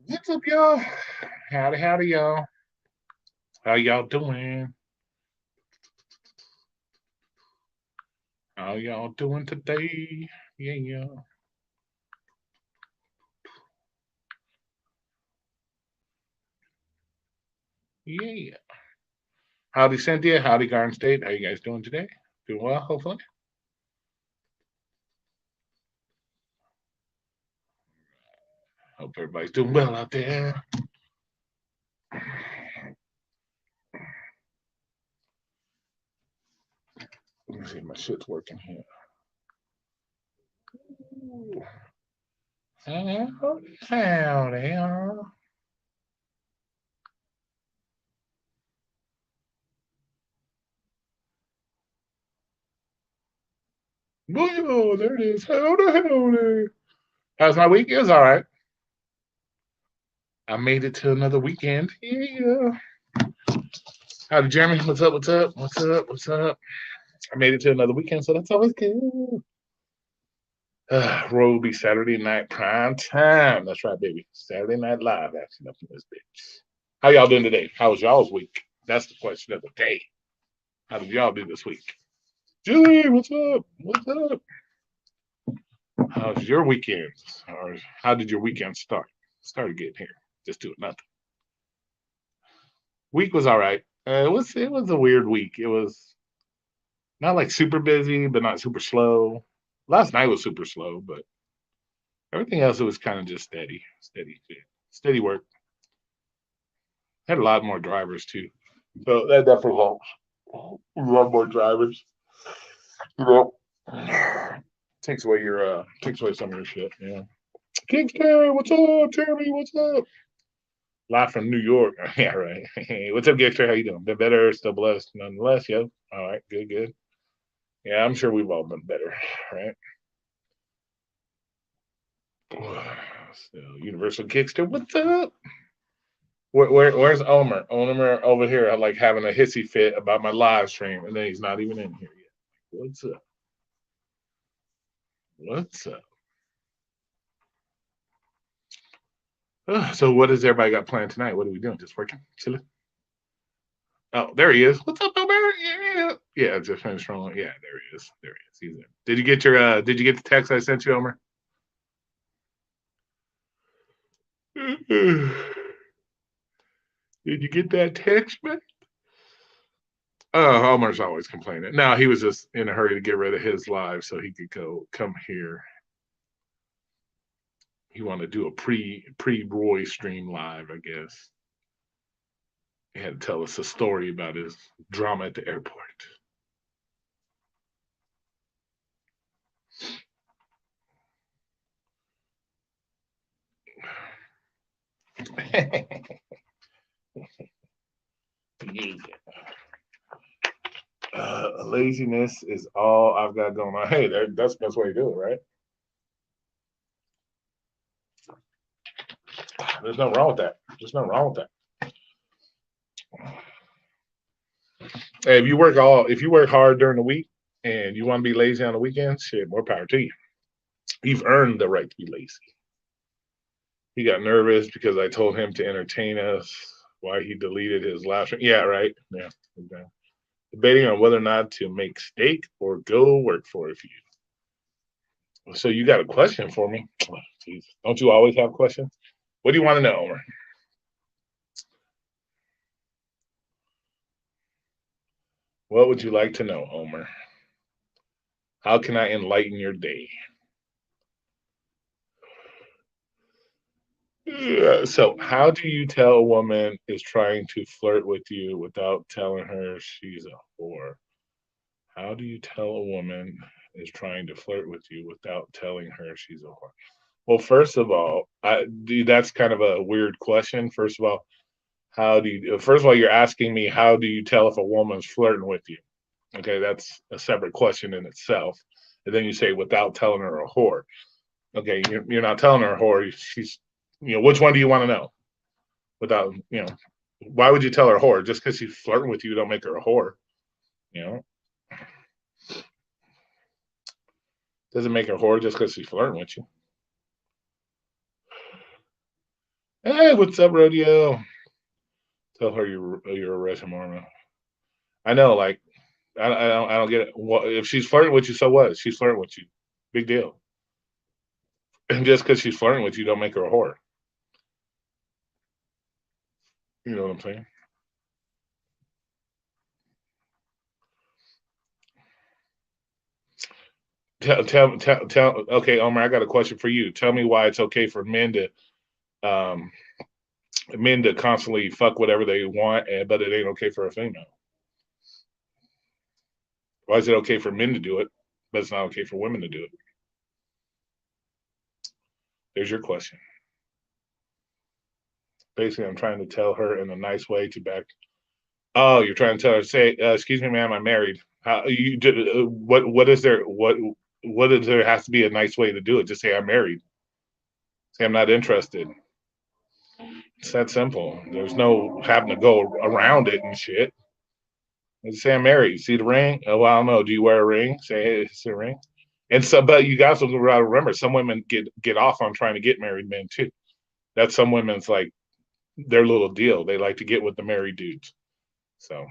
What's up, y'all? Howdy, howdy, y'all. How y'all doing? How y'all doing today? Yeah, yeah, yeah. Howdy, Cynthia. Howdy, Garden State. How you guys doing today? Doing well, hopefully. Hope everybody's doing well out there. Let me see if my shit's working here. Ooh. Howdy, howdy, Oh, there it is. Howdy, howdy. How's my week? It was all right. I made it to another weekend. Yeah. Howdy, Jeremy. What's up? What's up? What's up? What's up? I made it to another weekend, so that's always good. Roy will be Saturday night prime time. That's right, baby. Saturday night live action up in this bitch. How y'all doing today? How was y'all's week? That's the question of the day. How did y'all do this week? Julie, what's up? What's up? How's your weekend? Or how did your weekend start? Started getting here. Just doing nothing. Week was all right. It was a weird week. It was not like super busy, but not super slow. Last night was super slow, but everything else it was kind of just steady work. Had a lot more drivers too, so that definitely helps. A lot more drivers, you know. Takes away some of your shit. Yeah. Kingston, what's up? Jeremy, what's up? Live from New York. Yeah, right. Hey, what's up, Gangster? How you doing? Been better, still blessed, nonetheless. Yo, all right, good, good. Yeah, I'm sure we've all been better, right? So, Universal Kickster, what's up? Where's Omer? Omer over here, like having a hissy fit about my live stream, and then he's not even in here yet. What's up? What's up? So, what has everybody got planned tonight? What are we doing? Just working, chilling. Oh, there he is. What's up, Omer? Yeah, yeah. Just finished rolling. Yeah, there he is. There he is. He's in. Did you get your? Did you get the text I sent you, Omer? Did you get that text, man? Oh, Omer's always complaining. No, he was just in a hurry to get rid of his live so he could go come here. He wanted to do a pre Roy stream live, I guess. He had to tell us a story about his drama at the airport. Yeah. Laziness is all I've got going on. Hey, that's the best way to do it, right? There's nothing wrong with that. There's nothing wrong with that. Hey, if you work hard during the week and you want to be lazy on the weekends, shit, more power to you. You've earned the right to be lazy. He got nervous because I told him to entertain us. Why he deleted his last? Yeah, right. Yeah, okay. Debating on whether or not to make steak or go work for a few. So you got a question for me? Oh, jeez. Don't you always have questions? What do you want to know, Omer? What would you like to know, Omer? How can I enlighten your day? Yeah, so, how do you tell a woman is trying to flirt with you without telling her she's a whore? How do you tell a woman is trying to flirt with you without telling her she's a whore? Well, first of all, that's kind of a weird question. First of all, how do you? First of all, you're asking me how do you tell if a woman's flirting with you? Okay, that's a separate question in itself. And then you say without telling her a whore. Okay, you're not telling her a whore. She's, which one do you want to know? Without, why would you tell her a whore? Just because she's flirting with you, don't make her a whore. You know, doesn't make her a whore just because she's flirting with you. Hey, what's up, Rodeo? Tell her you're a Russian Mormon. I know, like I don't get it. If she's flirting with you, so what? She's flirting with you. Big deal. And just because she's flirting with you, don't make her a whore. You know what I'm saying? Tell. Okay, Omar, I got a question for you. Tell me why it's okay for um, men to constantly fuck whatever they want, but it ain't okay for a female. Why is it okay for men to do it, but it's not okay for women to do it? There's your question. Basically, I'm trying to tell her in a nice way to back. Oh, you're trying to tell her, say, "Excuse me, ma'am, I'm married." How you did? What is there? What is there? Has to be a nice way to do it. Just say I'm married. Say I'm not interested. It's that simple. There's no having to go around it and shit. Just say I'm married. See the ring? Oh, well, I don't know. Do you wear a ring? Say, hey, it's a ring. And so, but you guys will remember, some women get off on trying to get married men too. That's some women's like their little deal. They like to get with the married dudes. So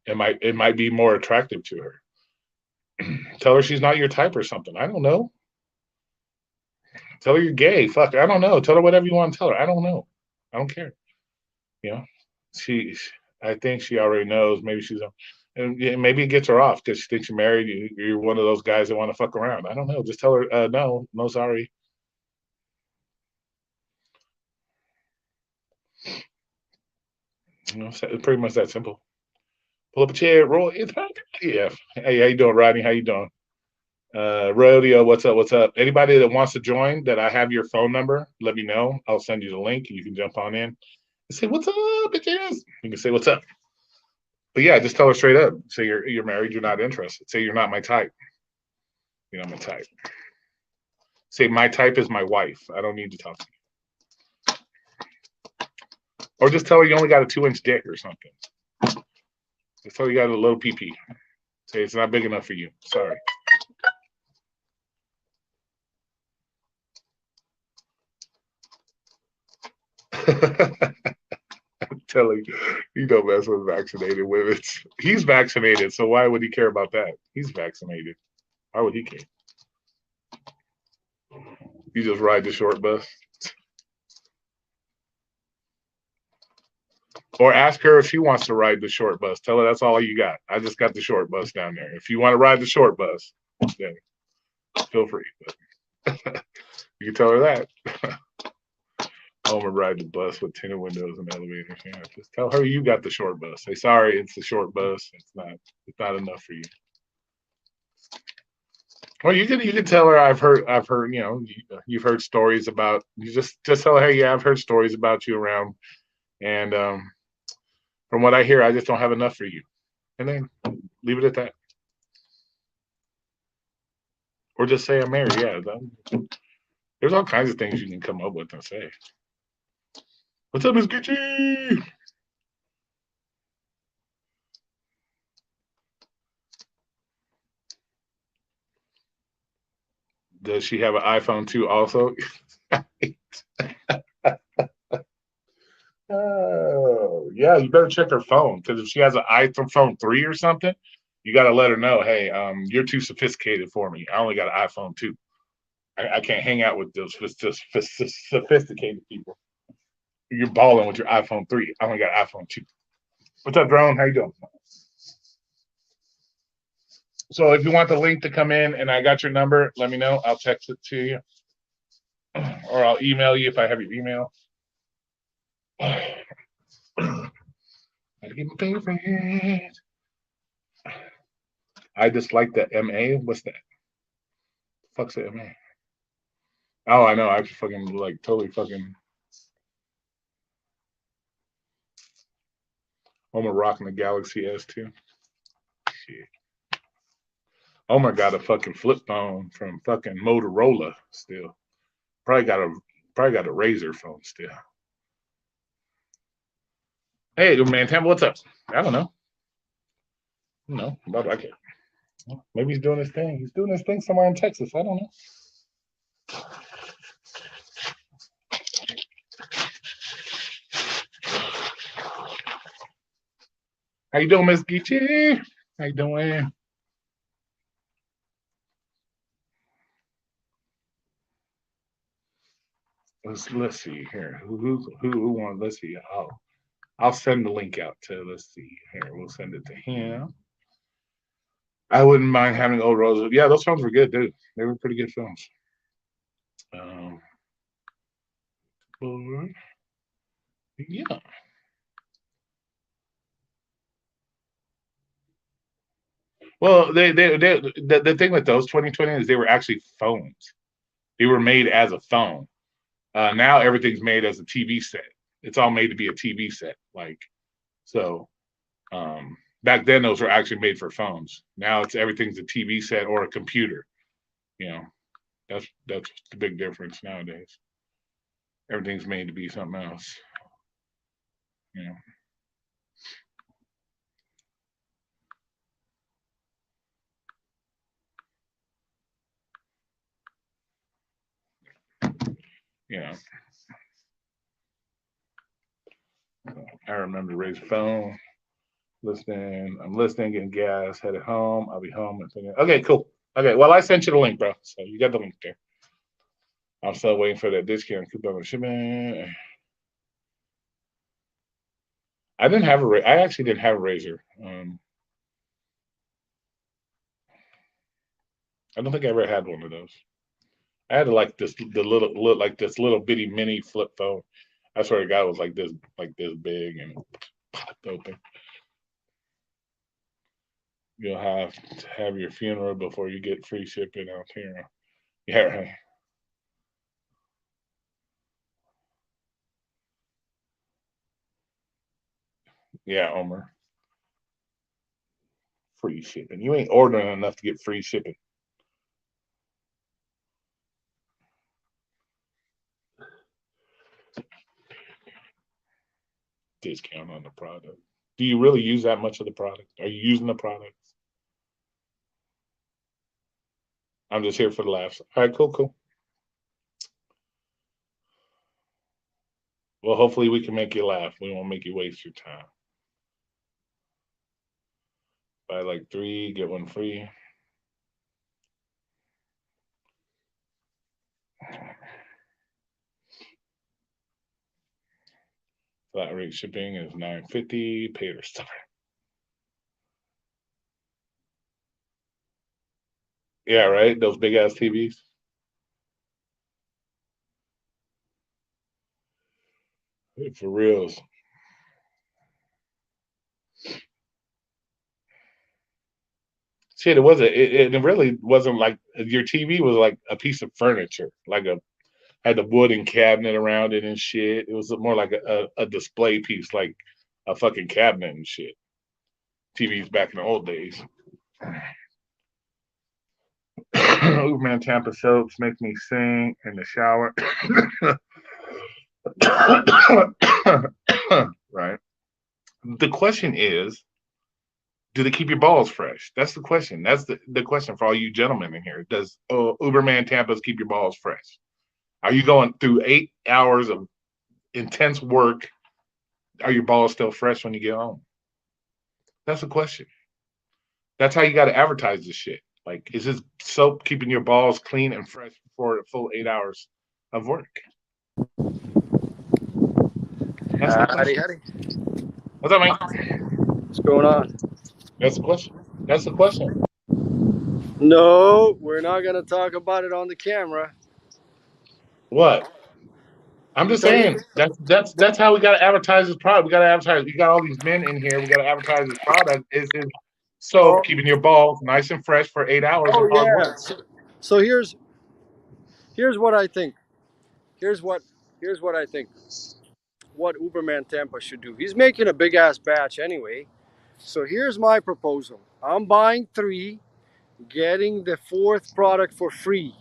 it might be more attractive to her. Tell her she's not your type or something. I don't know. Tell her you're gay. Fuck. I don't know. Tell her whatever you want to tell her. I don't know. I don't care. You know. She. I think she already knows. Maybe she's. And maybe it gets her off because she thinks you're married. You're one of those guys that want to fuck around. I don't know. Just tell her, no, no, sorry. You know, it's pretty much that simple. Pull up a chair, roll. It's yeah. Hey, how you doing, Rodney? How you doing? Rodeo, what's up? What's up? Anybody that wants to join, that I have your phone number, let me know. I'll send you the link. You can jump on in and say, "What's up, bitches?" You can say, "What's up?" But yeah, just tell her straight up. Say you're married. You're not interested. Say you're not my type. You're not my type. Say my type is my wife. I don't need to talk to you. Or just tell her you only got a 2-inch dick or something. Just tell her you got a little pee pee. Say it's not big enough for you. Sorry. I'm telling you don't mess with vaccinated women. He's vaccinated, so why would he care about that? He's vaccinated. Why would he care? You just ride the short bus. Or ask her if she wants to ride the short bus. Tell her that's all you got. I just got the short bus down there. If you want to ride the short bus, then feel free. But you can tell her that. I'm gonna ride the bus with tinted windows and elevators. Yeah, just tell her you got the short bus. Say sorry, it's the short bus. It's not. It's not enough for you. Well, you can tell her I've heard you've heard stories about you just tell her, hey, yeah, I've heard stories about you around, and from what I hear, I just don't have enough for you, and then leave it at that, or just say I'm married. Yeah, there's all kinds of things you can come up with and say. What's up, Miss Gucci? Does she have an iPhone too? Also. Oh, yeah, you better check her phone because if she has an iPhone 3 or something, you got to let her know, hey, you're too sophisticated for me. I only got an iPhone 2. I can't hang out with those sophisticated people. You're balling with your iPhone 3. I only got an iPhone 2. What's up, Drone? How you doing? So if you want the link to come in and I got your number, let me know. I'll text it to you or I'll email you if I have your email. I get my favorite. I just like the MA. What's that? Fuck's the MA? Oh, I know. I fucking like totally fucking. I'm rocking the Galaxy S2. Shit. Omar got a fucking flip phone from fucking Motorola still. Probably got a probably got a Razor phone still. Hey, man, Tampa, what's up? I don't know. No, but I can. Maybe he's doing his thing. He's doing his thing somewhere in Texas. I don't know. How you doing, Miss Geechee? How you doing? Let's see here. Who wants? Let's see. I'll send the link out to. Let's see here. We'll send it to him. I wouldn't mind having Old Rose. Yeah, those films were good, dude. They were pretty good films. Um, yeah. Well, the thing with those 2020 is they were actually phones. They were made as a phone. Now everything's made as a TV set. It's all made to be a TV set. Like so, back then those were actually made for phones. Now it's everything's a TV set or a computer. You know, that's the big difference nowadays. Everything's made to be something else. You know, you know. I remember Ray's phone. Listening. I'm listening, getting gas, headed home. I'll be home in 20 minutes. Okay, cool. Okay, well, I sent you the link, bro. So you got the link there. I'm still waiting for that discount coupon on shipment. I didn't have a. I actually didn't have a razor. I don't think I ever had one of those. I had like the little like this little bitty mini flip phone. I swear to God, it was like this big and popped open. You'll have to have your funeral before you get free shipping out here. Yeah, right. Yeah, Omer. Free shipping. You ain't ordering enough to get free shipping. Discount on the product. Do you really use that much of the product? Are you using the product? I'm just here for the laughs. All right, cool, cool. Well, hopefully we can make you laugh. We won't make you waste your time. Buy like 3, get 1 free. Flat rate shipping is $9.50. Pay or start. Yeah, right. Those big ass TVs. For reals. Shit, it wasn't. It really wasn't like your TV was like a piece of furniture, like a had the wooden cabinet around it and shit. It was more like a display piece, like a fucking cabinet and shit. TVs back in the old days. Uberman Tampa soaps make me sing in the shower. Right. The question is, do they keep your balls fresh? That's the question. That's the question for all you gentlemen in here. Does Uberman Tampa's keep your balls fresh? Are you going through 8 hours of intense work? Are your balls still fresh when you get home? That's the question. That's how you got to advertise this shit. Like, is this soap keeping your balls clean and fresh for a full 8 hours of work? That's the Howdy, question. howdy. What's up, man? What's going on? That's the question. That's the question. No, we're not going to talk about it on the camera. What? I'm just Because saying that's how we got to advertise this product. We got to advertise. We got all these men in here. We got to advertise this product. Is his soap oh, keeping your balls nice and fresh for 8 hours of oh hard yeah. work? So here's what I think. Here's what here's what I think. What Uberman Tampa should do. He's making a big ass batch anyway. So here's my proposal. I'm buying 3, getting the 4th product for free.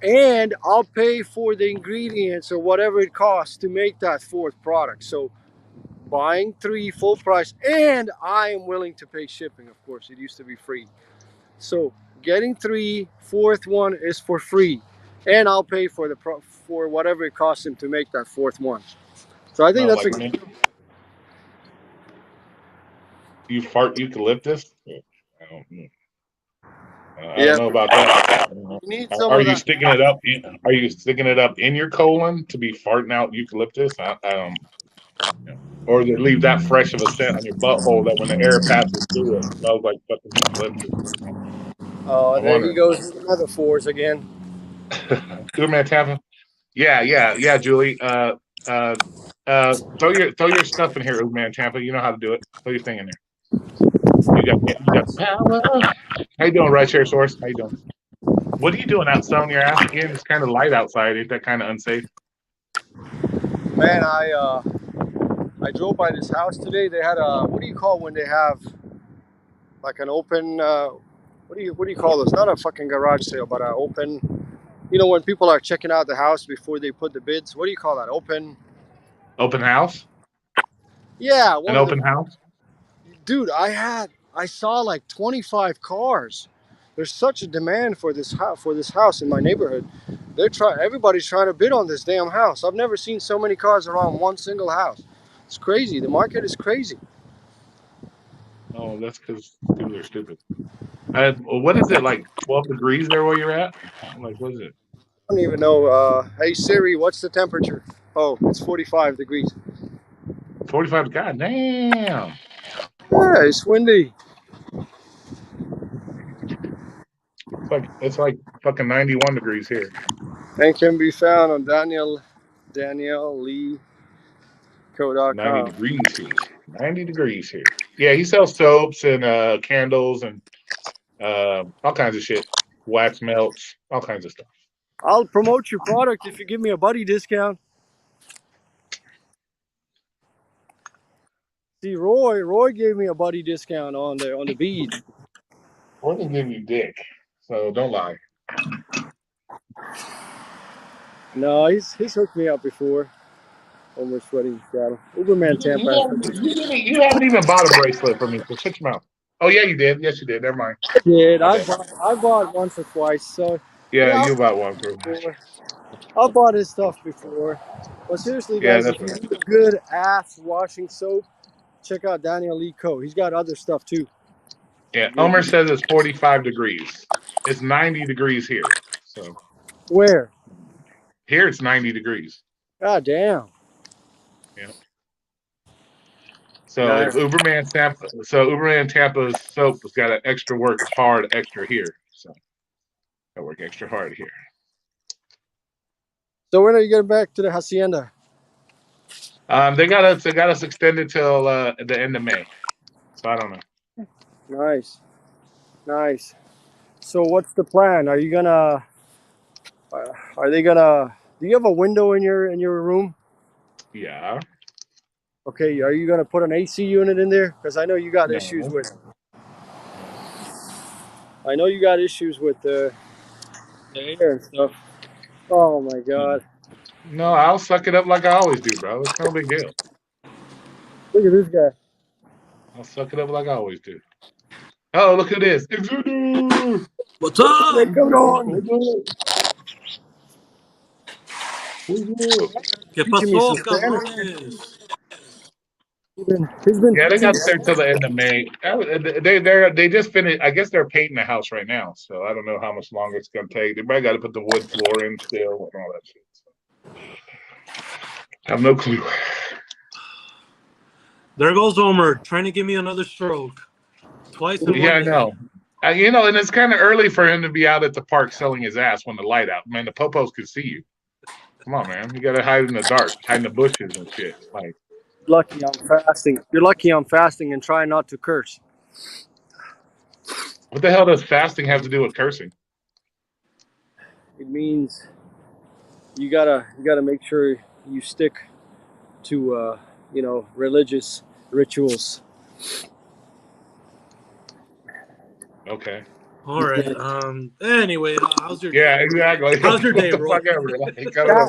And I'll pay for the ingredients or whatever it costs to make that 4th product. So buying 3 full price, and I am willing to pay shipping. Of course, it used to be free. So getting 3, 4th one is for free, and I'll pay for for whatever it costs him to make that 4th one. So I think No, that's like a me. You fart eucalyptus? I don't know. I don't Yeah, know about that. you need some Are of you that. sticking it up? Are you sticking it up in your colon to be farting out eucalyptus? I don't. You know. Or to leave that fresh of a scent on your butthole that when the air passes through it, smells like fucking eucalyptus. Oh, I'm there he wondering. goes with the metaphors again. Good man, Tampa. Yeah, Julie. Uh, throw your stuff in here, old man Tampa. You know how to do it. Throw your thing in there. You got the power. How you doing, right chair source? How you doing? What are you doing out selling your ass again? It's kind of light outside. Ain't that kind of unsafe? Man, I drove by this house today. They had a, what do you call when they have like an open what do you call this? Not a fucking garage sale, but an open. You know when people are checking out the house before they put the bids. What do you call that? Open. Open house? Yeah, An one of the. open house? Dude, I saw like 25 cars. There's such a demand for this house in my neighborhood. Everybody's trying to bid on this damn house. I've never seen so many cars around one single house. It's crazy. The market is crazy. Oh, that's because people are stupid. What is it like? 12 degrees there where you're at? Like, what is it? I don't even know. Hey Siri, what's the temperature? Oh, it's 45 degrees. 45. God damn. Yeah, it's windy. It's like fucking 91 degrees here. And can be found on DanielLeeCo.com. 90 degrees here. 90 degrees here. Yeah, he sells soaps and candles and all kinds of shit. Wax melts, all kinds of stuff. I'll promote your product if you give me a buddy discount. See, Roy gave me a buddy discount on the beads. We're gonna give you dick, so don't lie. No, he's hooked me up before when we're sweating cattle. Uberman Tampa. You haven't even bought a bracelet for me, so shut your mouth. Oh yeah, you did. Yes, you did. Never mind. Did My bad. I bought once or twice, so Yeah, yeah, you bought one for me. I've bought his stuff before. But seriously, Yeah, guys, that's if you right. need a good ass washing soap, check out Daniel Lee Co. He's got other stuff too. Yeah, Good. Omer says it's 45 degrees. It's 90 degrees here. So Where? here it's 90 degrees. God damn. Yeah. So if Nice. Uberman Tampa's soap has got to extra work hard extra here. So I work extra hard here. So when are you getting back to the hacienda? They got us extended till the end of May. So I don't know. Nice, nice. So what's the plan? Are you gonna? Are they gonna? Do you have a window in your room? Yeah. Okay. Are you gonna put an AC unit in there? Because I know you got issues No. with. No. I know you got issues with the air and stuff. Oh my No. God! No, I'll suck it up like I always do, bro. It's no big deal. Look at this guy. I'll suck it up like I always do. Oh, look who it is. Exuder! What's up? Hey, come on! What's up? What's up? ¿Qué Teaching me pasó, some Spanish. cabrones? He's been Yeah, they teaching got me. there till the end of May. They just finished. I guess they're painting the house right now, so I don't know how much longer it's gonna take. They probably got to put the wood floor in still and all that shit. So. I have no clue. There goes Omer trying to give me another stroke. Twice in Yeah, one I day. know. And it's kind of early for him to be out at the park selling his ass when the light out. Man, the popos could see you. Come on, man. You got to hide in the dark, hide in the bushes and shit. Like, Lucky I'm fasting. You're lucky I'm fasting and trying not to curse. what the hell does fasting have to do with cursing? It means you gotta make sure you stick to religious rituals. Okay. All right. Anyway, how's your Yeah, day? exactly. How's your What day, the Roy? fuck ever. Like, Yeah,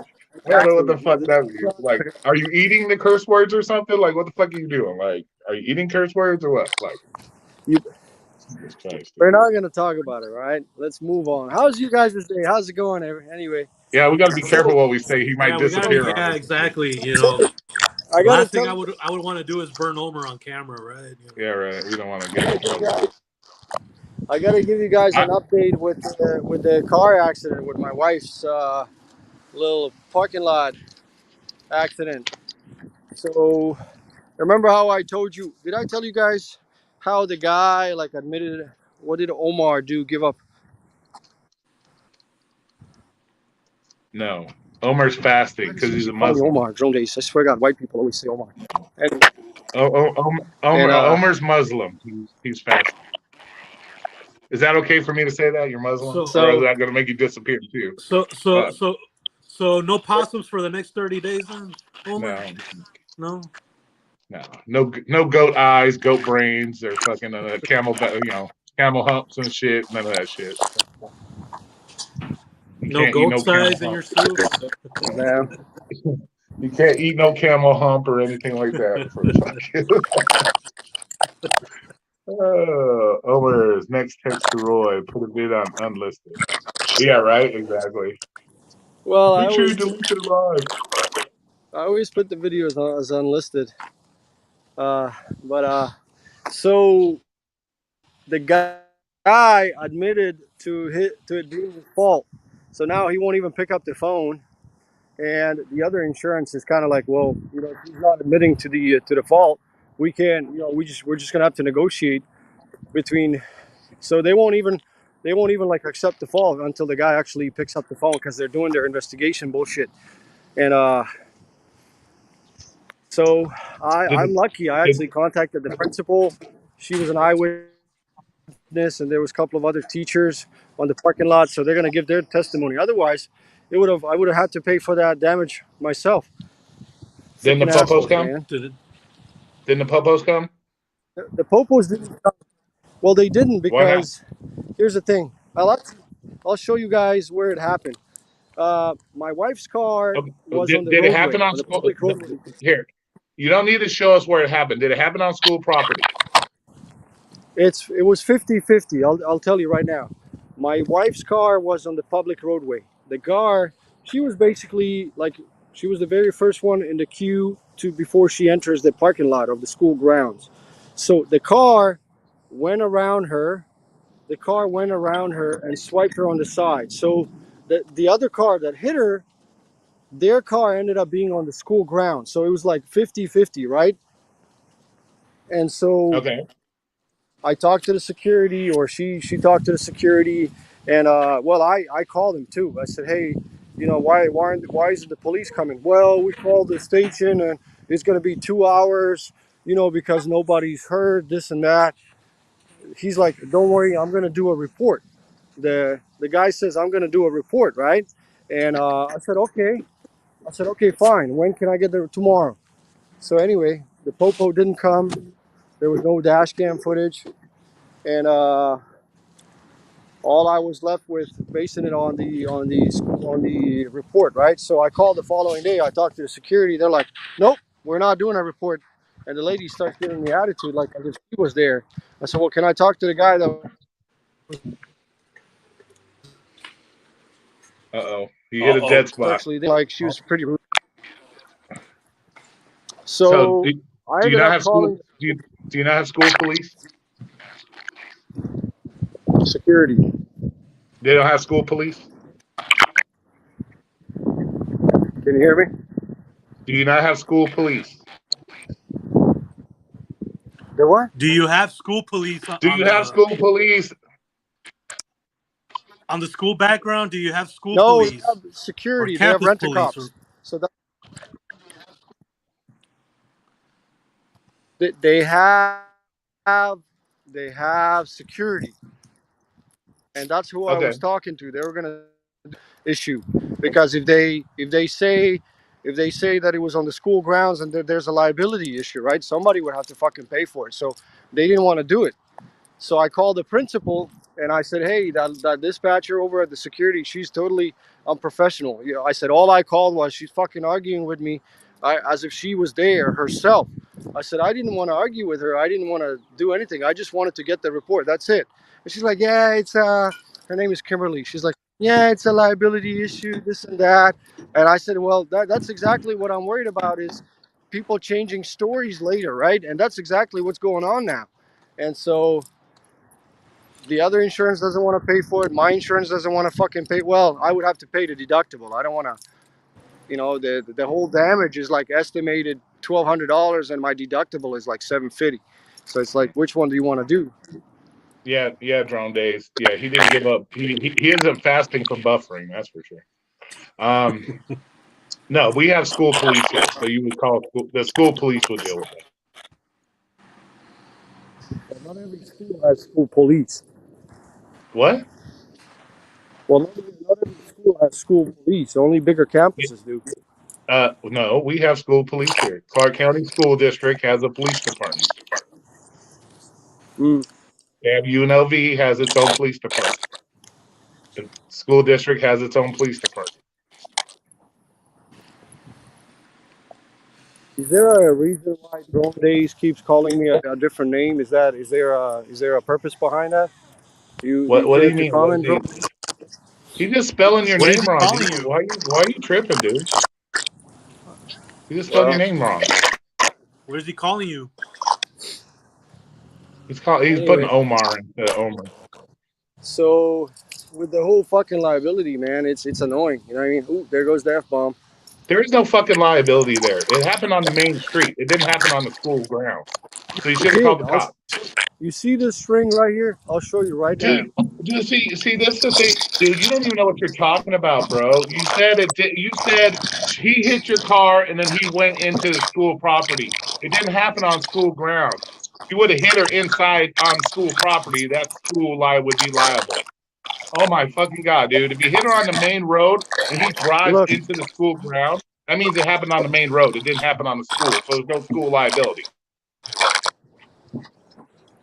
I don't know what exactly. the fuck that means. Like, are you eating the curse words or something? Like, what the fuck are you doing? Like, are you eating curse words or what? Like, You, Jesus Christ, we're dude. not gonna talk about it, right? Let's move on. How's you guys this day? How's it going? Anyway, Yeah, we got to be careful what we say. He might Yeah, we gotta be. disappear on Yeah, us and shit. exactly. You know, I The gotta last thing tell I would want to do is burn Omer on camera, right? You Yeah, know. right. We don't want to get him in trouble. I gotta give you guys I, an update with the car accident with my wife's little parking lot accident. So remember how I told you? Did I tell you guys how the guy like admitted? What did Omar do? Give up? no, Omar's fasting Why does because he he's a keep calling me Muslim. Omar? Grown days. I swear to God, white people always say Omar. And Omer, and Omer's Muslim. He's fasting. Is that okay for me to say that you're Muslim, So or is so that going to make you disappear too? so so Uh, so so no possums for the next 30 days, then, Omer? no, No. no goat eyes, goat brains, or fucking camel, camel humps and shit. None of that shit. You No can't eat goat no camel size in hump. your soup. man, You can't eat no camel hump or anything like that for fucking. Omer's next text to Roy. Put a bid on unlisted. Yeah, right. Exactly. well, Make sure you delete it live. I always put the videos on, as unlisted. Uh, but so the guy admitted to it being his fault. So now he won't even pick up the phone. And the other insurance is kind of like, well, if he's not admitting to the fault, we can't. We're just gonna have to negotiate between. So they won't even like accept the fault until the guy actually picks up the phone because they're doing their investigation bullshit. And so Did I'm lucky. I did actually contacted the principal. She was an eyewitness, and there was a couple of other teachers on the parking lot. So they're gonna give their testimony. Otherwise, I would have had to pay for that damage myself. didn't the Freaking popos assholes, come? man. Did it? Didn't the popos come? The popos didn't. Well, they didn't Why not? because here's the thing. I'll show you guys where it happened. My wife's car Okay. was on the Did it happen roadway, on on the school? public roadway. Here, you don't need to show us where it happened. Did it happen on school property? It was 50-50. I'll tell you right now. My wife's car was on the public roadway. The car, she was basically like she was the very first one in the queue to before she enters the parking lot of the school grounds. So the car went around her. The car went around her and swiped her on the side. So the other car that hit her, their car ended up being on the school grounds. So it was like 50-50, right? And so Okay. I talked to the security, or she talked to the security, and well, I called him too. I said, hey, why isn't the police coming? Well, we called the station, and it's going to be 2 hours, because nobody's heard this and that. He's like, don't worry, I'm going to do a report. The guy says I'm going to do a report, right? And I said, okay. I said, okay, fine. When can I get there? Tomorrow. So anyway, the popo didn't come. There was no dash cam footage, and all I was left with basing it on the report, right? So I called the following day. I talked to the security. They're like, "Nope, we're not doing a report." And the lady starts giving me attitude, like as if she was there. I said, "Well, can I talk to the guy that Uh-oh. You hit a Uh-oh. dead was spot. actually there?" Like she was pretty rude. So So I do you ended not up have school? calling Do you not have school police? security. They don't have school police? Can you hear me? Do you not have school police? The what? Do you have school police Do you have school police? on the school background? Do you have school No, they police have or security. They have campus rent a police or cops. So they have security, and that's who I Okay. was talking to. They were gonna issue because if they say that it was on the school grounds and there's a liability issue, right? Somebody would have to fucking pay for it. So they didn't want to do it. So I called the principal and I said, hey, that dispatcher over at the security, she's totally unprofessional. I said, all I called was she's fucking arguing with me as if she was there herself. I said, I didn't want to argue with her. I didn't want to do anything. I just wanted to get the report. That's it. And she's like, yeah, her name is Kimberly. She's like, yeah, it's a liability issue, this and that. And I said, well, that's exactly what I'm worried about is people changing stories later, right? And that's exactly what's going on now. And so the other insurance doesn't want to pay for it. My insurance doesn't want to fucking pay. Well, I would have to pay the deductible. I don't want to. The whole damage is like estimated $1,200, and my deductible is like $750. So it's like, which one do you want to do? Yeah, Drone Days. Yeah, he didn't give up. He isn't fasting from buffering. That's for sure. Um, no, we have school police here, so you would call the school police will deal with that. Well, not every school has school police. What? Well, not every school has school police. Only bigger campuses do. No, we have school police here. Clark County School District has a police department. Mm. They have UNLV has its own police department. The school district has its own police department. Is there a reason why Drone Days keeps calling me a different name? Is there a purpose behind that? Do you What do care you to mean? What is comment, Drone? he? He's just spelling your What is name he wrong. calling you? Why you tripping, dude? You just spelled your Well, name wrong. What is he calling you? He's putting anyway, Omar into Omar. so with the whole fucking liability, man, it's annoying. You know what I mean? Ooh, there goes the F bomb. There is no fucking liability there. It happened on the main street. It didn't happen on the school grounds. So you It should have called did. the cops. You see this string right here? I'll show you right now. Dude, see, that's the thing, dude. You don't even know what you're talking about, bro. You said it. You said he hit your car and then he went into the school property. It didn't happen on school grounds. If you would have hit her inside on school property, that school would be liable. Oh my fucking god, dude! If you hit her on the main road and he drives Look, into the school ground, that means it happened on the main road. It didn't happen on the school, so there's no school liability.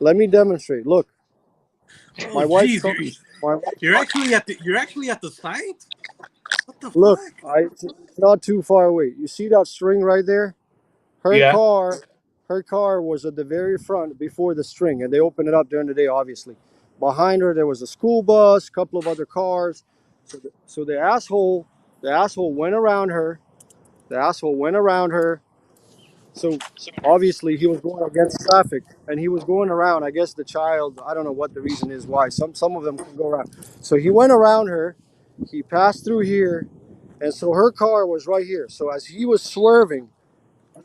let me demonstrate. Look, Oh, my wife's geez, coming. My you're actually at the site. What the look, fuck? it's not too far away. You see that string right there? Her Yeah. car, her car was at the very front before the string, and they opened it up during the day, obviously. Behind her, there was a school bus, a couple of other cars. So the asshole went around her. The asshole went around her. So obviously he was going against traffic, and he was going around. I guess the child, I don't know what the reason is why. Some of them can go around. So he went around her. He passed through here, and so her car was right here. So as he was swerving,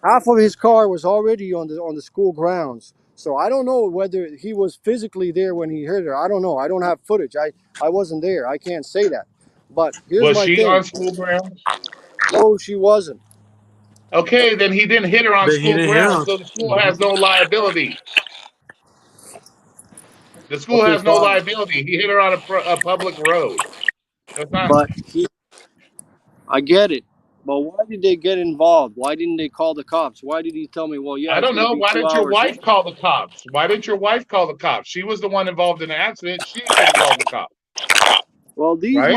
half of his car was already on the school grounds. So I don't know whether he was physically there when he hit her. I don't know. I don't have footage. I wasn't there. I can't say that. But here's Was my she thing. on school grounds? No, she wasn't. Okay, then he didn't hit her on But he school didn't hit grounds, him. so the school Mhm. has no liability. The school Okay, has no fine. liability. He hit her on a public road. That's not. But I get it. But why did they get involved? Why didn't they call the cops? Why did he tell me, well, yeah, I it's don't going to know. be Why two didn't your hours wife later? call the cops? Why didn't your wife call the cops? She was the one involved in the accident. She should have called the cops, Well, right?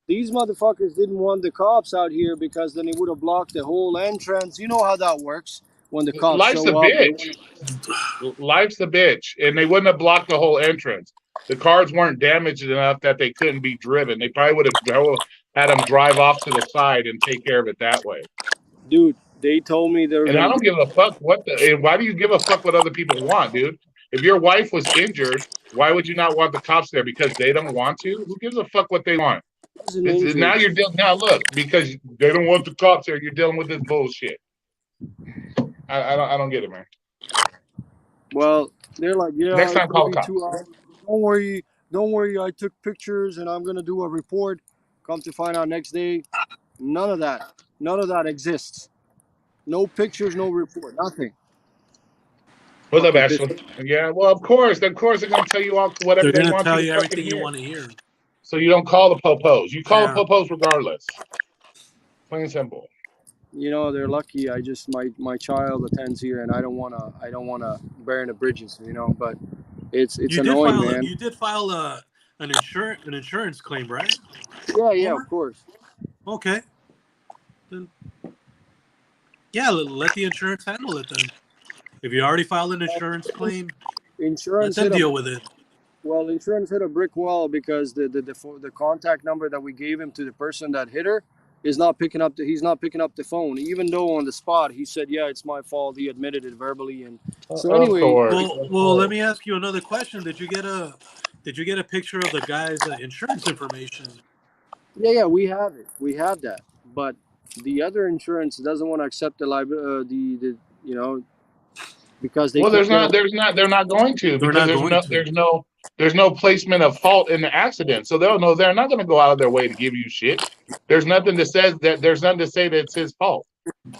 these motherfuckers didn't want the cops out here because then it would have blocked the whole entrance. You know how that works. When the cops Life's a show up, they bitch. want to. Life's a bitch, and they wouldn't have blocked the whole entrance. The cars weren't damaged enough that they couldn't be driven. They probably would have had them drive off to the side and take care of it that way. Dude, they told me they were And I going to. don't give a fuck and why do you give a fuck what other people want, dude? If your wife was injured, why would you not want the cops there? Because they don't want to? Who gives a fuck what they want? Wasn't injured. Now you're dealing. Now look, because they don't want the cops there, you're dealing with this bullshit. I don't get it, man. Well, they're like, yeah, Next it's time, going to call the be cops. 2 hours. Don't worry. Don't worry. I took pictures and I'm going to do a report. Come to find out next day, none of that. None of that exists. No pictures, no report, nothing. What's up, Fucking pissed. Ashley? Yeah, well, of course, they're gonna tell you all whatever They're they gonna want you tell to you fucking everything you hear. want to hear. So you don't call the popos. You call the Yeah. popos regardless. Plain and simple. They're lucky. My child attends here, and I don't wanna burn the bridges. But it's annoying, man. You did file an insurance claim, right? Yeah, yeah, of Omar? course. Okay. Then yeah, let the insurance handle it then. If you already filed an insurance claim, let Insurance them hit a deal with it. insurance hit a brick wall because the contact number that we gave him to the person that hit her is not picking up he's not picking up the phone, even though on the spot he said, yeah, it's my fault. He admitted it verbally. And so Of anyway, course. Well, let me ask you another question. Did you get a picture of the guy's insurance information? yeah, we have it. We have that. But the other insurance doesn't want to accept the you know, because they Well, keep getting. they're not going to, They're because not going to. there's no placement of fault in the accident. So they'll know they're not going to go out of their way to give you shit. There's nothing to say that it's his fault.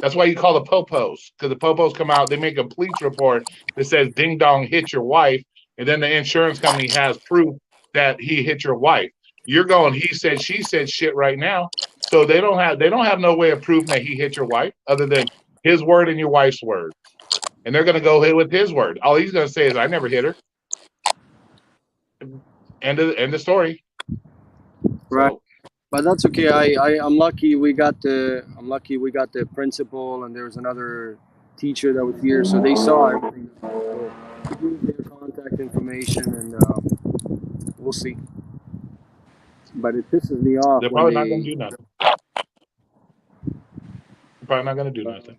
That's why you call the popos, because the popos come out, they make a police report that says ding dong hit your wife, and then the insurance company has proof that he hit your wife. You're going he said she said shit right now. So they don't have no way of proving that he hit your wife other than his word and your wife's word. And they're going to go with his word. All he's going to say is, "I never hit her." End of story. Right. So But that's okay. I'm lucky we got the principal, and there was another teacher that was here, so they saw everything. So we gave their contact information, and we'll see. But it pisses me off they're when probably not going they. to do nothing. They're probably not going to do nothing.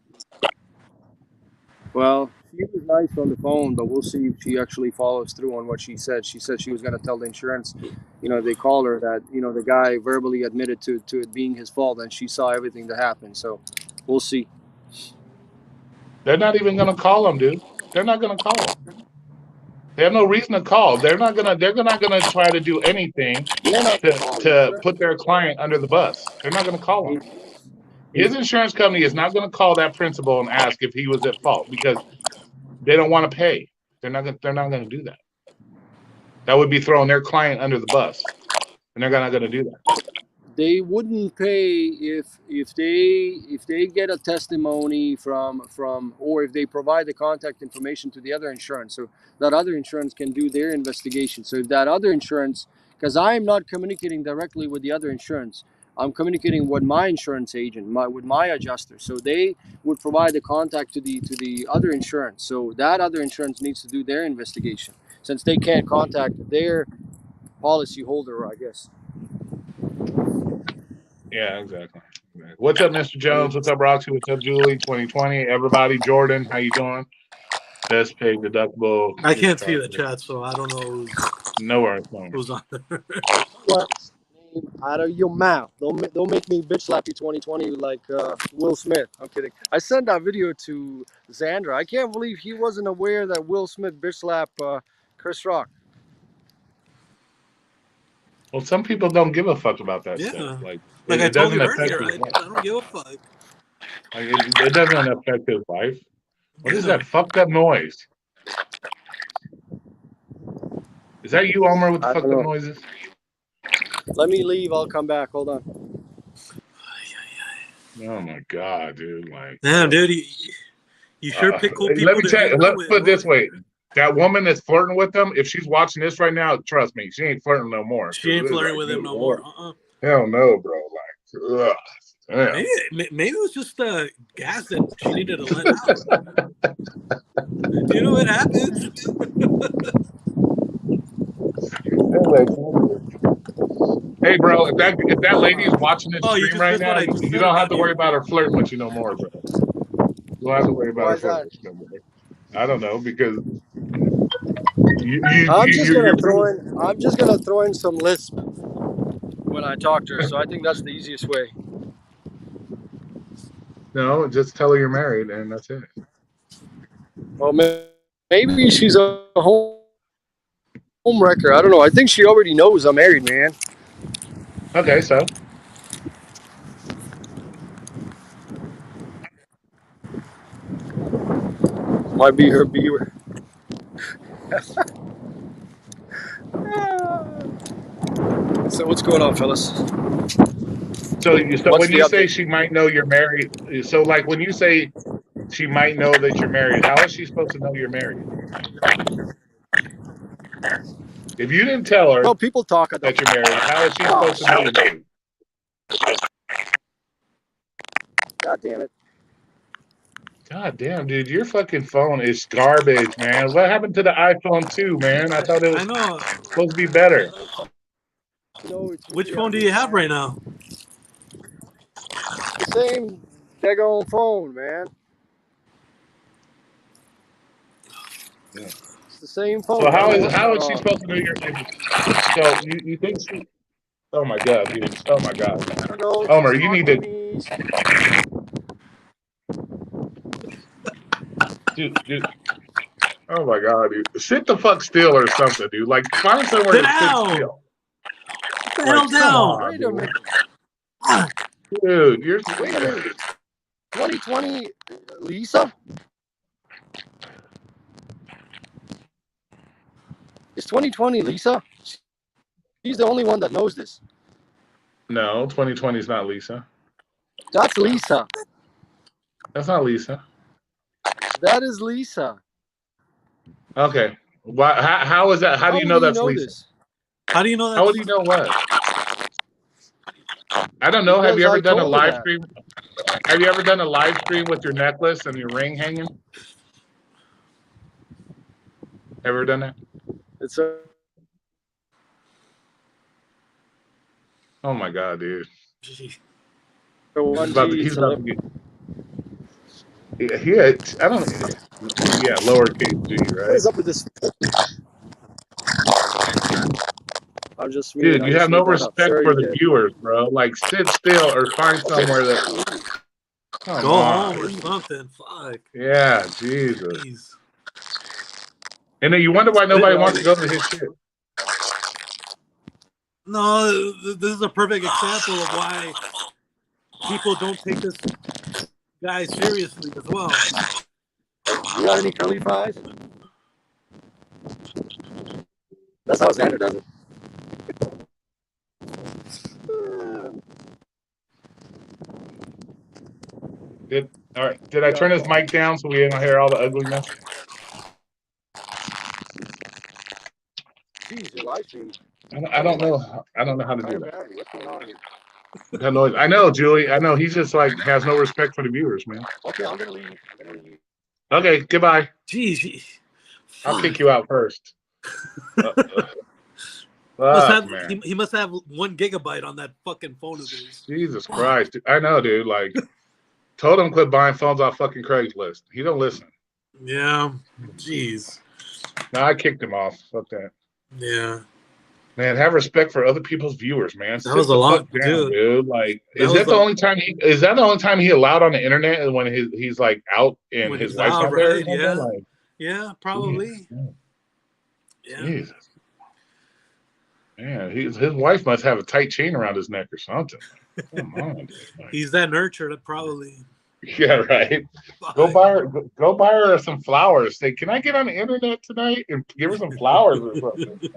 Well, she was nice on the phone, but we'll see if she actually follows through on what she said. She said she was going to tell the insurance. They called her that the guy verbally admitted to it being his fault, and she saw everything that happened. So we'll see. They're not even going to call him, dude. They're not going to call him. They have no reason to call. They're not gonna try to do anything They're not going to call the to insurance. put their client under the bus. They're not gonna call him. Is His insurance company is not gonna call that principal and ask if he was at fault because they don't want to pay. They're not gonna do that. That would be throwing their client under the bus. And they're not gonna do that. they wouldn't pay if they get a testimony from or if they provide the contact information to the other insurance, so that other insurance can do their investigation. So if that other insurance, because I'm not communicating directly with the other insurance, I'm communicating with my insurance agent, with my adjuster, so they would provide the contact to the other insurance, so that other insurance needs to do their investigation since they can't contact their policy holder, I guess. Yeah, exactly. What's up, Mr. Jones? What's up, Roxy? What's up, Julie? 2020. Everybody, Jordan, how you doing? Best paid deductible. I can't see the chat, so I don't know who's on there. What name out of your mouth? Don't make me bitch slap you 2020 like Will Smith. I'm kidding. I sent that video to Xandra. I can't believe he wasn't aware that Will Smith bitch slapped Chris Rock. Well, some people don't give a fuck about that Yeah. stuff. Like I it told doesn't you affect earlier, his I life. don't give a fuck. Like it doesn't affect his life. What is Yeah. that fucked up noise? Is that you, Omar, with the I don't fucked up know. noises? Let me leave. I'll come back. Hold on. Oh my god, dude! Like, Damn, dude, you sure pick cool let people me to tell hang you. out Let's with, put it this boy. way: that woman that's flirting with him, if she's watching this right now, trust me, she ain't flirting no more. She ain't flirting with him no more. Hell no, bro. Like, ugh, damn. Maybe it was just gas that she needed to let out. You know what happens? Hey, bro, if that lady is watching this Oh, you stream just right missed what now, I just you said don't have about to worry you. about her flirting with you no more, bro. You don't have to worry about Why her is flirting that? with you no more. I don't know because I'm just gonna throw in some lisp when I talk to her. So I think that's the easiest way. no, just tell her you're married and that's it. Well, maybe she's a home wrecker. I don't know. I think she already knows I'm married, man. Okay, so Might be her viewer. So what's going on, fellas? so What's when the you say update? she might know you're married, so like when you say she might know that you're married, how is she supposed to know you're married? If you didn't tell her Well, people talk at the. that you're married, how is she Oh, supposed to know you're married? God damn it! God damn, dude, your fucking phone is garbage, man. What happened to the iPhone 2, man? I thought it I was know. supposed to be better. No, it's Which really phone do you have right now? same daggone phone, man. Yeah. It's the same phone. So I don't know what's how going is she on. supposed to know so you think she oh my god, dude. Oh my god. I don't know. Homer, She's you need talking to to me. dude. Oh my god, dude. Sit the fuck still or something, dude. Like find somewhere Sit to sit down. still. Sit the Like, hell come down. on, Wait a dude. minute. Dude, you're Wait a minute. 2020, Lisa? Is 2020 Lisa? She's the only one that knows this. no, 2020 is not Lisa. That's Lisa. That's not Lisa. That is Lisa. Okay. Why how is that? How do How you would know he that's know Lisa? this? How do you know How that's would you know what? I don't know. Have you Because ever I done a told her live that. stream? Have you ever done a live stream with your necklace and your ring hanging? Ever done that? It's a Oh my god, dude. Gee. one G. He's It's a about little. to get yeah, I don't yeah, lowercase G, What right? is up with this? I'm just me. Dude, I you just have no made that up. respect Sure, for you the did. viewers, bro. Like sit still or find somewhere that come Go home on. or something. Fuck. Yeah, Jesus. Jeez. And then you wonder why Th- nobody wants to go to his shit. No, this is a perfect example of why people don't take this guy seriously as well. You got any curly fries? That's how Xander does it. All right. Did I turn his mic down so we didn't hear all the ugliness? Jeez, your live stream. I don't know. I don't know how to do that. Battery. What's going on here? That noise. I know, Julie. I know. He's just like has no respect for the viewers, man. Okay, I'm gonna leave. Okay, goodbye. Jeez. I'll Fuck. kick you out first. Must Fuck, have man. he must have 1 gigabyte on that fucking phone of his. Jesus Christ. Dude. I know, dude. Like, told him quit buying phones off fucking Craigslist. He don't listen. Yeah. Jeez. No, I kicked him off. Fuck that. Yeah. Man, have respect for other people's viewers, man. That was Sit a the long fuck down, dude. Like, is was that the only time he allowed on the internet and when he's like out and when his he's wife's out, not there or right? something? Yeah. Like, Yeah, probably. Yeah. Jesus. Man, his wife must have a tight chain around his neck or something. Like, come on, dude. Like, He's that nurtured, probably. yeah, right. Go buy her some flowers. Say, can I get on the internet tonight and give her some flowers or something?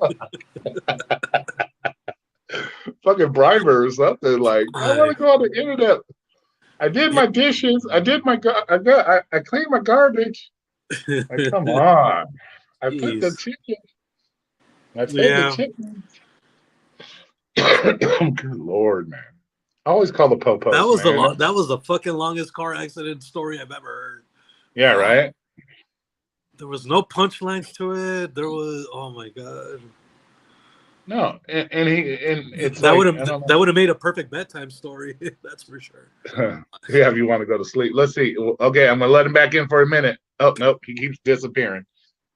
Fucking bribe her or something. Like, I want to go on the internet. I did my dishes. I did my I cleaned my garbage. Like, come on. I put the chicken. I fed the chicken. Good Lord, man. I always call the po-pos, man. That was the fucking longest car accident story I've ever heard. Yeah, right? There was no punchlines to it. There was, oh my god. No, and it's that like would have made a perfect bedtime story. That's for sure. Yeah, if you want to go to sleep. Let's see. Okay, I'm gonna let him back in for a minute. Oh nope, he keeps disappearing.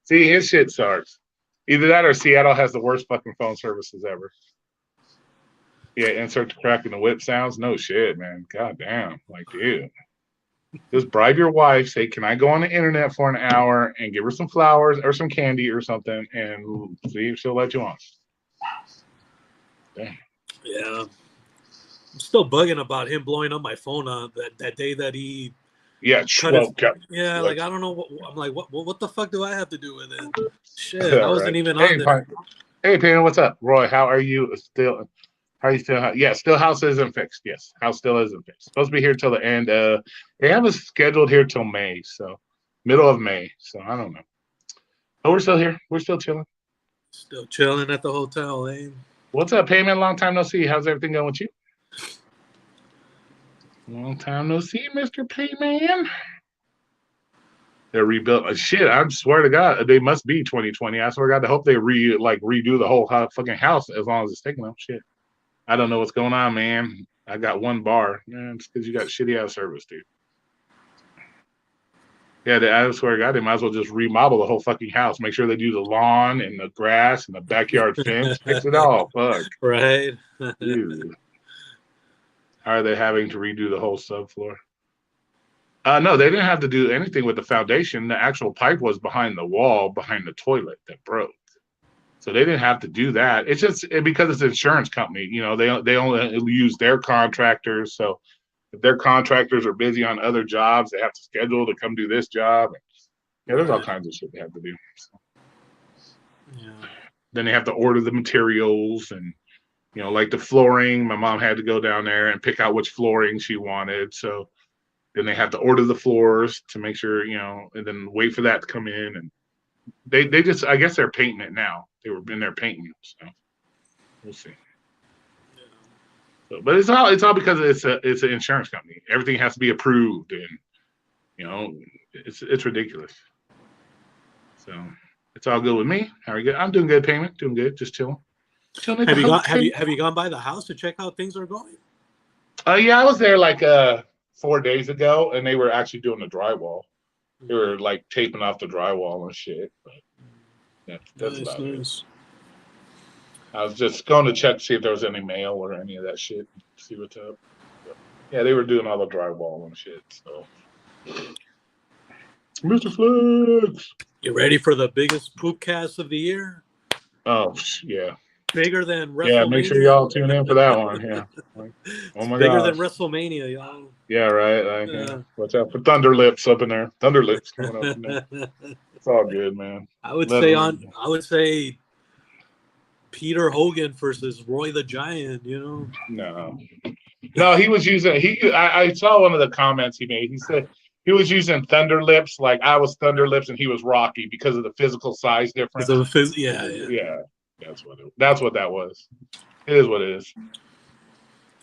See, his shit starts. Either that or Seattle has the worst fucking phone services ever. Yeah, insert the crack in the whip sounds. No shit, man. God damn. Like, dude. Just bribe your wife, say, can I go on the internet for an hour and give her some flowers or some candy or something and see if she'll let you on. Damn. Yeah. I'm still bugging about him blowing up my phone on that day that he yeah, like I don't know I'm like what the fuck do I have to do with it? Shit, I wasn't even on there. Hey, Payne, what's up? Roy, how are you still? How are you still? Yeah, still house isn't fixed. Yes, house still isn't fixed. Supposed to be here till the end. They have us scheduled here till May, so middle of May. So I don't know. But we're still here. We're still chilling. Still chilling at the hotel, eh? What's up, Payman? Long time no see. How's everything going with you? Long time no see, Mr. Payman. They're rebuilt. Shit, I swear to God, they must be 2020. I swear to God, I hope they redo the whole fucking house as long as it's taking them. Shit. I don't know what's going on, man. I got one bar. Man, it's because you got shitty ass service, dude. Yeah, I swear to God, they might as well just remodel the whole fucking house. Make sure they do the lawn and the grass and the backyard fence. Fix it all. Fuck. Right. Ew. Are they having to redo the whole subfloor? No, they didn't have to do anything with the foundation. The actual pipe was behind the wall, behind the toilet that broke. So they didn't have to do that. It's just because it's an insurance company. You know, they only use their contractors. So if their contractors are busy on other jobs, they have to schedule to come do this job. Yeah, there's all kinds of shit they have to do. So. Yeah. Then they have to order the materials and, you know, like the flooring. My mom had to go down there and pick out which flooring she wanted. So then they have to order the floors to make sure, you know, and then wait for that to come in. And they just, I guess they're painting it now. They were in there painting it. So we'll see. So, but it's all because it's an insurance company. Everything has to be approved, and you know, it's ridiculous. So it's all good with me. How are you? Good? I'm doing good. Payment, doing good. Just chilling. Have you gone by the house to check how things are going? Yeah, I was there like 4 days ago, and they were actually doing the drywall. They were like taping off the drywall and shit. But that's Nice, about nice. it. I was just going to check to see if there was any mail or any of that shit. See what's up. But, yeah, they were doing all the drywall and shit. So, Mr. Flex. You ready for the biggest poop cast of the year? Oh yeah. Bigger than WrestleMania. Yeah, make sure y'all tune in for that one. Yeah. Oh my god. Bigger than WrestleMania, y'all. Yeah, right. Yeah. Watch out for Thunder Lips up in there. Thunder Lips coming up in there. It's all good, man. I would say Peter Hogan versus Roy the Giant, you know. No, he was using I saw one of the comments he made. He said he was using Thunder Lips like I was Thunder Lips and he was Rocky because of the physical size difference. Yeah. That's what that was. It is what it is.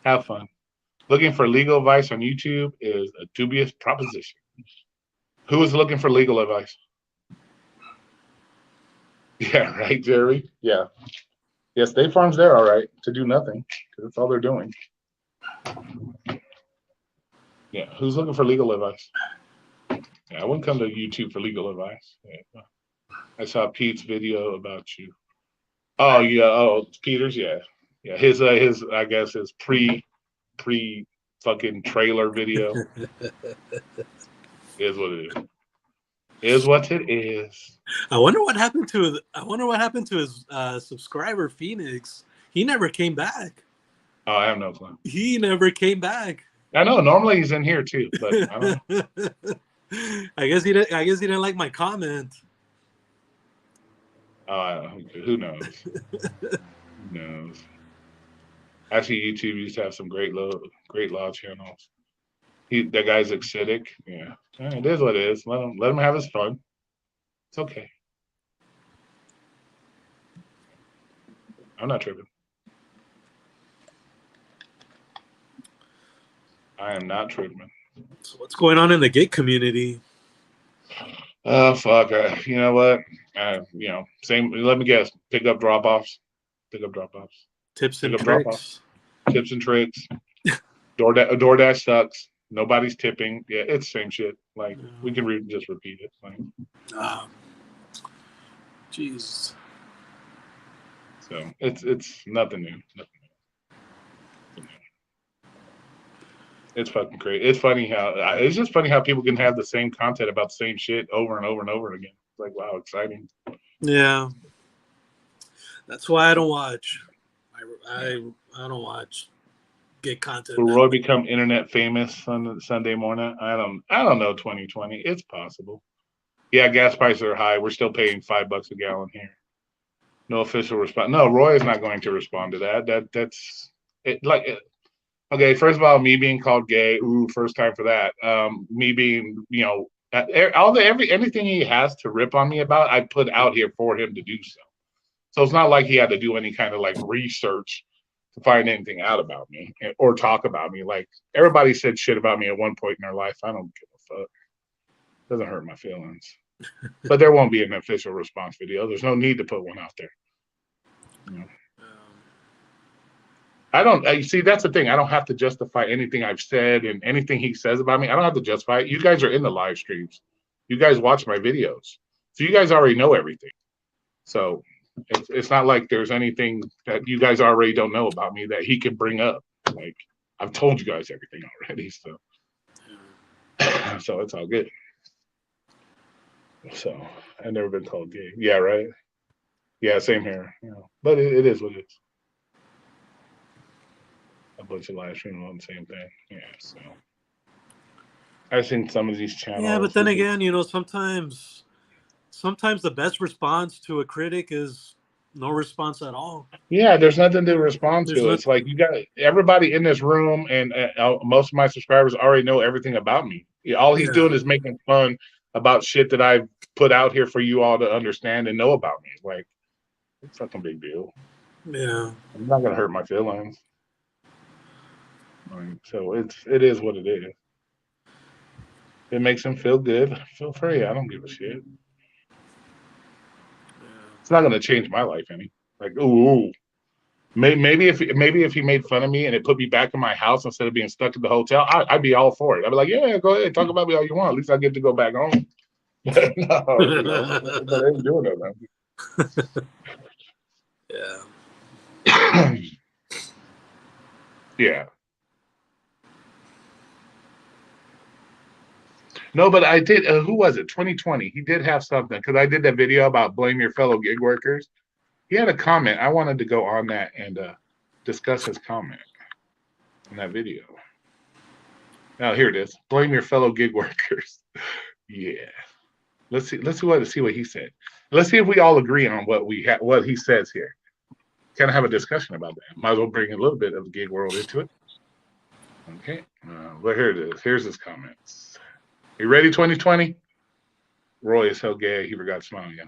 Have fun. Looking for legal advice on YouTube is a dubious proposition. Who is looking for legal advice? Yeah, right, Jerry. Yeah. Yes, State Farm's there, all right, to do nothing because that's all they're doing. Yeah, who's looking for legal advice? Yeah, I wouldn't come to YouTube for legal advice. Yeah. I saw Pete's video about you. Oh yeah, Peter's, yeah. His I guess his pre fucking trailer video is what it is. Is what it is. I wonder what happened to his subscriber Phoenix. He never came back. Oh, I have no clue. He never came back. I know. Normally he's in here too, but I don't know. I guess he didn't like my comment. Who knows? Who knows? Actually, YouTube used to have some great law channels. That guy's acidic. Yeah, it is what it is. Let him have his fun. It's okay. I'm not tripping. I am not tripping. So what's going on in the gig community? Oh fuck! You know what? Same. Let me guess. Pick up drop-offs. Tips and tricks. Tips and tricks. DoorDash sucks. Nobody's tipping. Yeah, it's the same shit. Like we can just repeat it. Like, jeez. So it's nothing new. It's fucking crazy. It's just funny how people can have the same content about the same shit over and over and over again. It's like, wow, exciting. Yeah. That's why I don't watch. I don't watch gig content. Will Roy become internet famous on Sunday morning? I don't know. 2020, it's possible. Yeah, gas prices are high. We're still paying $5 a gallon here. No official response. No, Roy is not going to respond to that. That's it. Like. Okay, first of all, me being called gay, first time for that. Me being, anything he has to rip on me about, I put out here for him to do so. So it's not like he had to do any kind of like research to find anything out about me or talk about me. Like everybody said shit about me at one point in their life. I don't give a fuck. Doesn't hurt my feelings. But there won't be an official response video. There's no need to put one out there. I don't. See, that's the thing. I don't have to justify anything I've said and anything he says about me. I don't have to justify it. You guys are in the live streams. You guys watch my videos, so you guys already know everything. So it's not like there's anything that you guys already don't know about me that he can bring up. Like I've told you guys everything already. So so it's all good. So I've never been called gay. Yeah, right. Yeah, same here. You know, but it is what it is. A bunch of live streaming on the same thing. Yeah, so I've seen some of these Yeah, but channels. then again, sometimes the best response to a critic is no response at all. Yeah, there's nothing to respond There's to. not. It's like you got everybody in this room, and most of my subscribers already know everything about me. All he's Yeah. doing is making fun about shit that I've put out here for you all to understand and know about me. Like, it's a fucking big deal. Yeah. I'm not gonna hurt my feelings. So it is what it is. It makes him feel good. Feel free. I don't give a shit. It's not gonna change my life any. Like, ooh. Maybe if he made fun of me and it put me back in my house instead of being stuck at the hotel, I'd be all for it. I'd be like, yeah, go ahead, talk about me all you want. At least I get to go back home. But no, but I ain't doing that. Yeah. Yeah. No, but I did. Who was it? 2020. He did have something because I did that video about blame your fellow gig workers. He had a comment. I wanted to go on that and discuss his comment in that video. Now here it is. Blame your fellow gig workers. Yeah. Let's see what he said. Let's see if we all agree on what he says here. Kind of have a discussion about that. Might as well bring a little bit of the gig world into it. Okay. Well, here it is. Here's his comments. You ready, 2020? Roy is so gay he forgot to smile. Yeah.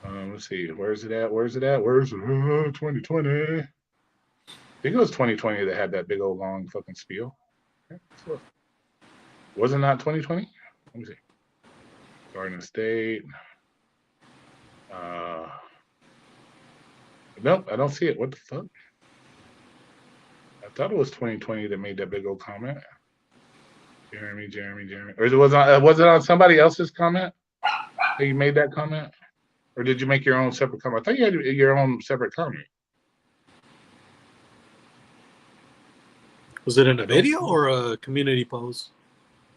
Let's see. Where's it at? Where's 2020? I think it was 2020 that had that big old long fucking spiel. Okay, was it not 2020? Let me see. Garden State. Nope, I don't see it. What the fuck? I thought it was 2020 that made that big old comment. Jeremy. Or was it on somebody else's comment that you made that comment? Or did you make your own separate comment? I thought you had your own separate comment. Was it in a video or a community post?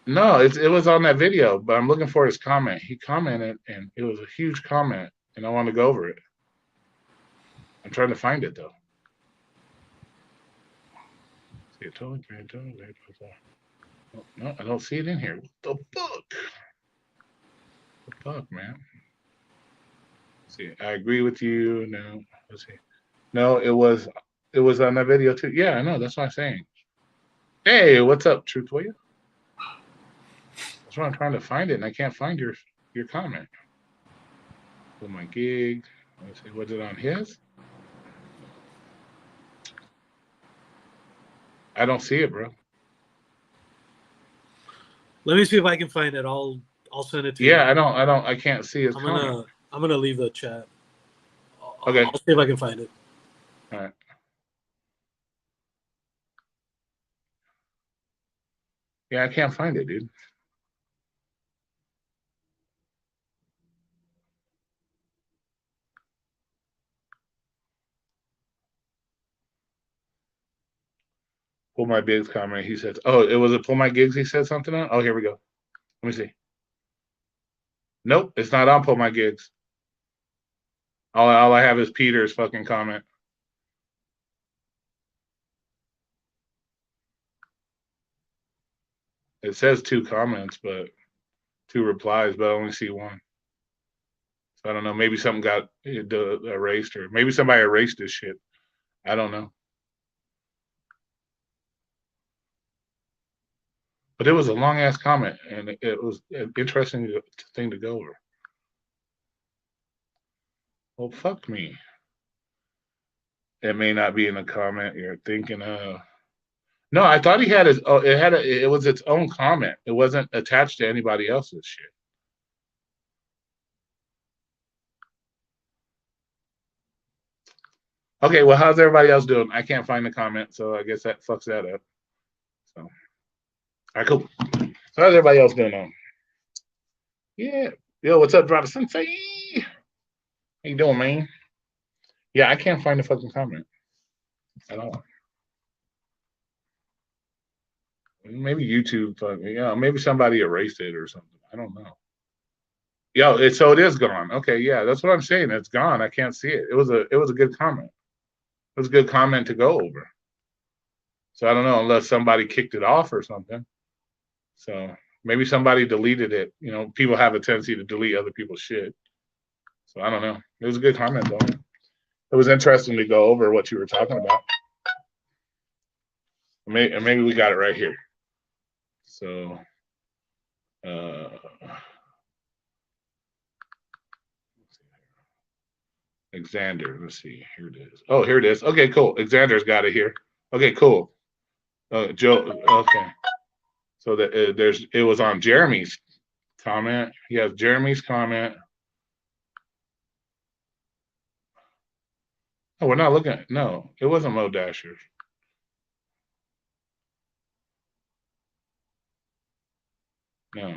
No, it was on that video, but I'm looking for his comment. He commented, and it was a huge comment, and I want to go over it. I'm trying to find it, though. See, no, I don't see it in here. What the fuck? What the fuck, man? Let's see, I agree with you. No, let's see. No, it was on that video too. Yeah, I know. That's what I'm saying. Hey, what's up, Truth William? That's what I'm trying to find it, and I can't find your comment. For my gig, let's see. Was it on his? I don't see it, bro. Let me see if I can find it. I'll send it to you. Yeah, I can't see his comment. I'm gonna leave the chat. Okay. I'll see if I can find it. All right. Yeah, I can't find it, dude. Pull my gigs comment. He says, "Oh, it was a pull my gigs." He said something on. Oh, here we go. Let me see. Nope, it's not on pull my gigs. All I have is Peter's fucking comment. It says 2 comments, but 2 replies, but I only see 1. So I don't know. Maybe something got erased, or maybe somebody erased this shit. I don't know. But it was a long ass comment, and it was an interesting thing to go over. Well, fuck me. It may not be in the comment you're thinking of. No, I thought he had his. Oh, it was its own comment. It wasn't attached to anybody else's shit. Okay, well, how's everybody else doing? I can't find the comment, so I guess that fucks that up. So, all right, cool. So how's everybody else doing now? Yeah. Yo, what's up, Driver Sensei? How you doing, man? Yeah, I can't find the fucking comment at all. Maybe YouTube, maybe somebody erased it or something. I don't know. Yo, so it is gone. Okay, yeah, that's what I'm saying. It's gone. I can't see it. It was a good comment. It was a good comment to go over. So I don't know unless somebody kicked it off or something. So maybe somebody deleted it. You know, people have a tendency to delete other people's shit. So I don't know. It was a good comment though. It was interesting to go over what you were talking about. Maybe we got it right here. So Xander, let's see. Here it is. Oh, here it is. Okay, cool. Xander's got it here. Okay, cool. Joe. Okay. So that it was on Jeremy's comment. He has Jeremy's comment. Oh, we're not looking at. No, it wasn't Mo Dasher. No.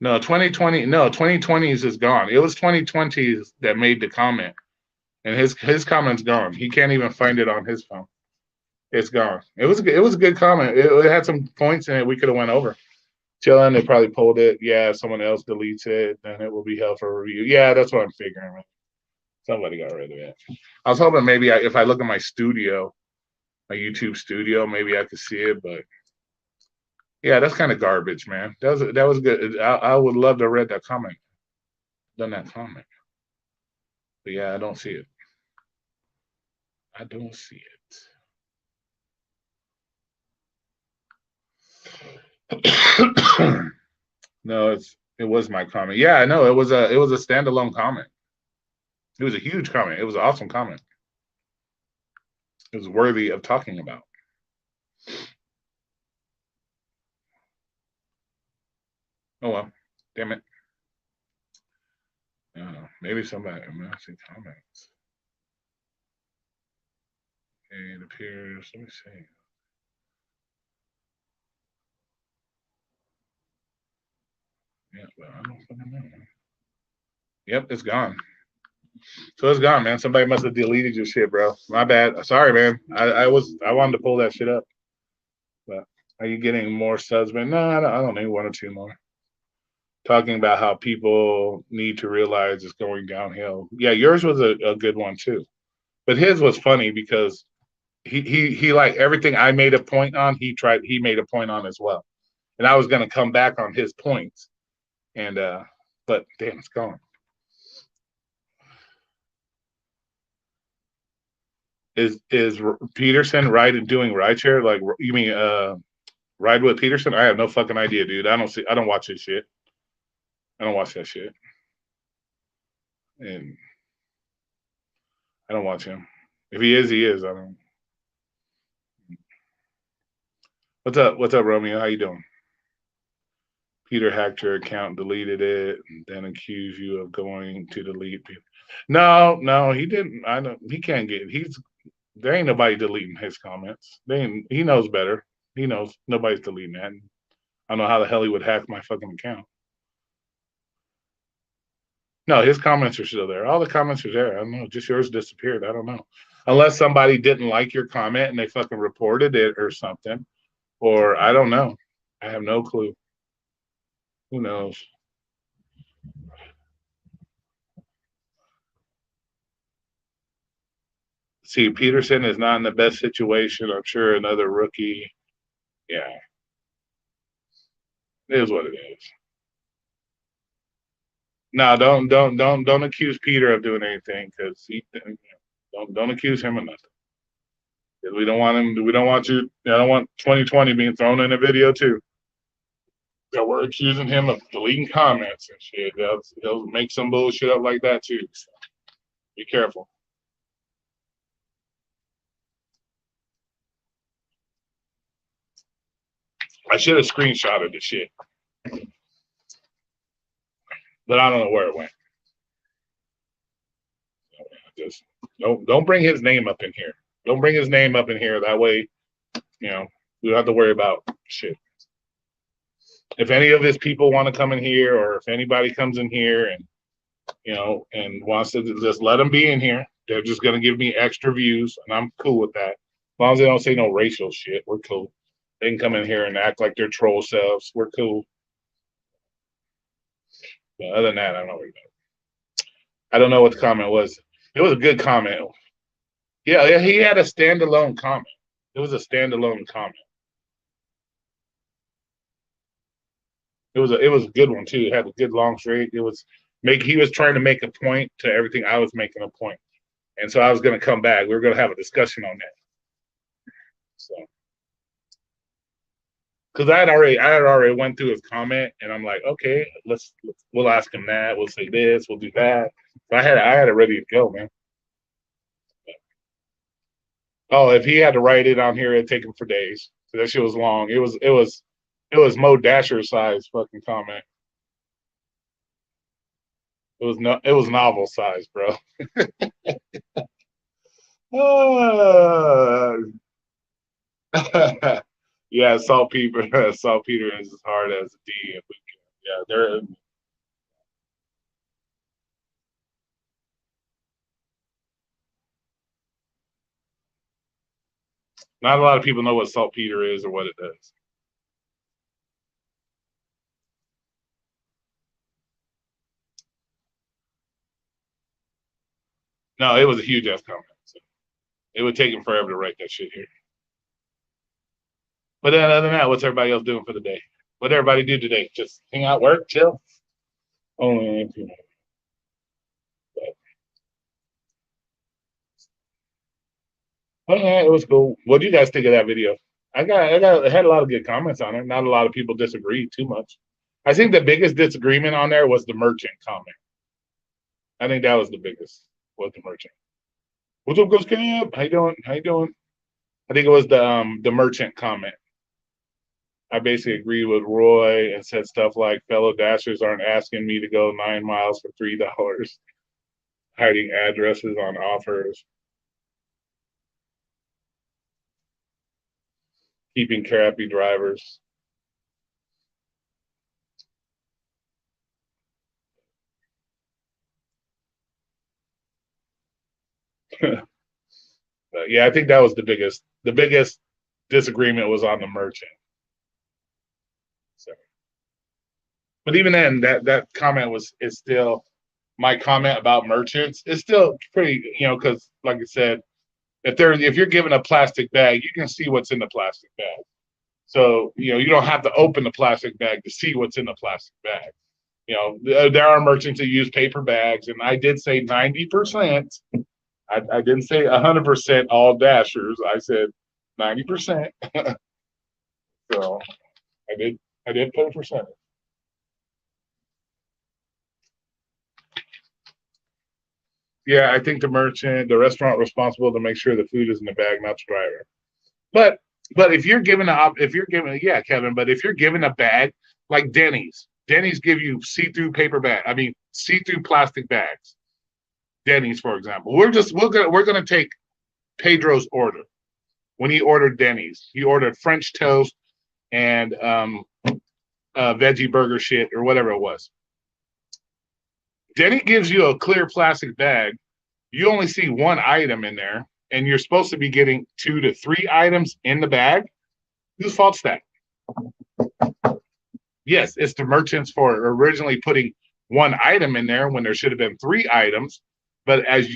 No, 2020. No, 2020s is gone. It was 2020s that made the comment, and his comment's gone. He can't even find it on his phone. It's gone. It was a good comment. It had some points in it we could have went over. Chilling, they probably pulled it. Yeah, if someone else deletes it, then it will be held for review. Yeah, that's what I'm figuring. Somebody got rid of it. I was hoping maybe if I look at my studio, my YouTube studio, maybe I could see it. But yeah, that's kind of garbage, man. That was good. I would love to read that comment, done that comment. But yeah, I don't see it. I don't see it. No, it was my comment. Yeah, I know it was a standalone comment. It was a huge comment. It was an awesome comment. It was worthy of talking about. Oh well, damn it. Maybe somebody. I'm not seeing comments. Okay, it appears. Let me see. Yeah, but I don't fucking know. Yep, it's gone. So it's gone, man. Somebody must have deleted your shit, bro. My bad. Sorry, man. I wanted to pull that shit up. But are you getting more subs, man? No, I don't need one or two more. Talking about how people need to realize it's going downhill. Yeah, yours was a good one too. But his was funny because he like everything I made a point on, he made a point on as well. And I was gonna come back on his points. And but damn, it's gone. Is Peterson doing rideshare? Like you mean ride with Peterson? I have no fucking idea, dude. I don't watch his shit. I don't watch that shit. And I don't watch him. If he is, he is. I don't. What's up? What's up, Romeo? How you doing? Peter hacked your account, deleted it, and then accused you of going to delete people. No, he didn't. I don't. He can't get. There ain't nobody deleting his comments. He knows better. He knows nobody's deleting that. I don't know how the hell he would hack my fucking account. No, his comments are still there. All the comments are there. I don't know. Just yours disappeared. I don't know. Unless somebody didn't like your comment and they fucking reported it or something. Or I don't know. I have no clue. Who knows? See, Peterson is not in the best situation. I'm sure another rookie. Yeah, it is what it is. No, don't accuse Peter of doing anything because he don't accuse him of nothing. We don't want him. We don't want you. I don't want 2020 being thrown in a video too. So we're accusing him of deleting comments and shit. He'll make some bullshit up like that too. So be careful. I should have screenshotted the shit, but I don't know where it went. Just don't bring his name up in here. Don't bring his name up in here. That way, we don't have to worry about shit. If any of his people want to come in here, or if anybody comes in here and and wants to, just let them be in here. They're just gonna give me extra views, and I'm cool with that. As long as they don't say no racial shit, we're cool. They can come in here and act like their troll selves. We're cool. But other than that, I don't know. I don't know what the comment was. It was a good comment. Yeah, he had a standalone comment. It was a standalone comment. It was a good one too. It had a good long straight. He was trying to make a point to everything I was making a point. And so I was gonna come back. We were gonna have a discussion on that. So because I had already went through his comment, and I'm like, okay, we'll ask him that. We'll say this. We'll do that. So I had it ready to go, man. Oh, if he had to write it on here, it'd take him for days. So that shit was long. It was Mo Dasher size fucking comment. It was novel size, bro. Yeah, saltpeter is as hard as a D. Yeah, they're not a lot of people know what saltpeter is or what it does. No, it was a huge ass comment. So it would take him forever to write that shit here. But then other than that, what's everybody else doing for the day? What did everybody do today? Just hang out, work, chill? Only but yeah, it was cool. What do you guys think of that video? I had a lot of good comments on it. Not a lot of people disagreed too much. I think the biggest disagreement on there was the merchant comment. I think that was the biggest. Was the merchant? What's up, Ghost Camp? How you doing? How you doing? I think it was the merchant comment. I basically agreed with Roy and said stuff like, fellow dashers aren't asking me to go 9 miles for $3, hiding addresses on offers, keeping crappy drivers. But yeah, I think that was the biggest disagreement was on the merchant. So, but even then, that comment is still my comment about merchants. It's still pretty, because like I said, if you're given a plastic bag, you can see what's in the plastic bag. So you don't have to open the plastic bag to see what's in the plastic bag. There are merchants that use paper bags, and I did say 90%. I didn't say 100% all dashers. I said 90%. So I did put a percentage. Yeah, I think the restaurant responsible to make sure the food is in the bag, not the driver. But if you're given yeah, Kevin, but if you're given a bag like Denny's give you see-through see-through plastic bags. Denny's, for example. We're gonna take Pedro's order. When he ordered Denny's, he ordered French toast and veggie burger shit or whatever it was. Denny gives you a clear plastic bag. You only see one item in there, and you're supposed to be getting 2 to 3 items in the bag. Whose fault's that? Yes, it's the merchants for originally putting one item in there when there should have been 3 items. But as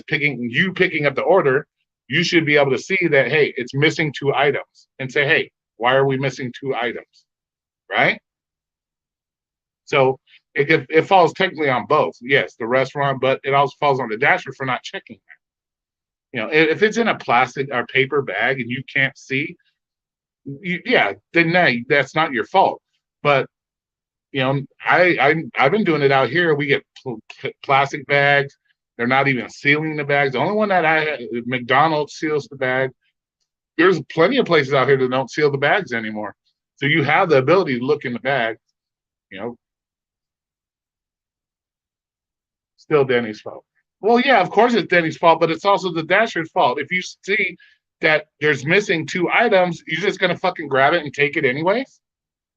picking up the order, you should be able to see that, hey, it's missing 2 items, and say, hey, why are we missing 2 items? Right? So it falls technically on both. Yes, the restaurant, but it also falls on the dasher for not checking that. If it's in a plastic or paper bag and you can't see, then that's not your fault. But I've been doing it out here. We get plastic bags. They're not even sealing the bags. The only one that McDonald's seals the bag. There's plenty of places out here that don't seal the bags anymore. So you have the ability to look in the bag. Still Denny's fault. Well, yeah, of course it's Denny's fault, but it's also the dasher's fault. If you see that there's missing 2 items, you're just gonna fucking grab it and take it anyways.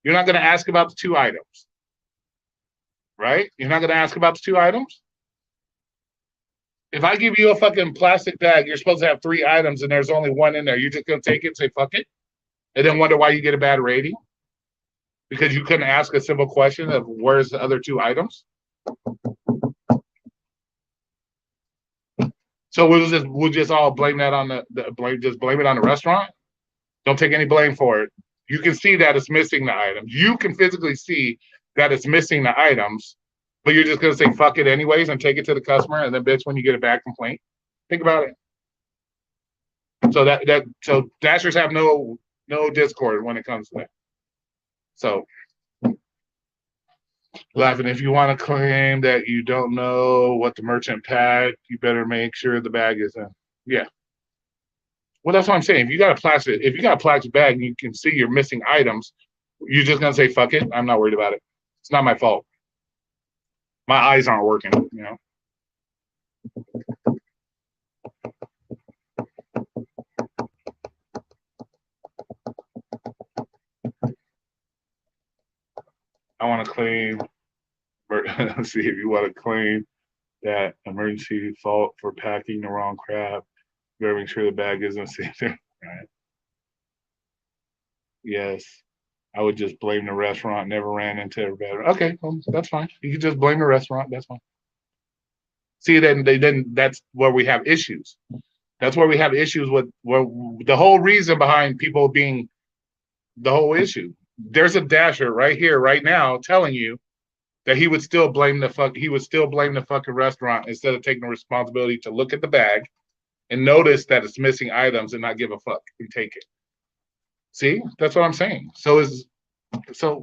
You're not gonna ask about the 2 items, right? You're not gonna ask about the 2 items. If I give you a fucking plastic bag, you're supposed to have 3 items and there's only one in there. You're just gonna take it and say fuck it, and then wonder why you get a bad rating because you couldn't ask a simple question of where's the other 2 items. So we'll just all blame that on blame it on the restaurant. Don't take any blame for it. You can see that it's missing the items. You can physically see that it's missing the items, but you're just gonna say fuck it anyways and take it to the customer, and then bitch when you get a bad complaint. Think about it. So dashers have no discord when it comes to that. So laughing, if you want to claim that you don't know what the merchant packed, you better make sure the bag is in. Yeah. Well, that's what I'm saying. If you got a plastic bag and you can see you're missing items, you're just gonna say fuck it. I'm not worried about it. It's not my fault. My eyes aren't working, you know. I want to claim. Let's see if you want to claim that emergency fault for packing the wrong crab. You better make sure the bag isn't safe there. Right? Yes. I would just blame the restaurant. Never ran into everybody. Okay, well, that's fine. You can just blame the restaurant. That's fine. See, then that's where we have issues. That's where we have issues with where the whole reason behind people being the whole issue. There's a dasher right here, right now, telling you that he would still blame the fucking restaurant instead of taking the responsibility to look at the bag and notice that it's missing items and not give a fuck and take it. See, that's what I'm saying. So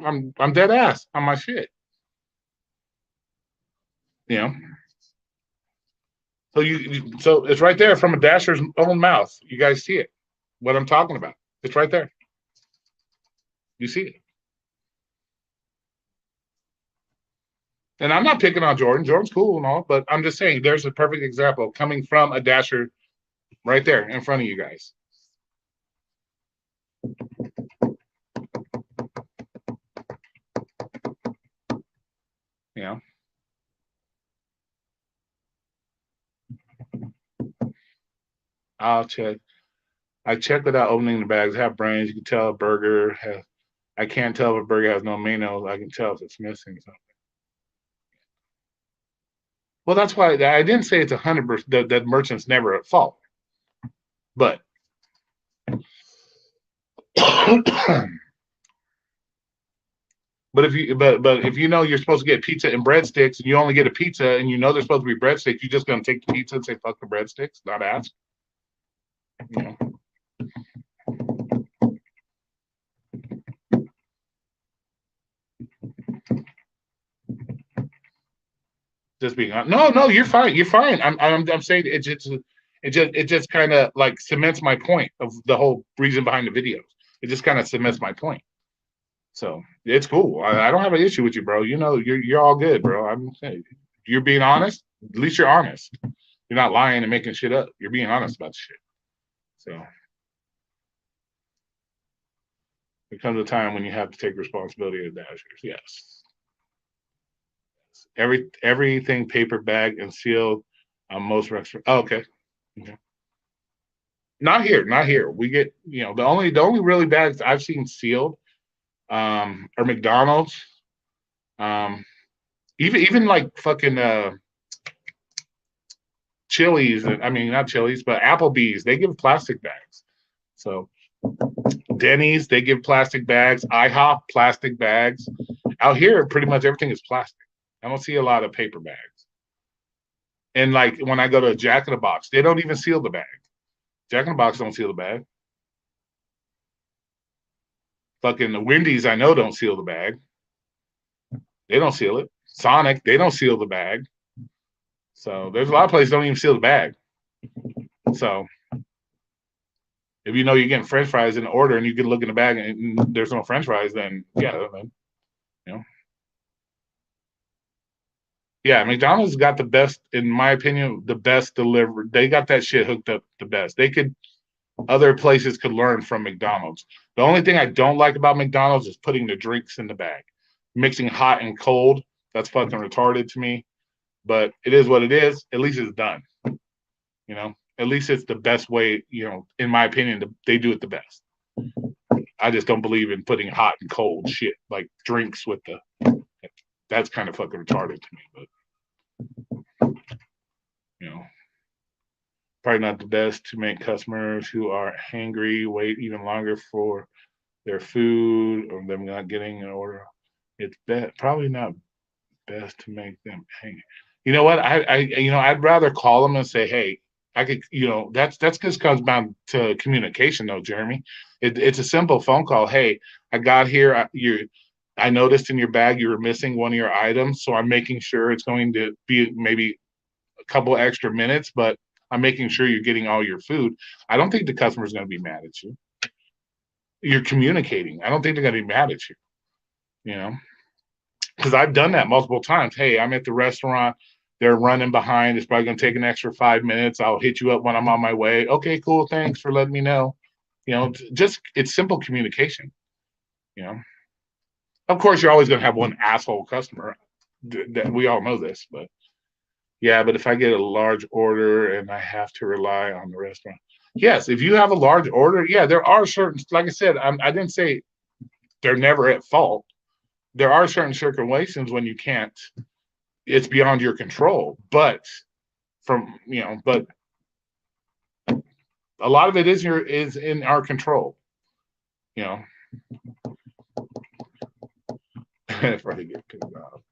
I'm dead ass on my shit. You know. So it's right there from a dasher's own mouth. You guys see it. What I'm talking about. It's right there. You see it. And I'm not picking on Jordan. Jordan's cool and all, but I'm just saying there's a perfect example coming from a dasher right there in front of you guys. You know. I'll check. I check without opening the bags. Have brains. You can tell a burger has. I can't tell if a burger has no mayo. I can tell if it's missing something. Well, that's why I didn't say it's 100% that merchant's never at fault, but but if you know you're supposed to get pizza and breadsticks and you only get a pizza and you know there's supposed to be breadsticks, you're just gonna take the pizza and say fuck the breadsticks, not ask. You know. Just being honest. No, you're fine. You're fine. I'm saying it just kind of like cements my point of the whole reason behind the videos. It just kind of cements my point. So it's cool. I don't have an issue with you, bro. You know, you're all good, bro. I'm saying you're being honest. At least you're honest. You're not lying and making shit up. You're being honest about the shit. So there comes a time when you have to take responsibility of dashers. Yes. Everything paper bag and sealed on most restaurants. Oh, okay. Not here. We get the only really bags I've seen sealed are McDonald's. Even like fucking Chili's. I mean not Chili's, but Applebee's. They give plastic bags. So Denny's, they give plastic bags. IHOP, plastic bags. Out here, pretty much everything is plastic. I don't see a lot of paper bags. And like when I go to Jack in the Box, they don't even seal the bag. Jack in the Box don't seal the bag. Fucking the Wendy's, I know, don't seal the bag. They don't seal it. Sonic, they don't seal the bag. So there's a lot of places don't even seal the bag. So if you know you're getting French fries in the order and you can look in the bag and there's no French fries, then yeah, man, Yeah, McDonald's got the best, in my opinion, the best delivery. They got that shit hooked up the best. They could Other places could learn from McDonald's. The only thing I don't like about McDonald's is putting the drinks in the bag, mixing hot and cold. That's fucking retarded to me. But it is what it is. At least it's done. You know, at least it's the best way. You know, in my opinion, they do it the best. I just don't believe in putting hot and cold shit like drinks with the. That's kind of fucking retarded to me. But you know, probably not the best to make customers who are hangry wait even longer for their food or them not getting an order. It's probably not best to make them hang. You know what? I'd rather call them and say, hey, I could, that's just comes down to communication, though, Jeremy. It's a simple phone call. Hey, I got here. I noticed in your bag you were missing one of your items, so I'm making sure it's going to be maybe a couple extra minutes, but I'm making sure you're getting all your food. I don't think the customer's going to be mad at you. You're communicating. I don't think they're going to be mad at you. You know, because I've done that multiple times. Hey, I'm at the restaurant. They're running behind. It's probably going to take an extra 5 minutes. I'll hit you up when I'm on my way. Okay, cool. Thanks for letting me know. You know, just it's simple communication. You know, of course, you're always going to have one asshole customer. That we all know this, but yeah. But if I get a large order and I have to rely on the restaurant, yes. If you have a large order, yeah, there are certain. Like I said, I didn't say they're never at fault. There are certain situations when you can't, it's beyond your control, but but a lot of it is in our control, you know.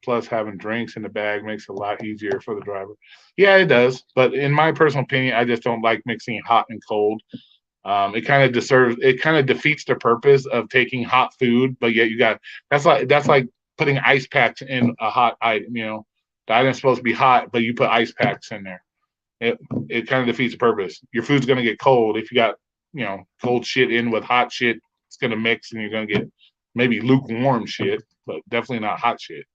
Plus having drinks in the bag makes it a lot easier for the driver. Yeah, it does, but in my personal opinion, I just don't like mixing hot and cold. It kind of defeats the purpose of taking hot food, but yet that's like putting ice packs in a hot item. You know, the item's supposed to be hot, but you put ice packs in there. It kind of defeats the purpose. Your food's gonna get cold if you got cold shit in with hot shit. It's gonna mix, and you're gonna get maybe lukewarm shit, but definitely not hot shit.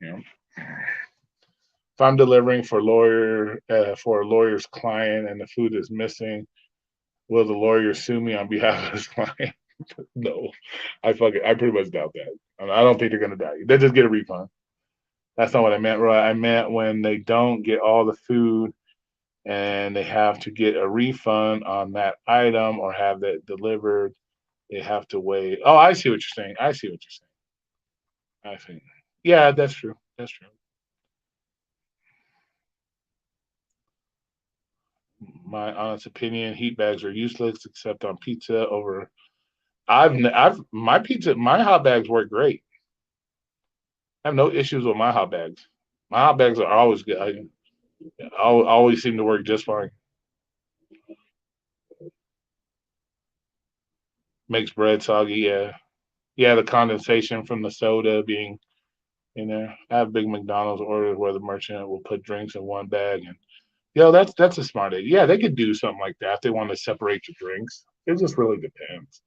You know, if I'm delivering for a lawyer's client and the food is missing, will the lawyer sue me on behalf of his client? No, I pretty much doubt that. I don't think they're gonna doubt you. They just get a refund. That's not what I meant, right? I meant when they don't get all the food and they have to get a refund on that item or have that delivered, they have to wait. Oh, I see what you're saying. I see what you're saying. I think. Yeah, that's true. That's true. My honest opinion, heat bags are useless except on pizza over my hot bags work great. I have no issues with my hot bags. My hot bags are always good. I always seem to work just fine. Makes bread soggy, yeah. Yeah, the condensation from the soda being in there. I have big McDonald's orders where the merchant will put drinks in one bag and that's a smart idea. Yeah, they could do something like that if they want to separate your drinks. It just really depends.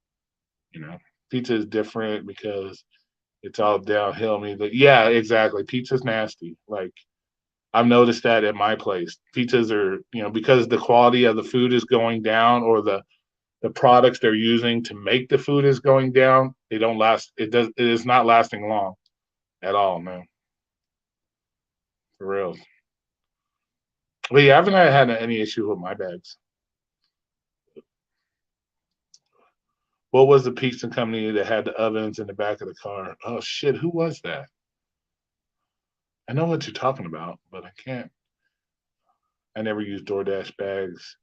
You know. Pizza is different because it's all downhill. I mean, yeah, exactly. Pizza's nasty. Like I've noticed that at my place. Pizzas are, because the quality of the food is going down or the products they're using to make the food is going down, they don't last. It is not lasting long at all, man. For real. But yeah, I haven't had any issue with my bags. What was the pizza company that had the ovens in the back of the car? Oh shit, who was that? I know what you're talking about, but I can't. I never use DoorDash bags.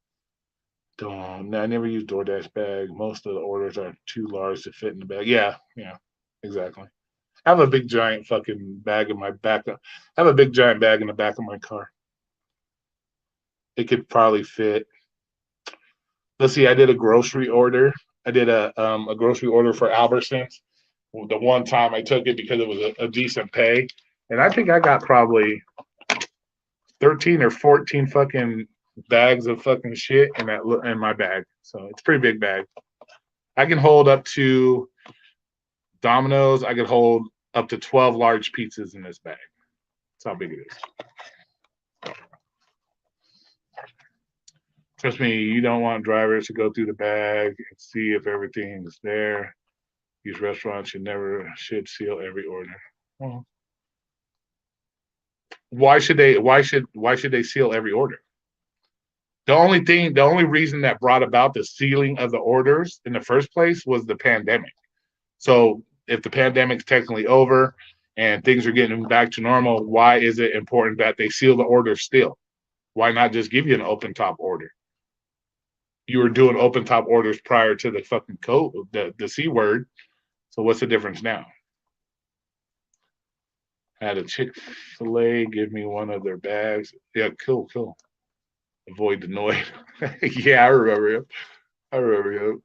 Don't. I never use DoorDash bag. Most of the orders are too large to fit in the bag. Yeah, yeah, exactly. I have a big giant fucking bag in my back. I have a big giant bag in the back of my car. It could probably fit. Let's see. I did a grocery order. I did a grocery order for Albertsons. The one time I took it because it was a decent pay, and I think I got probably 13 or 14 fucking bags of fucking shit in my bag. So it's a pretty big bag. I can hold up to Domino's. I could hold up to 12 large pizzas in this bag. That's how big it is. Trust me, you don't want drivers to go through the bag and see if everything's there. These restaurants should seal every order. Well, why should they seal every order? The only reason that brought about the sealing of the orders in the first place was the pandemic. So if the pandemic's technically over and things are getting back to normal, why is it important that they seal the order still? Why not just give you an open top order? You were doing open top orders prior to the fucking code, the C word. So what's the difference now? Had a Chick-fil-A give me one of their bags. Yeah, cool. Avoid the noise. Yeah, I remember him.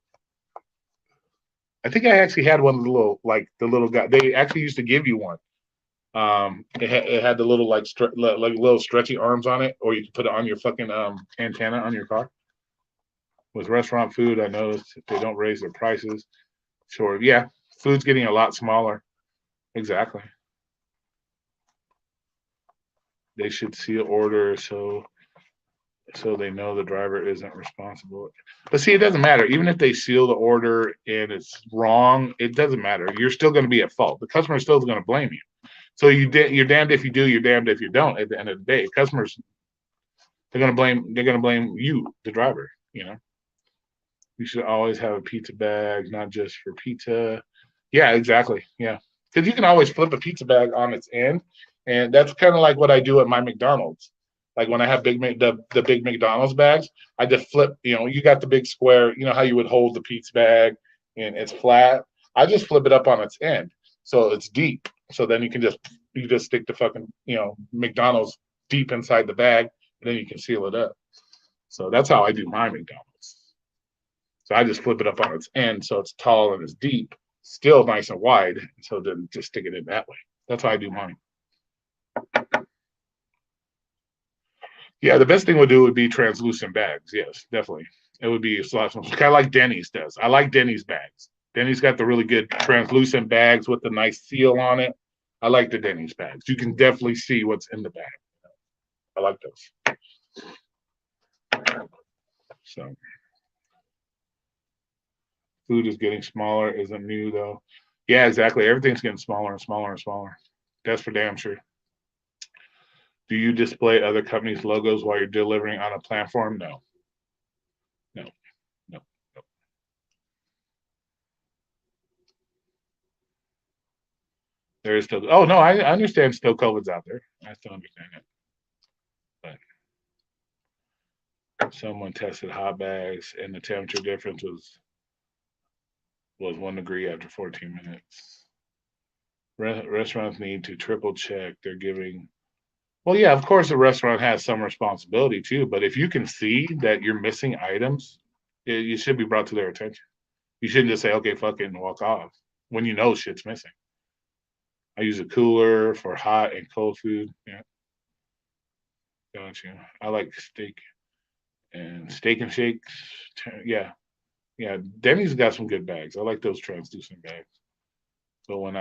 I think I actually had one of the little guy. They actually used to give you one. It had the little like little stretchy arms on it, or you could put it on your fucking antenna on your car. With restaurant food, I noticed they don't raise their prices. Sure, yeah, food's getting a lot smaller. Exactly. They should seal orders so they know the driver isn't responsible. But see, it doesn't matter. Even if they seal the order and it's wrong, it doesn't matter. You're still going to be at fault. The customer is still going to blame you. So you're damned if you do, you're damned if you don't. At the end of the day, customers they're going to blame you, the driver. You know, you should always have a pizza bag, not just for pizza. Yeah, exactly. Yeah, because you can always flip a pizza bag on its end, and that's kind of like what I do at my McDonald's. Like when I have the big McDonald's bags, I just flip. You know, you got the big square. You know how you would hold the pizza bag and it's flat. I just flip it up on its end, so it's deep. So then you just stick the fucking McDonald's deep inside the bag, and then you can seal it up. So that's how I do my McDonald's. So I just flip it up on its end, so it's tall and it's deep, still nice and wide. So then just stick it in that way. That's how I do mine. Yeah, the best thing would do would be translucent bags. Yes, definitely. It would be kind of like Denny's does. I like Denny's bags. Denny's got the really good translucent bags with the nice seal on it. I like the Denny's bags. You can definitely see what's in the bag. I like those. So food is getting smaller, isn't new though. Yeah, exactly. Everything's getting smaller and smaller and smaller. That's for damn sure. Do you display other companies' logos while you're delivering on a platform? No. No. No. No. There is still. Oh no, I understand. Still, COVID's out there. I still understand it. But someone tested hot bags, and the temperature difference was 1 degree after 14 minutes. Restaurants need to triple check they're giving. Well, yeah, of course, the restaurant has some responsibility too. But if you can see that you're missing items, you should be brought to their attention. You shouldn't just say, "Okay, fuck it," and walk off when you know shit's missing. I use a cooler for hot and cold food. Yeah, got you. I like steak and shakes. Yeah, yeah. Denny's got some good bags. I like those translucent bags. So when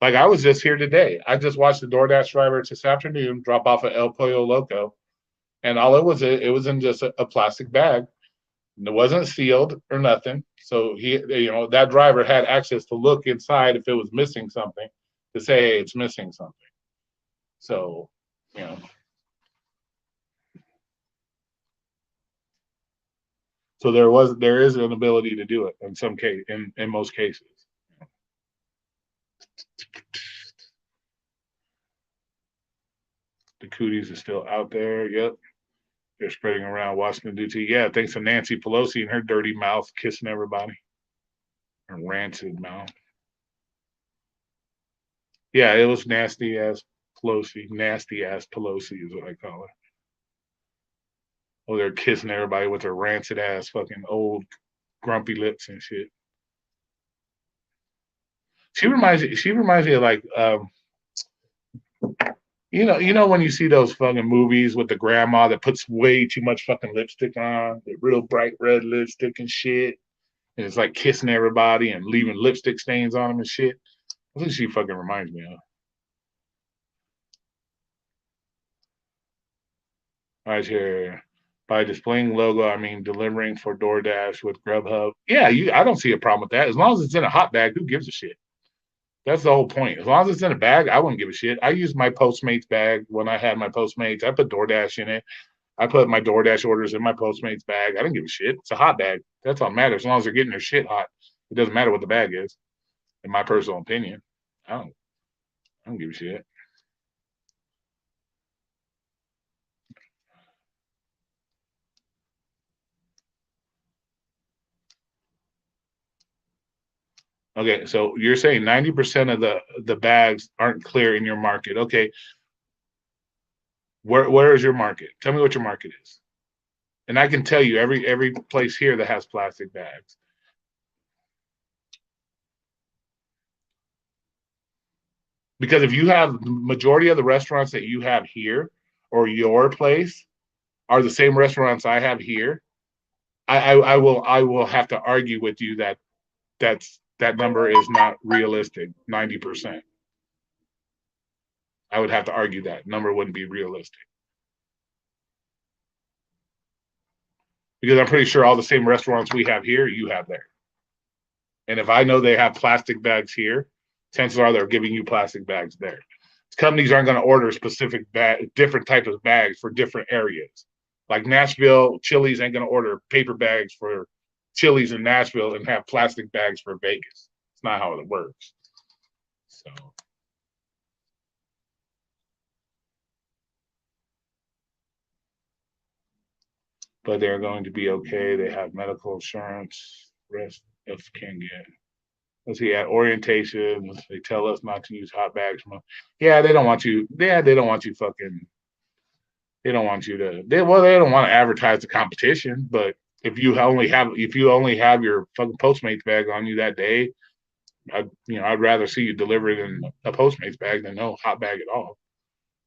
like I was just here today. I just watched the DoorDash driver this afternoon drop off at El Pollo Loco, and all it was in just a plastic bag. And it wasn't sealed or nothing. So that driver had access to look inside if it was missing something, to say, hey, it's missing something. So, you know. So there is an ability to do it in some case, in most cases. The cooties are still out there. Yep. They're spreading around Washington, D.C. Yeah, thanks to Nancy Pelosi and her dirty mouth kissing everybody. Her rancid mouth. Yeah, it was nasty ass Pelosi. Nasty ass Pelosi is what I call her. Oh, they're kissing everybody with their rancid ass fucking old grumpy lips and shit. She reminds me of like you know when you see those fucking movies with the grandma that puts way too much fucking lipstick on, the real bright red lipstick and shit, and it's like kissing everybody and leaving lipstick stains on them and shit. That's what she fucking reminds me of. Right here. By displaying logo, I mean delivering for DoorDash with Grubhub. Yeah, I don't see a problem with that. As long as it's in a hot bag, who gives a shit? That's the whole point. As long as it's in a bag, I wouldn't give a shit. I use my Postmates bag when I had my Postmates. I put DoorDash in it. I put my DoorDash orders in my Postmates bag. I didn't give a shit. It's a hot bag. That's all that matters. As long as they're getting their shit hot, it doesn't matter what the bag is. In my personal opinion, I don't. I don't give a shit. Okay, so you're saying 90% of the bags aren't clear in your market. Okay, where is your market? Tell me what your market is, and I can tell you every place here that has plastic bags. Because if you have the majority of the restaurants that you have here or your place are the same restaurants I have here, I will have to argue with you that that number is not realistic. 90%. I would have to argue that number wouldn't be realistic because I'm pretty sure all the same restaurants we have here you have there. And if I know they have plastic bags here, chances are they're giving you plastic bags there. Companies aren't going to order specific different types of bags for different areas. Like Nashville, Chili's ain't going to order paper bags for Chili's in Nashville and have plastic bags for Vegas. It's not how it works. So, but they're going to be okay. They have medical insurance. Rest of can get. Let's see, at orientations, they tell us not to use hot bags. Yeah, they don't want you. Yeah, they don't want you fucking. They don't want you to. They don't want to advertise the competition. But if you only have your fucking Postmates bag on you that day, I'd rather see you deliver it in a Postmates bag than no hot bag at all.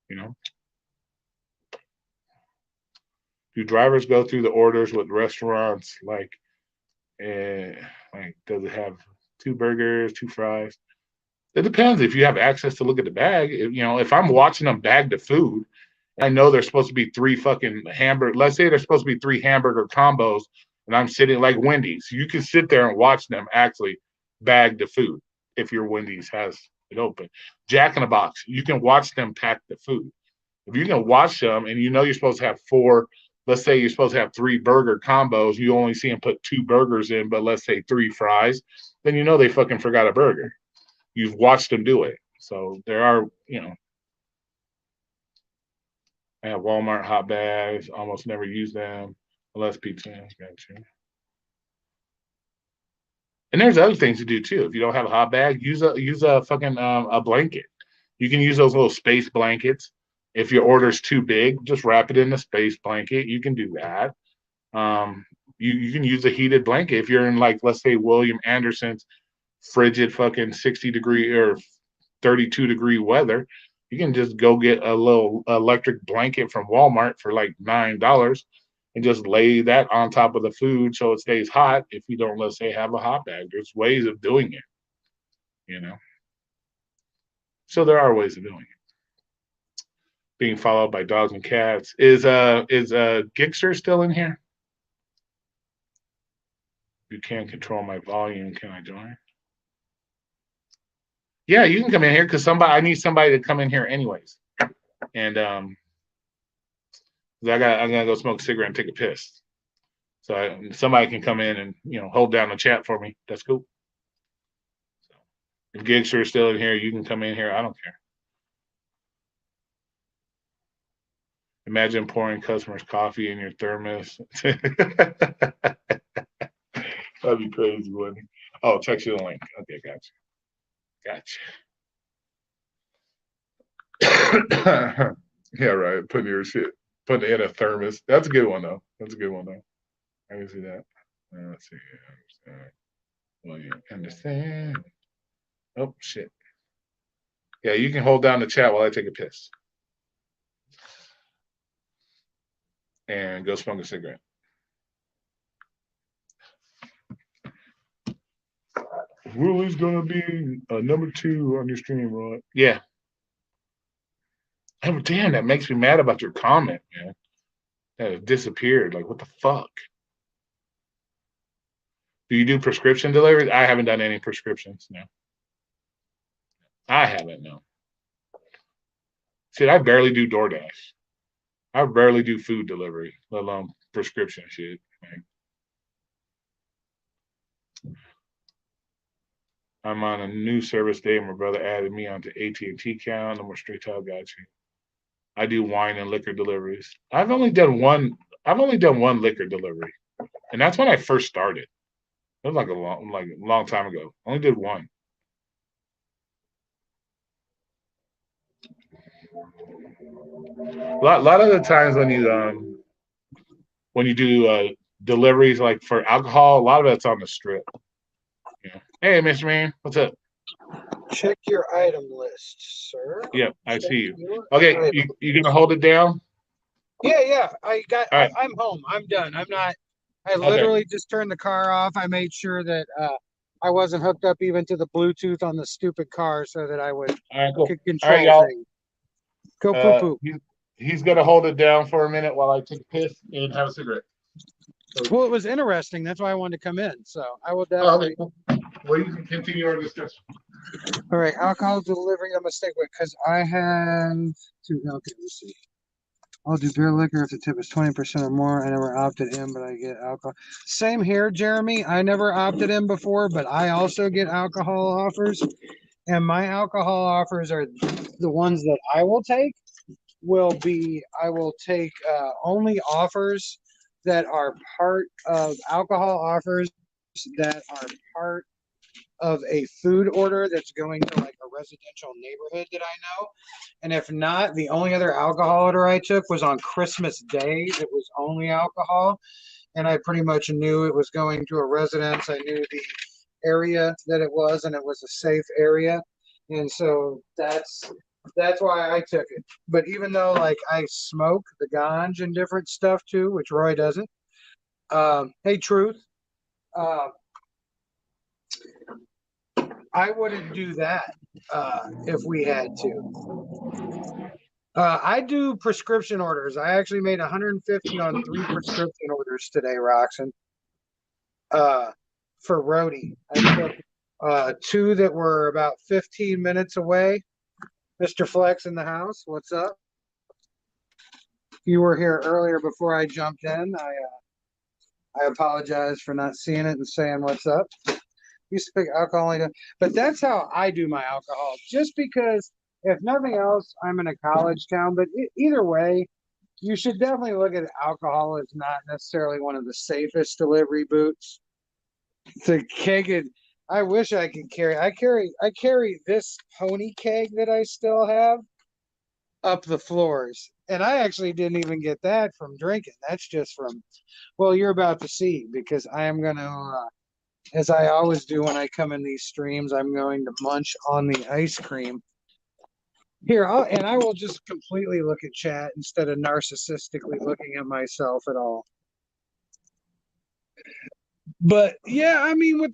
You know. Do drivers go through the orders with restaurants like does it have 2 burgers, 2 fries? It depends if you have access to look at the bag. If I'm watching them bag the food, I know there's supposed to be 3 fucking hamburger. Let's say there's supposed to be 3 hamburger combos, and I'm sitting like Wendy's. You can sit there and watch them actually bag the food if your Wendy's has it open. Jack in the Box, you can watch them pack the food. If you can watch them and you know you're supposed to have 4, let's say you're supposed to have 3 burger combos, you only see them put 2 burgers in, but let's say 3 fries, then you know they fucking forgot a burger. You've watched them do it. So there are, I have Walmart hot bags, almost never use them unless pizza. Gotcha. And there's other things to do too. If you don't have a hot bag, use a fucking a blanket. You can use those little space blankets. If your order's too big, just wrap it in a space blanket. You can do that. You can use a heated blanket if you're in like let's say William Anderson's frigid fucking 60-degree or 32-degree weather. You can just go get a little electric blanket from Walmart for like $9 and just lay that on top of the food so it stays hot if you don't, let's say, have a hot bag. There's ways of doing it, you know. So there are ways of doing it. Being followed by dogs and cats. Is Gixxer still in here? You can't control my volume. Can I join? Yeah, you can come in here because I need somebody to come in here anyways. And I'm gonna go smoke a cigarette and take a piss. So somebody can come in and hold down the chat for me. That's cool. So, if Gixxer is still in here, you can come in here. I don't care. Imagine pouring customers coffee in your thermos. That'd be crazy, wouldn't it? Oh, text you the link. Okay, gotcha. Yeah, right. Putting your shit, putting it in a thermos. That's a good one though. I can see that. Let's see. Well, you understand. Oh shit. Yeah, you can hold down the chat while I take a piss and go smoke a cigarette. Willie's gonna be number 2 on your stream, right? Yeah. Oh, damn, that makes me mad about your comment, man. that have disappeared. Like, what the fuck? Do you do prescription deliveries? I haven't done any prescriptions. No, I haven't. No. Shit, I barely do DoorDash. I barely do food delivery, let alone prescription shit. Man. I'm on a new service day. My brother added me onto AT&T account. I'm a straight talk guy. I do wine and liquor deliveries. I've only done one. I've only done one liquor delivery, and that's when I first started. It was like a long time ago. Only did one. Lot of the times when you do deliveries like for alcohol, a lot of it's on the strip. Yeah. Hey, Mr. Man, what's up? Check your item list, sir. Yep, I Check see you. your Okay, item. you gonna hold it down? Yeah. All right. I'm home. I'm done. I'm not. I Okay. literally just turned the car off. I made sure that I wasn't hooked up even to the Bluetooth on the stupid car so that I All right. Cool. could All right, control y'all. things. Go poo poo. He's gonna hold it down for a minute while I take a piss and have a cigarette. So, Well, it was interesting. That's why I wanted to come in. So I will okay, definitely. cool. Well, you can continue our discussion. All right, alcohol delivery. I'm gonna stick with because I have two. Okay, let's see. I'll do beer liquor if the tip is 20% or more. I never opted in, but I get alcohol. Same here, Jeremy. I never opted in before, but I also get alcohol offers. And my alcohol offers are the ones that I will take. I will take only offers that are part of alcohol offers that are part of a food order that's going to like a residential neighborhood that I know. And if not, the only other alcohol order I took was on Christmas Day. It was only alcohol. And I pretty much knew it was going to a residence. I knew the area that it was, and it was a safe area. And so that's why I took it. But even though like I smoke the ganj and different stuff too, which Roy doesn't. Hey, Truth. Uh, I wouldn't do that if we had to. I do prescription orders. I actually made 150 on 3 prescription orders today, Roxon. For Rhodey, I took 2 that were about 15 minutes away. Mr. Flex in the house, what's up? You were here earlier before I jumped in. I apologize for not seeing it and saying what's up. Used to pick alcohol only, but that's how I do my alcohol. Just because, if nothing else, I'm in a college town. But either way, you should definitely look at alcohol as not necessarily one of the safest delivery boots. To keg it, I wish I could carry. I carry this pony keg that I still have up the floors, and I actually didn't even get that from drinking. That's just from. Well, you're about to see because I am gonna. As I always do when I come in these streams, I'm going to munch on the ice cream. Here, and I will just completely look at chat instead of narcissistically looking at myself at all. But yeah, I mean,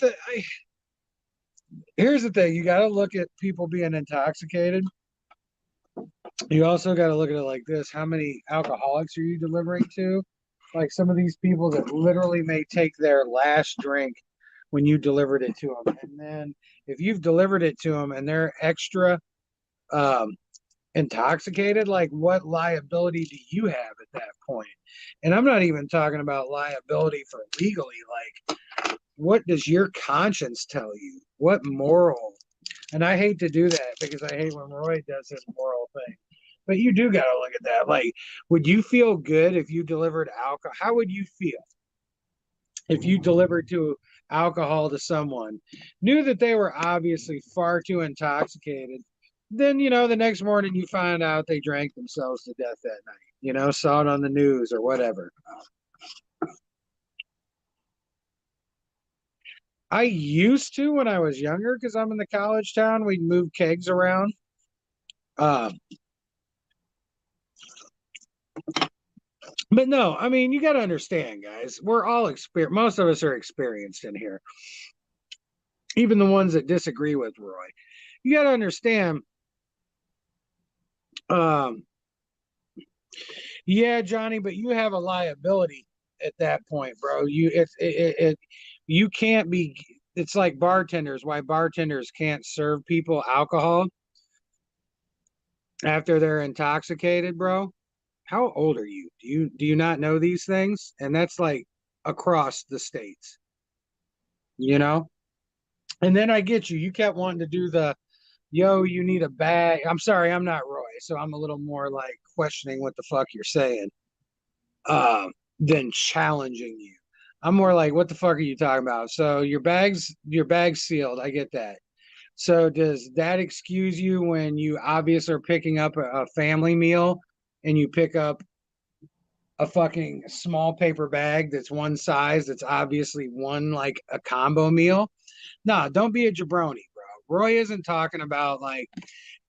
here's the thing: you got to look at people being intoxicated. You also got to look at it like this: how many alcoholics are you delivering to? Like some of these people that literally may take their last drink when you delivered it to them, and then if you've delivered it to them and they're extra intoxicated, like what liability do you have at that point? And I'm not even talking about liability for legally, like what does your conscience tell you? What moral? And I hate to do that because I hate when Roy does his moral thing. But you do got to look at that. Like, would you feel good if you delivered alcohol? How would you feel if you delivered to alcohol to someone, knew that they were obviously far too intoxicated? Then, the next morning you find out they drank themselves to death that night, saw it on the news or whatever. I used to when I was younger because I'm in the college town. We'd move kegs around. But no, I mean, you got to understand, guys. We're all experienced. Most of us are experienced in here, even the ones that disagree with Roy. You got to understand. Yeah, Johnny, but you have a liability at that point, bro. You can't be. It's like bartenders. Why bartenders can't serve people alcohol after they're intoxicated, bro? How old are you? Do you not know these things? And that's like across the states, you know? And then I get you. You kept wanting to do the yo, you need a bag. I'm sorry, I'm not Roy, so I'm a little more like questioning what the fuck you're saying, than challenging you. I'm more like, what the fuck are you talking about? So your bag's sealed. I get that. So does that excuse you when you obviously are picking up a family meal and you pick up a fucking small paper bag that's one size that's obviously one like a combo meal? Nah, don't be a jabroni, bro. Roy isn't talking about like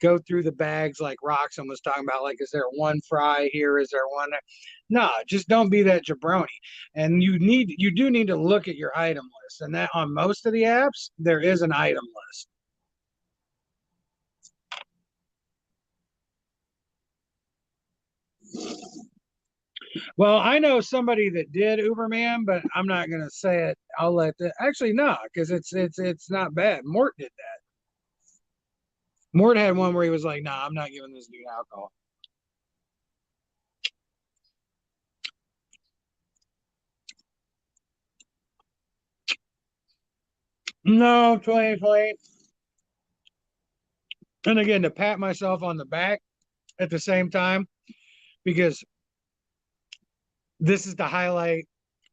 go through the bags like Roxon was talking about. Like, is there one fry here? Is there one there? No, just don't be that jabroni. And you do need to look at your item list. And that on most of the apps, there is an item list. Well, I know somebody that did Uberman, but I'm not gonna say it. I'll let the actually no, because it's not bad. Mort did that. Mort had one where he was like, "Nah, I'm not giving this dude alcohol." No, 2020. And again, to pat myself on the back at the same time, because this is to highlight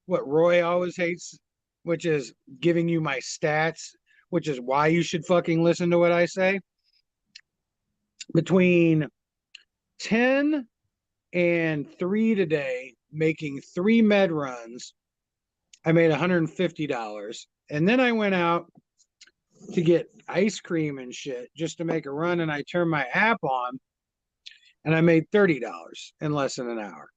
what Roy always hates, which is giving you my stats, which is why you should fucking listen to what I say. Between 10 and 3 today, making 3 med runs, I made $150. And then I went out to get ice cream and shit just to make a run. And I turned my app on and I made $30 in less than an hour.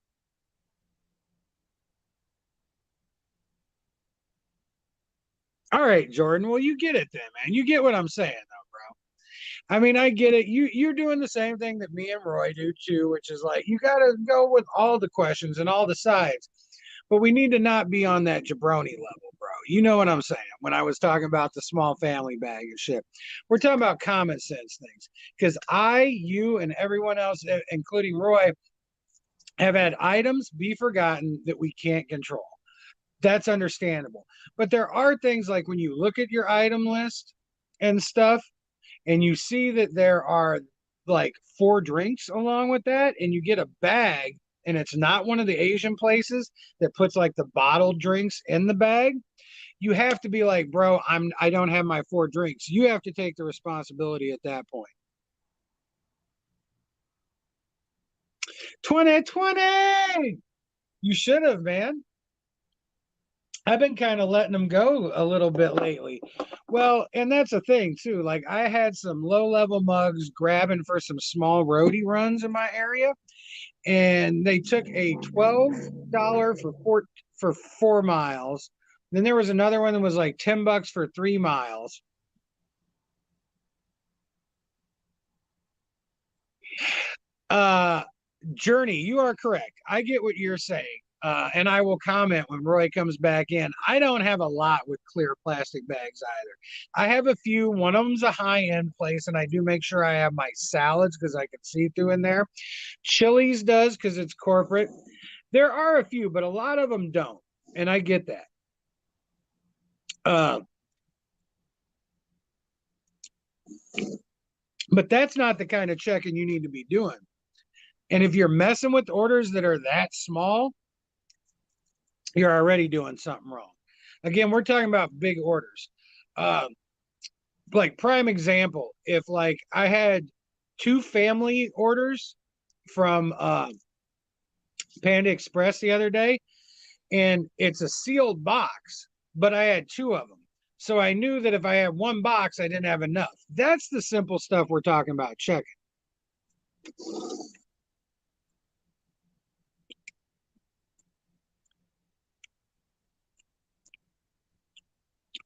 All right, Jordan. Well, you get it then, man. You get what I'm saying, though, bro. I mean, I get it. You're doing the same thing that me and Roy do too, which is like you got to go with all the questions and all the sides. But we need to not be on that jabroni level, bro. You know what I'm saying? When I was talking about the small family bag and shit, we're talking about common sense things. Because you, and everyone else, including Roy, have had items be forgotten that we can't control. That's understandable. But there are things like when you look at your item list and stuff, and you see that there are like 4 drinks along with that, and you get a bag, and it's not one of the Asian places that puts like the bottled drinks in the bag, you have to be like, bro, I don't have my 4 drinks. You have to take the responsibility at that point. 2020. You should have, man. I've been kind of letting them go a little bit lately. Well, and that's a thing too. Like I had some low level mugs grabbing for some small roadie runs in my area, and they took a $12 for 4 miles. Then there was another one that was like $10 for 3 miles. Uh, Journey, you are correct. I get what you're saying. And I will comment when Roy comes back in. I don't have a lot with clear plastic bags either. I have a few. One of them's a high end place, and I do make sure I have my salads because I can see through in there. Chili's does because it's corporate. There are a few, but a lot of them don't. And I get that. Uh, but that's not the kind of checking you need to be doing. And if you're messing with orders that are that small, you're already doing something wrong. Again, we're talking about big orders. Uh, like prime example, if like I had 2 family orders from Panda Express the other day, and it's a sealed box, but I had 2 of them. So I knew that if I had 1 box, I didn't have enough. That's the simple stuff we're talking about checking.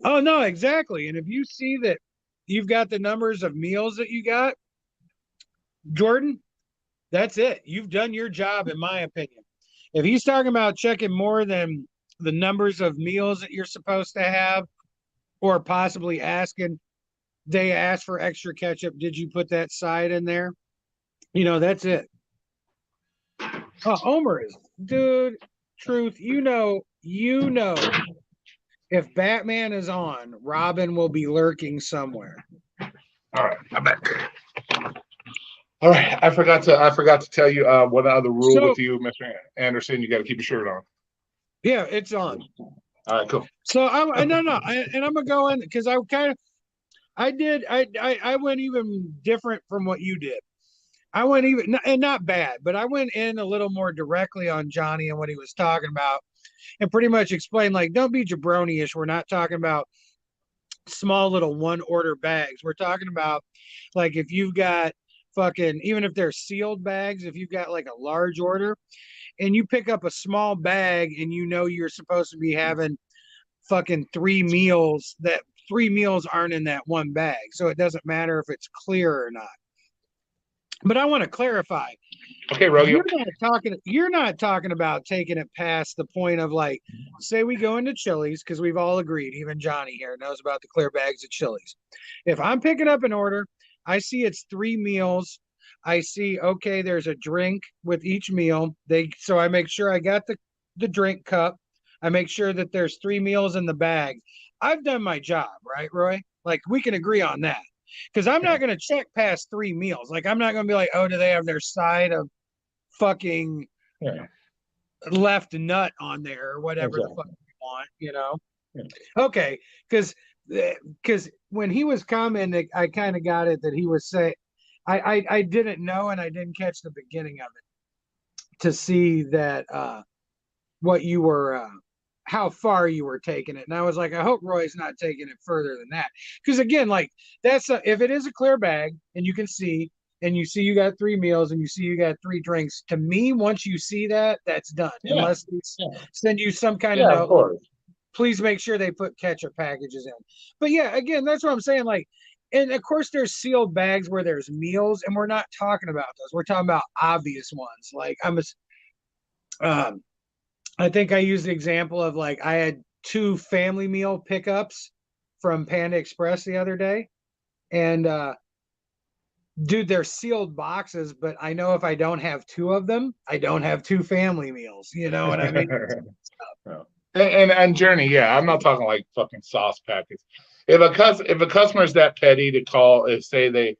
Oh, no, exactly. And if you see that you've got the numbers of meals that you got, Jordan, That's it. You've done your job, in my opinion. If he's talking about checking more than the numbers of meals that you're supposed to have, or possibly asking, they asked for extra ketchup, did you put that side in there? That's it. Omer is, dude, truth, if Batman is on, Robin will be lurking somewhere. All right, I'm back. All right, I forgot to tell you one other rule with you, Mr. Anderson. You got to keep your shirt on. Yeah, it's on. All right, cool. So I'm gonna go in because I went even different from what you did. I went even, and not bad, but I went in a little more directly on Johnny and what he was talking about, and pretty much explained, like, don't be jabroni-ish. We're not talking about small little one order bags. We're talking about, like, if you've got fucking, even if they're sealed bags, if you've got like a large order and you pick up a small bag and you're supposed to be having fucking that three meals aren't in that one bag. So it doesn't matter if it's clear or not. But I want to clarify. Okay, Rodeo. You're not talking about taking it past the point of, like, say we go into Chili's, because we've all agreed, even Johnny here knows about the clear bags at Chili's. If I'm picking up an order, I see it's 3 meals. I see, okay, there's a drink with each meal. So I make sure I got the drink cup. I make sure that there's 3 meals in the bag. I've done my job, right, Roy? Like, we can agree on that. Because I'm not going to check past 3 meals. Like, I'm not going to be like, oh, do they have their side of fucking left nut on there or whatever the fuck you want, Yeah. Okay, because when he was commenting, I kind of got it that he was saying, I didn't know, and I didn't catch the beginning of it to see that what you were how far you were taking it. And I was like, I hope Roy's not taking it further than that. Because again, like, if it is a clear bag and you can see, and you see you got 3 meals and you see you got 3 drinks, to me, once you see that, that's done. Yeah. Unless they send you some kind of note. Of course. Please make sure they put ketchup packages in. But yeah, again, that's what I'm saying. Like, and of course there's sealed bags where there's meals, and we're not talking about those. We're talking about obvious ones. Like, I think I used the example of, like, I had 2 family meal pickups from Panda Express the other day. And dude, they're sealed boxes, but I know if I don't have 2 of them, I don't have 2 family meals. You know what I mean? and Journey, yeah, I'm not talking like fucking sauce packets. If a customer is that petty to call, if say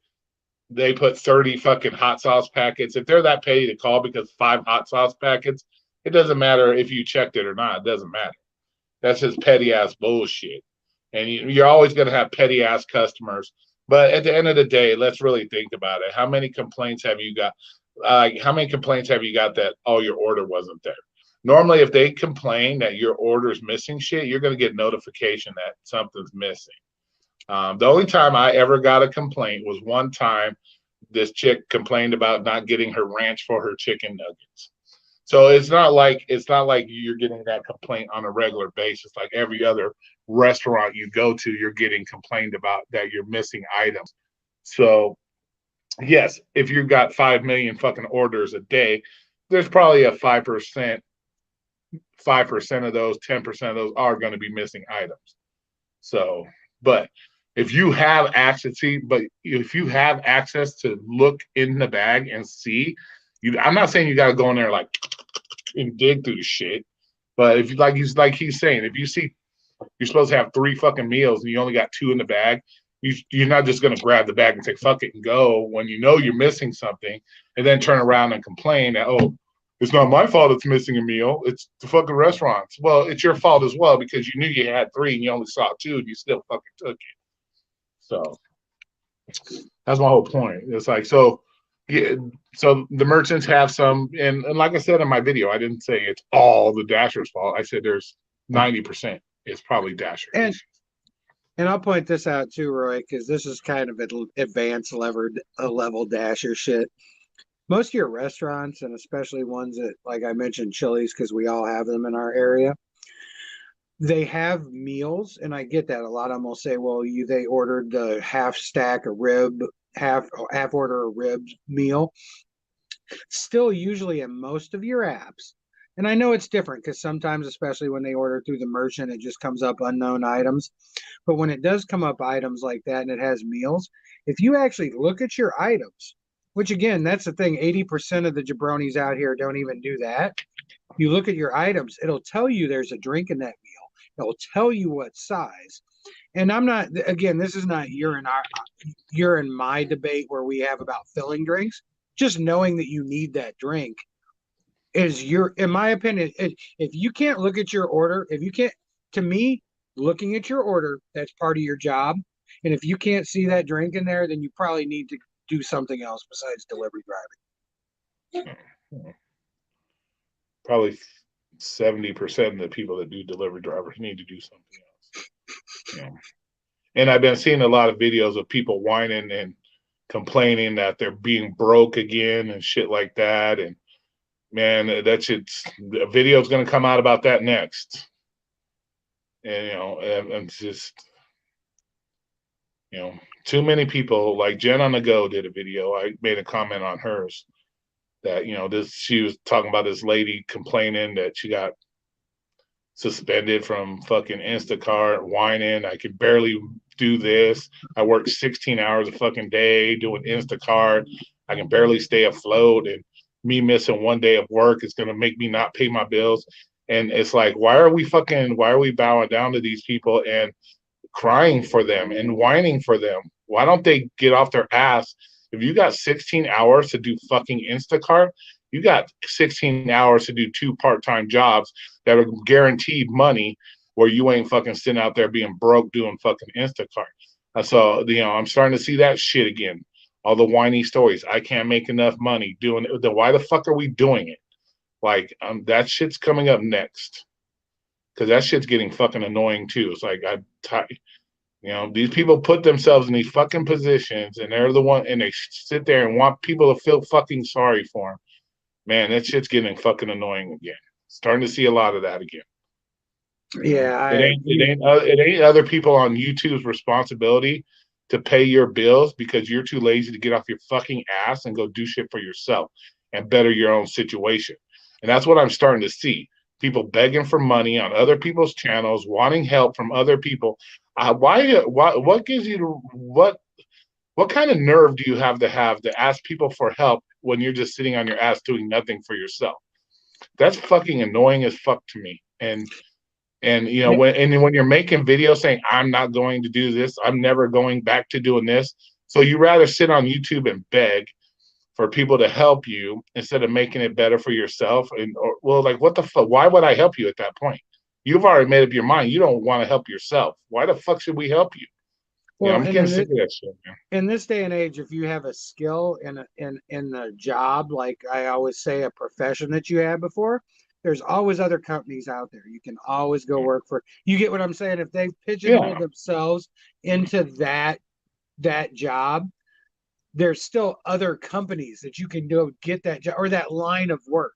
they put 30 fucking hot sauce packets, if they're that petty to call because 5 hot sauce packets, it doesn't matter if you checked it or not. It doesn't matter. That's just petty ass bullshit. And you're always going to have petty ass customers. But at the end of the day, let's really think about it. How many complaints have you got? How many complaints have you got that, oh, your order wasn't there? Normally, if they complain that your order's missing shit, you're going to get notification that something's missing. The only time I ever got a complaint was one time this chick complained about not getting her ranch for her chicken nuggets. So it's not like you're getting that complaint on a regular basis. Like every other restaurant you go to, you're getting complained about that you're missing items. So yes, if you've got 5 million fucking orders a day, there's probably a 5% of those, 10% of those are going to be missing items. So, but if you have access to look in the bag and see, I'm not saying you got to go in there like and dig through the shit, but if you like he's saying, if you see you're supposed to have 3 fucking meals and you only got 2 in the bag, you're not just going to grab the bag and say fuck it and go when you know you're missing something, and then turn around and complain that, oh, it's not my fault it's missing a meal, it's the fucking restaurant's. Well, it's your fault as well because you knew you had 3 and you only saw 2 and you still fucking took it. So that's my whole point. It's like, so yeah, so the merchants have some, and like I said in my video, I didn't say it's all the Dasher's fault. I said there's 90% is probably Dasher. And I'll point this out too, Roy, because this is kind of advanced level Dasher shit. Most of your restaurants, and especially ones that, like I mentioned, Chili's, because we all have them in our area, they have meals, and I get that. A lot of them will say, well, they ordered the half order a rib meal. Still, usually in most of your apps, and I know it's different because sometimes, especially when they order through the merchant, it just comes up unknown items. But when it does come up items like that and it has meals, if you actually look at your items, which again, that's the thing, 80% of the jabronis out here don't even do that. You look at your items, it'll tell you there's a drink in that meal. It'll tell you what size. And I'm not, again, this is not you're in my debate where we have about filling drinks. Just knowing that you need that drink is in my opinion, if you can't look at your order, if you can't, to me, looking at your order, that's part of your job. And if you can't see that drink in there, then you probably need to do something else besides delivery driving. Probably 70% of the people that do delivery drivers need to do something else. Yeah. And I've been seeing a lot of videos of people whining and complaining that they're being broke again and shit like that. And man, a video's going to come out about that next. And, and just, too many people, like Jen on the Go did a video. I made a comment on hers that, she was talking about this lady complaining that she got suspended from fucking Instacart, whining. I could barely do this. I work 16 hours a fucking day doing Instacart. I can barely stay afloat, and me missing one day of work is going to make me not pay my bills. And it's like, why are we bowing down to these people and crying for them and whining for them? Why don't they get off their ass? If you got 16 hours to do fucking Instacart, you got 16 hours to do 2 part-time jobs that are guaranteed money where you ain't fucking sitting out there being broke doing fucking Instacart. So, I'm starting to see that shit again. All the whiny stories. I can't make enough money doing it. Why the fuck are we doing it? Like, that shit's coming up next. Because that shit's getting fucking annoying too. It's like, these people put themselves in these fucking positions and they're the one, and they sit there and want people to feel fucking sorry for them. Man, that shit's getting fucking annoying again. Starting to see a lot of that again. Yeah, it ain't other people on YouTube's responsibility to pay your bills because you're too lazy to get off your fucking ass and go do shit for yourself and better your own situation. And that's what I'm starting to see. People begging for money on other people's channels, wanting help from other people. What gives you what kind of nerve do you have to ask people for help when you're just sitting on your ass doing nothing for yourself? That's fucking annoying as fuck to me. And when you're making videos saying I'm not going to do this, I'm never going back to doing this, so you rather sit on YouTube and beg for people to help you instead of making it better for yourself. Like, what the fuck? Why would I help you at that point? You've already made up your mind. You don't want to help yourself. Why the fuck should we help you? Well, I'm getting sick of that shit, man. In this day and age, if you have a skill in a job, like I always say, a profession that you had before, there's always other companies out there. You can always go work for. You get what I'm saying? If they pigeonhole themselves into that job, there's still other companies that you can go get that job or that line of work.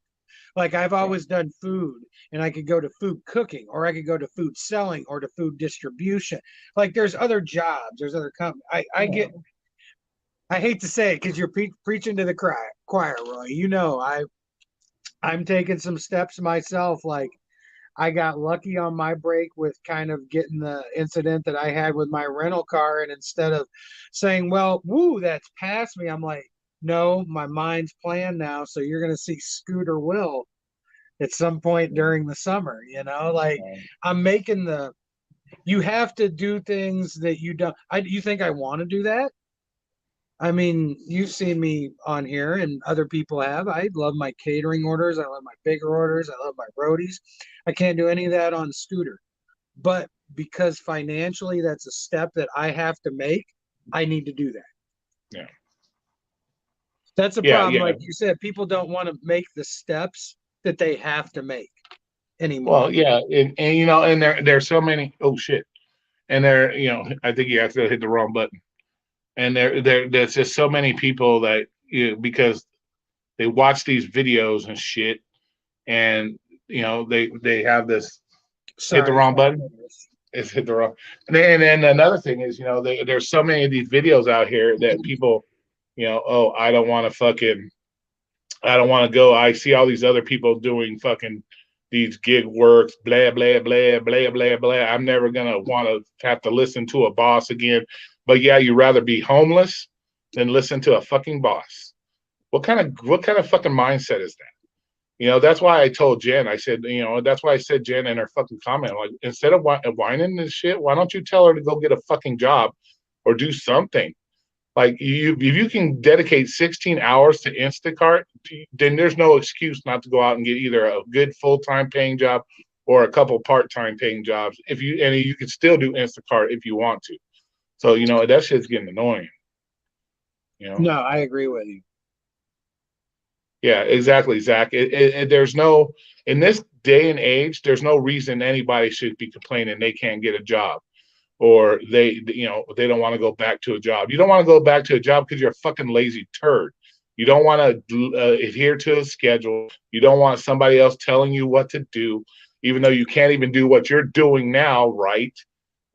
Like I've always done food, and I could go to food cooking, or I could go to food selling, or to food distribution. Like there's other jobs, there's other companies. I hate to say it because you're preaching to the choir, Roy. I'm taking some steps myself. Like I got lucky on my break with kind of getting the incident that I had with my rental car, and instead of saying, "Well, woo, that's past me," I'm like, "No, my mind's planned now. So you're gonna see Scooter Will at some point during the summer." Like I'm making you have to do things that you don't. You think I want to do that? I mean, you've seen me on here and other people have. I love my catering orders. I love my bigger orders. I love my roadies. I can't do any of that on Scooter. But because financially that's a step that I have to make, I need to do that. Yeah. That's a problem. Like you said, people don't want to make the steps that they have to make anymore. Well, yeah. And there's so many, oh shit. And I think you actually hit the wrong button. And there's just so many people that because they watch these videos and shit, and they have this. Hit the wrong button. It's hit the wrong. And then another thing is, there's so many of these videos out here that people, I don't want to fucking I don't want to go. I see all these other people doing fucking these gig works, blah, blah, blah, blah, blah, blah. I'm never going to want to have to listen to a boss again. But yeah, you'd rather be homeless than listen to a fucking boss. What kind of fucking mindset is that? That's why I told Jen, I said, that's why I said Jen in her fucking comment, like, instead of whining this shit, why don't you tell her to go get a fucking job or do something? Like, if you can dedicate 16 hours to Instacart, then there's no excuse not to go out and get either a good full-time paying job or a couple part-time paying jobs. And you can still do Instacart if you want to. So, that shit's getting annoying. No, I agree with you. Yeah, exactly, Zach. In this day and age, there's no reason anybody should be complaining they can't get a job or they don't want to go back to a job. You don't want to go back to a job because you're a fucking lazy turd. You don't want to adhere to a schedule. You don't want somebody else telling you what to do, even though you can't even do what you're doing now, right?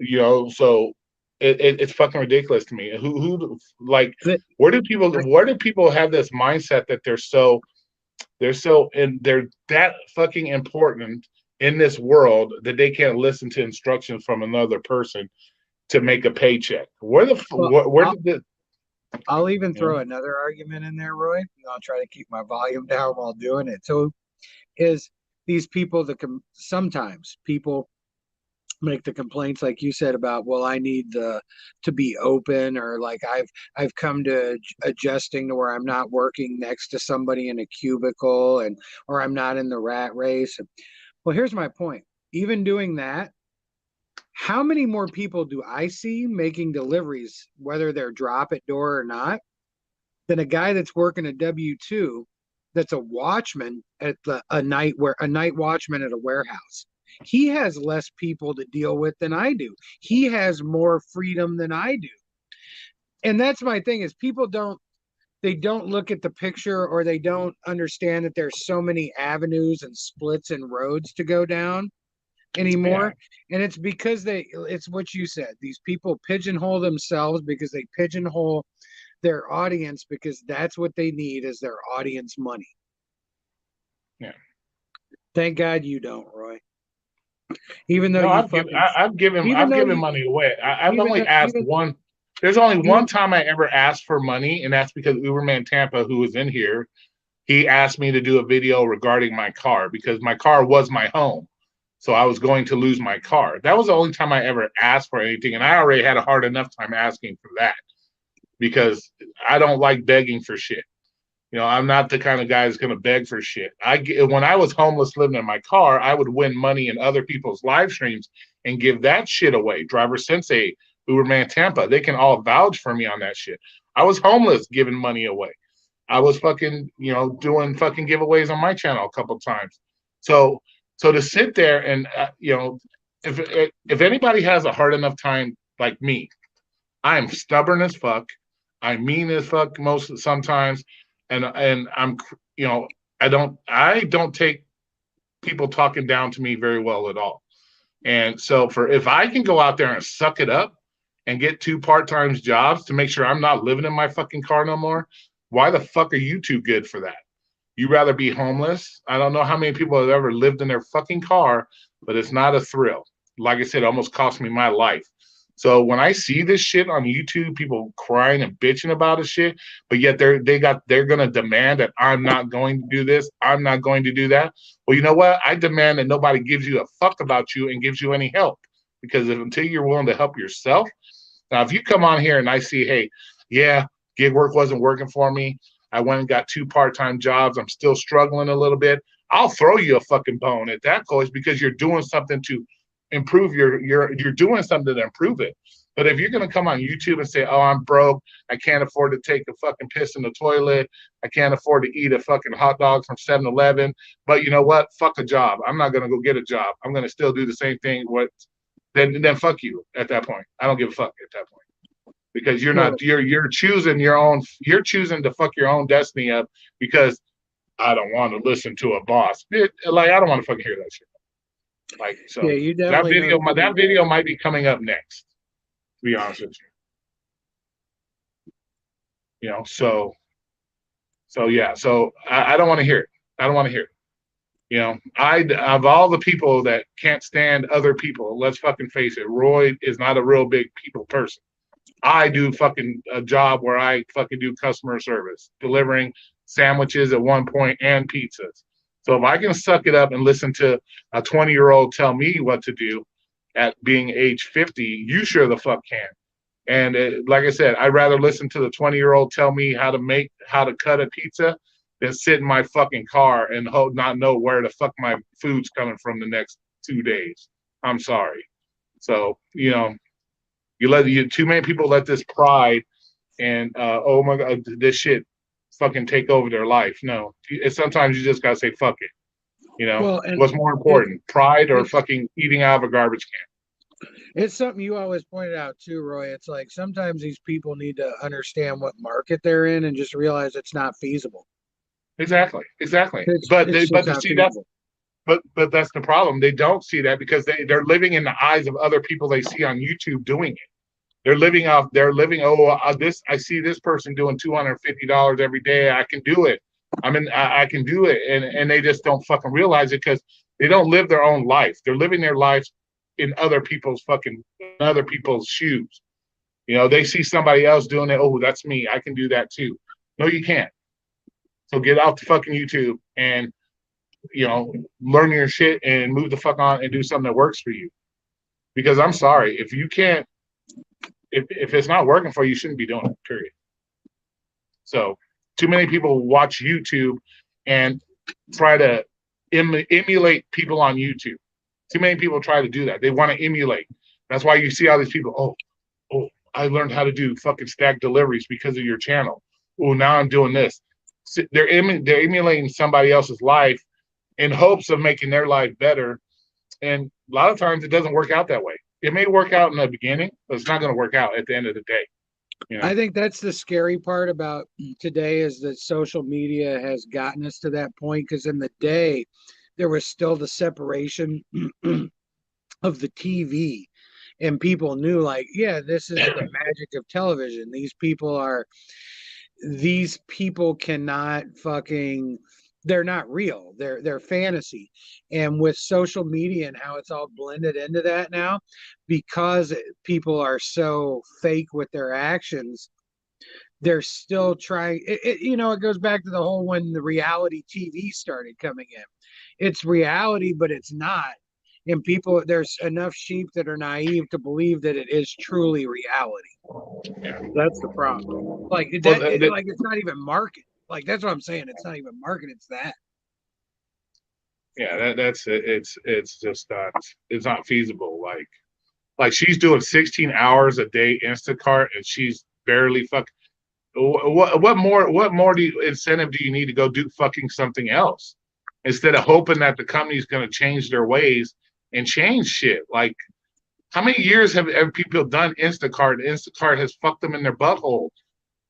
So it's fucking ridiculous to me. Who like where do people have this mindset that they're that fucking important in this world that they can't listen to instructions from another person to make a paycheck? Where did this? I'll even throw another argument in there, Roy. I'll try to keep my volume down while doing it. So, is these people sometimes people make the complaints like you said about, well, I need to be open, or like I've come to adjusting to where I'm not working next to somebody in a cubicle, or I'm not in the rat race. Well, here's my point. Even doing that, how many more people do I see making deliveries, whether they're drop at door or not, than a guy that's working a W-2 that's a watchman at a night watchman at a warehouse? He has less people to deal with than I do. He has more freedom than I do. And that's my thing, is people don't look at the picture, or they don't understand that there's so many avenues and splits and roads to go down anymore. Yeah. And it's because it's what you said. These people pigeonhole themselves because they pigeonhole their audience, because that's what they need, is their audience money. Yeah. Thank God you don't, Roy. Even though I've given money away. I've only asked one. There's only one time I ever asked for money, and that's because Uberman Tampa, who was in here, he asked me to do a video regarding my car because my car was my home. So I was going to lose my car. That was the only time I ever asked for anything. And I already had a hard enough time asking for that because I don't like begging for shit. I'm not the kind of guy who's going to beg for shit. When I was homeless living in my car, I would win money in other people's live streams and give that shit away. Driver Sensei, Uberman Tampa, they can all vouch for me on that shit. I was homeless giving money away. I was fucking, doing fucking giveaways on my channel a couple times. So to sit there and, if anybody has a hard enough time like me, I am stubborn as fuck. I'm mean as fuck sometimes. And I'm, I don't take people talking down to me very well at all. And so if I can go out there and suck it up and get 2 part-time jobs to make sure I'm not living in my fucking car no more, why the fuck are you too good for that? You rather be homeless? I don't know how many people have ever lived in their fucking car, but it's not a thrill. Like I said, it almost cost me my life. So when I see this shit on YouTube, people crying and bitching about this shit, but yet they're gonna demand that I'm not going to do this, I'm not going to do that. Well, you know what? I demand that nobody gives you a fuck about you and gives you any help, because until you're willing to help yourself. Now, if you come on here and I see, hey, yeah, gig work wasn't working for me, I went and got 2 part-time jobs, I'm still struggling a little bit, I'll throw you a fucking bone at that point, because you're doing something to improve you're doing something to improve it. But if you're going to come on YouTube and say, oh, I'm broke, I can't afford to take a fucking piss in the toilet, I can't afford to eat a fucking hot dog from 7-Eleven, but you know what, fuck a job, I'm not going to go get a job, I'm going to still do the same thing, then fuck you at that point. I don't give a fuck at that point, because you're choosing to fuck your own destiny up because I don't want to listen to a boss. I don't want to fucking hear that shit. That video might be coming up next, to be honest with you. So yeah, so I don't want to hear it. I don't want to hear it. You know, of all the people that can't stand other people, let's fucking face it, Roy is not a real big people person. I do fucking a job where I fucking do customer service, delivering sandwiches at one point and pizzas. So if I can suck it up and listen to a 20-year-old tell me what to do at being age 50, you sure the fuck can. And like I said, I'd rather listen to the 20-year-old tell me how to cut a pizza than sit in my fucking car and not know where the fuck my food's coming from the next 2 days. I'm sorry. So, you know, too many people let this pride and oh my god, this shit fucking take over their life. No, sometimes you just gotta say fuck it. You know, Well, and what's more it, important, pride or it's fucking eating out of a garbage it's something you always pointed out too, Roy. It's like sometimes these people need to understand what market they're in and just realize it's not feasible. can? Exactly. It's But just to not see that's feasible. but that's the problem. They don't see that because they're living in the eyes of other people they see on YouTube doing it. This I see this person doing $250 every day. I can do it. I can do it. And they just don't fucking realize it because they don't live their own life. They're living their lives in other people's shoes. You know, they see somebody else doing it. Oh, that's me. I can do that too. No, you can't. So get off the fucking YouTube and, you know, learn your shit and move the fuck on and do something that works for you. Because I'm sorry, if you can't, if it's not working for you, you shouldn't be doing it, period. So too many people watch YouTube and try to emulate people on YouTube. Too many people try to do that. They want to emulate. That's why you see all these people, oh, I learned how to do fucking stack deliveries because of your channel. Oh, now I'm doing this. They're emulating somebody else's life in hopes of making their life better. And a lot of times it doesn't work out that way. It may work out in the beginning, but it's not going to work out at the end of the day. You know? I think that's the scary part about today is that social media has gotten us to that point because in the day there was still the separation of the TV and people knew like, yeah, this is the magic of television. These people cannot fucking they're not real. They're fantasy. And with social media and how it's all blended into that now, because people are so fake with their actions, they're still trying it goes back to the whole when the reality TV started coming in. It's reality, but it's not. And people, there's enough sheep that are naive to believe that it is truly reality. Yeah. That's the problem. Like Well, like it's not even market. Like that's what I'm saying. It's not even market. It's that. yeah, that's it. It's just not. It's not feasible. Like she's doing 16 hours a day Instacart, and she's barely fuck. What more incentive do you need to go do fucking something else instead of hoping that the company's going to change their ways and change shit? Like, how many years have people done Instacart? Instacart has fucked them in their butthole.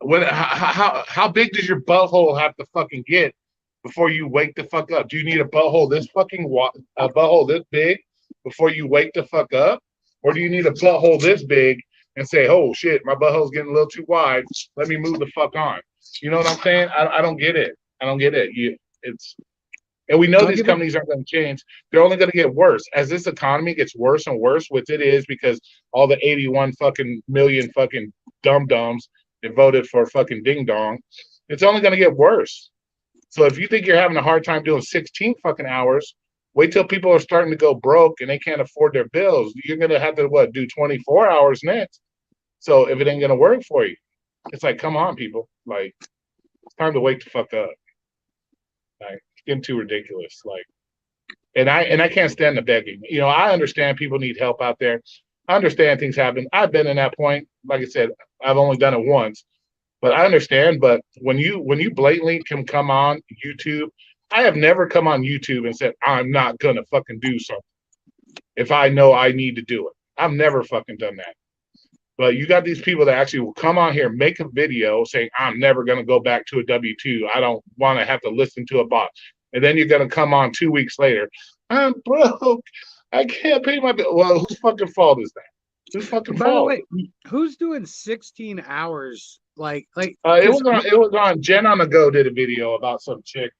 How big does your butthole have to fucking get before you wake the fuck up? Do you need a butthole a butthole this big before you wake the fuck up, or do you need a butthole this big and say, "Oh shit, my butthole's getting a little too wide. Let me move the fuck on." You know what I'm saying? I don't get it. I don't get it. And we know these companies aren't going to change. They're only going to get worse as this economy gets worse and worse, which it is because all the 81 fucking million fucking dum dums that voted for fucking ding dong. It's only going to get worse. So if you think you're having a hard time doing 16 fucking hours, wait till people are starting to go broke and they can't afford their bills. You're going to have to do 24 hours next. So if it ain't going to work for you, it's like, come on, people. Like, it's time to wake the fuck up. Like, it's getting too ridiculous. Like, and I can't stand the begging. You know, I understand people need help out there. I understand things happen. I've been in that point. Like I said, I've only done it once. But I understand. But when you blatantly can come on YouTube, I have never come on YouTube and said I'm not gonna fucking do something if I know I need to do it. I've never fucking done that. But you got these people that actually will come on here, make a video saying I'm never gonna go back to a W-2. I don't want to have to listen to a bot. And then you're gonna come on 2 weeks later. I'm broke. I can't pay my bill. Well, whose fucking fault is that? Whose fucking By the fault? way, who's doing 16 hours It was on Jen on the Go did a video about some chick.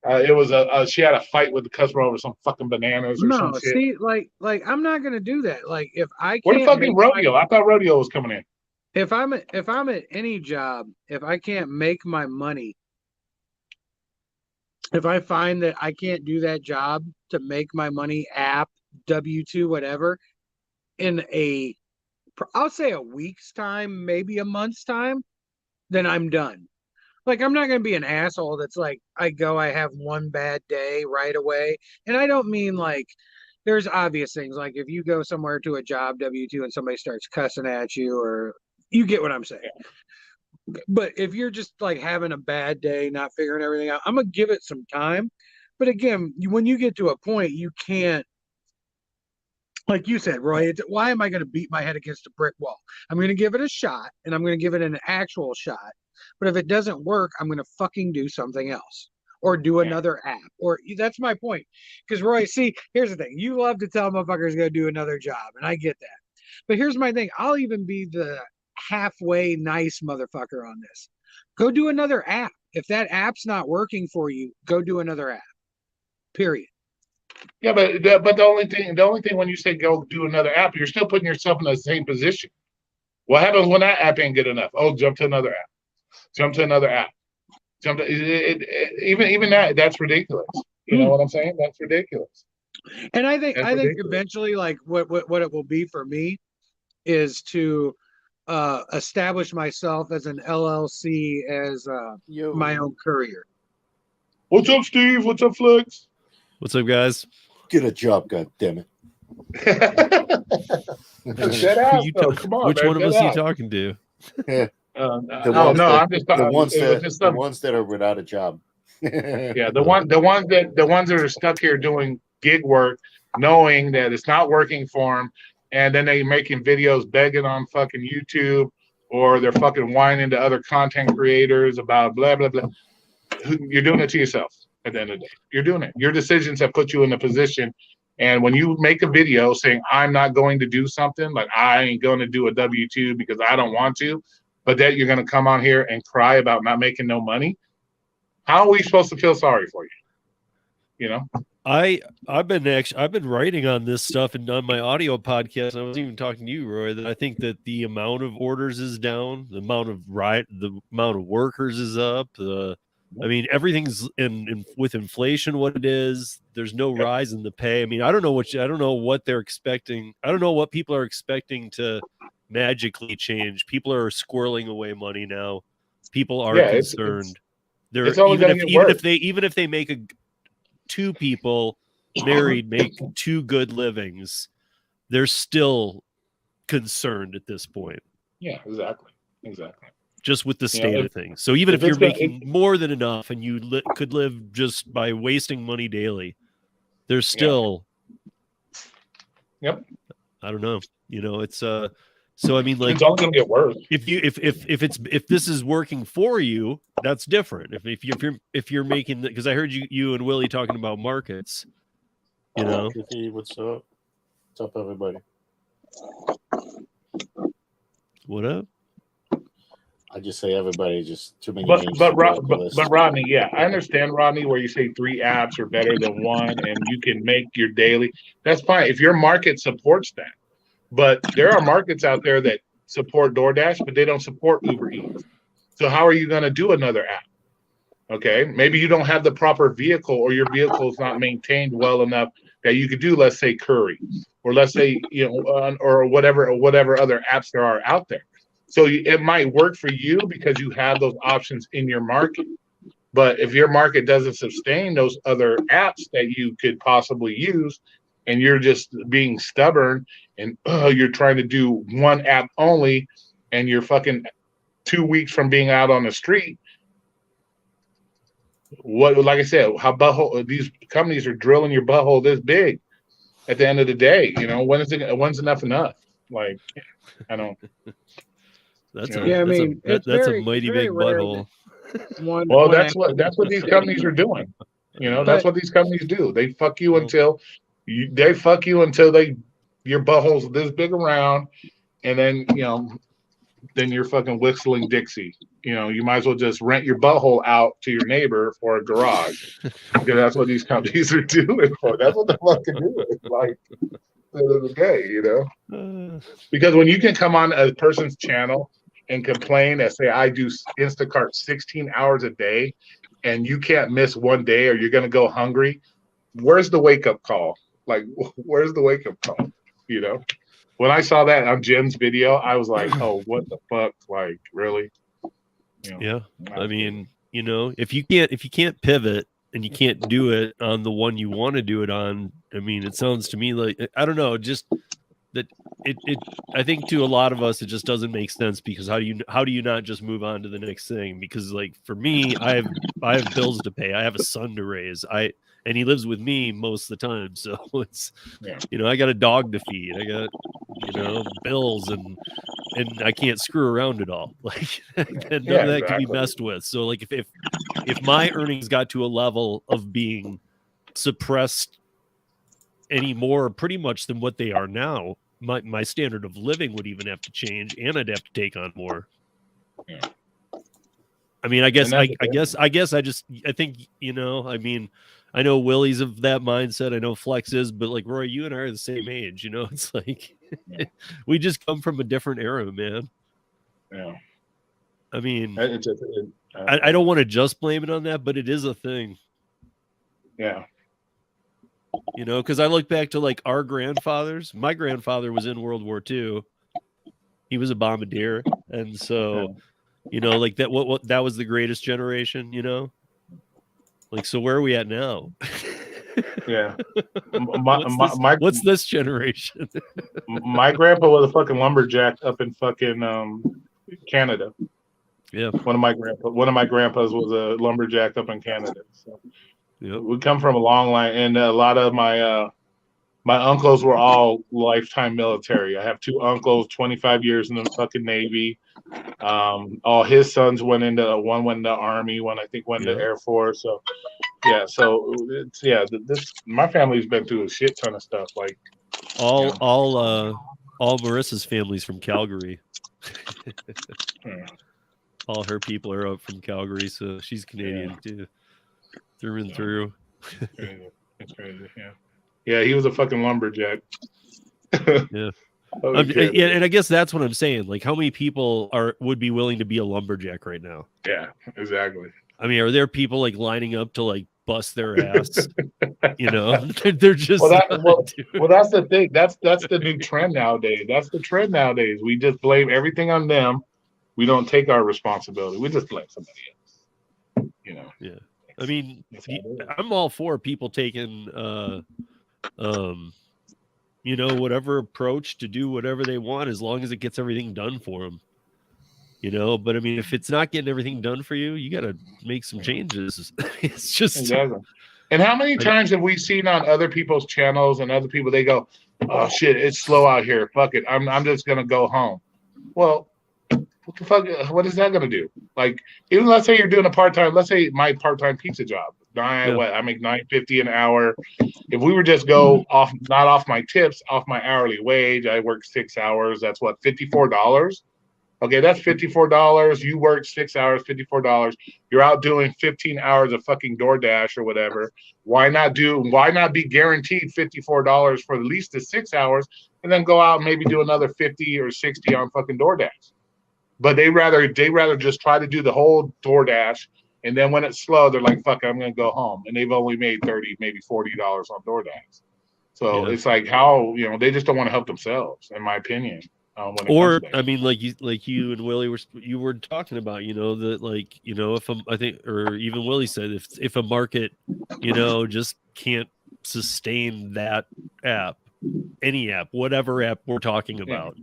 It was she had a fight with the customer over some fucking bananas or some no, shit. see, I'm not gonna do that. Like if I Where the can't fuck is make rodeo? I thought rodeo was coming in. if I'm at any job, if I can't make my money, if I find that I can't do that job to make my money, app, W-2, whatever, in I'll say a week's time, maybe a month's time, then I'm done. Like I'm not gonna be an asshole that's like I have one bad day right away. And I don't mean like there's obvious things like if you go somewhere to a job W-2 and somebody starts cussing at you, or you get what I'm saying. But if you're just like having a bad day, not figuring everything out, I'm gonna give it some time. But again, when you get to a point, you can't, like you said, Roy, why am I going to beat my head against a brick wall? I'm going to give it a shot, and I'm going to give it an actual shot. But if it doesn't work, I'm going to fucking do something else or do another app. Or that's my point. Because, Roy, see, here's the thing. You love to tell motherfuckers go do another job, and I get that. But here's my thing. I'll even be the halfway nice motherfucker on this. Go do another app. If that app's not working for you, go do another app. Period. Yeah, but the only thing when you say go do another app, you're still putting yourself in the same position. What happens when that app ain't good enough? Oh, jump to another app. Jump to another app. Jump to even that's ridiculous. You know what I'm saying? That's ridiculous. And I think eventually, like what it will be for me is to establish myself as an LLC, as my own courier. What's up, Steve? What's up, Flex? What's up, guys? Get a job, goddammit. Which one of us are you talking to? Yeah. The ones that are without a job. Yeah, the ones that are stuck here doing gig work, knowing that it's not working for them, and then they making videos begging on fucking YouTube, or they're fucking whining to other content creators about blah blah blah. You're doing it to yourself. At the end of the day, you're doing it. Your decisions have put you in a position. And when you make a video saying, I'm not going to do something, like I ain't going to do a W-2 because I don't want to, but that you're going to come on here and cry about not making no money, how are we supposed to feel sorry for you? You know? I've been writing on this stuff and on my audio podcast. I was even talking to you, Roy, that I think that the amount of orders is down, the amount of workers is up, I mean, everything's with inflation what it is. There's no rise in the pay. I mean, I don't know what they're expecting. I don't know what people are expecting to magically change. People are squirreling away money now. People are concerned. It's only even if they make two people married make two good livings, they're still concerned at this point. Yeah, exactly. Just with the state of things. So even if you're making more than enough and you could live just by wasting money daily, there's still. Yep. I don't know. You know, it's so I mean, like, it's all gonna get worse. If this is working for you, that's different. If you're making, because I heard you and Willie talking about markets. You know, what's up? What's up, everybody? What up? I just say everybody, just too many names. But Rodney, yeah, I understand, Rodney, where you say 3 apps are better than 1 and you can make your daily. That's fine if your market supports that. But there are markets out there that support DoorDash, but they don't support Uber Eats. So how are you going to do another app? Okay, maybe you don't have the proper vehicle, or your vehicle is not maintained well enough that you could do, let's say, Curry, or let's say, or whatever other apps there are out there. So it might work for you because you have those options in your market. But if your market doesn't sustain those other apps that you could possibly use, and you're just being stubborn and you're trying to do one app only, and you're fucking 2 weeks from being out on the street, like I said, these companies are drilling your butthole this big at the end of the day. You know, when's enough enough? Like, I don't. That's a mighty big butthole. That's what these companies are doing. You know, that's what these companies do. They fuck you until your butthole's this big around, and then then you're fucking whistling Dixie. You know, you might as well just rent your butthole out to your neighbor for a garage, because that's what these companies are doing for. That's what they're fucking doing. Like, the end of the day, you know. Because when you can come on a person's channel and complain and say, I do Instacart 16 hours a day and you can't miss one day or you're going to go hungry, where's the wake up call? Like, where's the wake up call? You know, when I saw that on Jim's video, I was like, oh, what the fuck? Like, really? You know, yeah. I mean, you know, if you can't pivot and you can't do it on the one you want to do it on, I mean, it sounds to me like, I don't know, just that it I think to a lot of us it just doesn't make sense, because how do you not just move on to the next thing? Because like for me, I have bills to pay, I have a son to raise, and he lives with me most of the time, so it's, you know, I got a dog to feed, I got, you know, bills, and I can't screw around at all. Like none of that can be messed with. So like if my earnings got to a level of being suppressed any more pretty much than what they are now, my standard of living would even have to change, and I'd have to take on more. Yeah. I mean, I think, you know, I mean, I know Willie's of that mindset, I know Flex is, but like Roy, you and I are the same age, you know, it's like we just come from a different era, man. Yeah. I mean, I don't want to just blame it on that, but it is a thing. Yeah. You know, because I look back to like our grandfathers. My grandfather was in World War II. He was a bombardier, and so, you know, like that. What that was the greatest generation. You know, like, so where are we at now? Yeah. What's this generation? My grandpa was a fucking lumberjack up in fucking Canada. Yeah. One of my grandpas was a lumberjack up in Canada. So yep. We come from a long line, and a lot of my uncles were all lifetime military. I have two uncles, 25 years in the fucking Navy. All his sons one went in the Army, one I think went in the Air Force. So yeah, this my family's been through a shit ton of stuff. Like all Marissa's family's from Calgary. All her people are up from Calgary, so she's Canadian too, through and through. It's crazy. Yeah, he was a fucking lumberjack. Yeah. And I guess that's what I'm saying. Like, how many people would be willing to be a lumberjack right now? Yeah, exactly. I mean, are there people like lining up to like bust their ass? You know, they're just well, that's the thing. That's the new trend nowadays. That's the trend nowadays. We just blame everything on them. We don't take our responsibility. We just blame somebody else. You know. Yeah. I mean, I'm all for people taking you know, whatever approach to do whatever they want, as long as it gets everything done for them. You know, but I mean, if it's not getting everything done for you, you got to make some changes. It's just exactly. And how many times have we seen on other people's channels and other people, they go, "Oh shit, it's slow out here. Fuck it, I'm just gonna go home." Well, what the fuck? What is that gonna do? Like, even let's say you're doing a part-time. Let's say my part-time pizza job. I make $9.50 an hour. If we were just go off, not off my tips, off my hourly wage, I work 6 hours. That's what, $54. Okay, that's $54. You work 6 hours, $54. You're out doing 15 hours of fucking DoorDash or whatever. Why not be guaranteed $54 for at least the 6 hours, and then go out and maybe do another 50 or 60 on fucking DoorDash? But they rather just try to do the whole DoorDash, and then when it's slow, they're like, "Fuck, I'm gonna go home," and they've only made $30, maybe $40 on DoorDash. So it's like, how, you know, they just don't want to help themselves, in my opinion. Or I mean, like you and Willie were talking about, you know, that, like, you know, I think, or even Willie said, if a market, you know, just can't sustain that app, any app, whatever app we're talking about.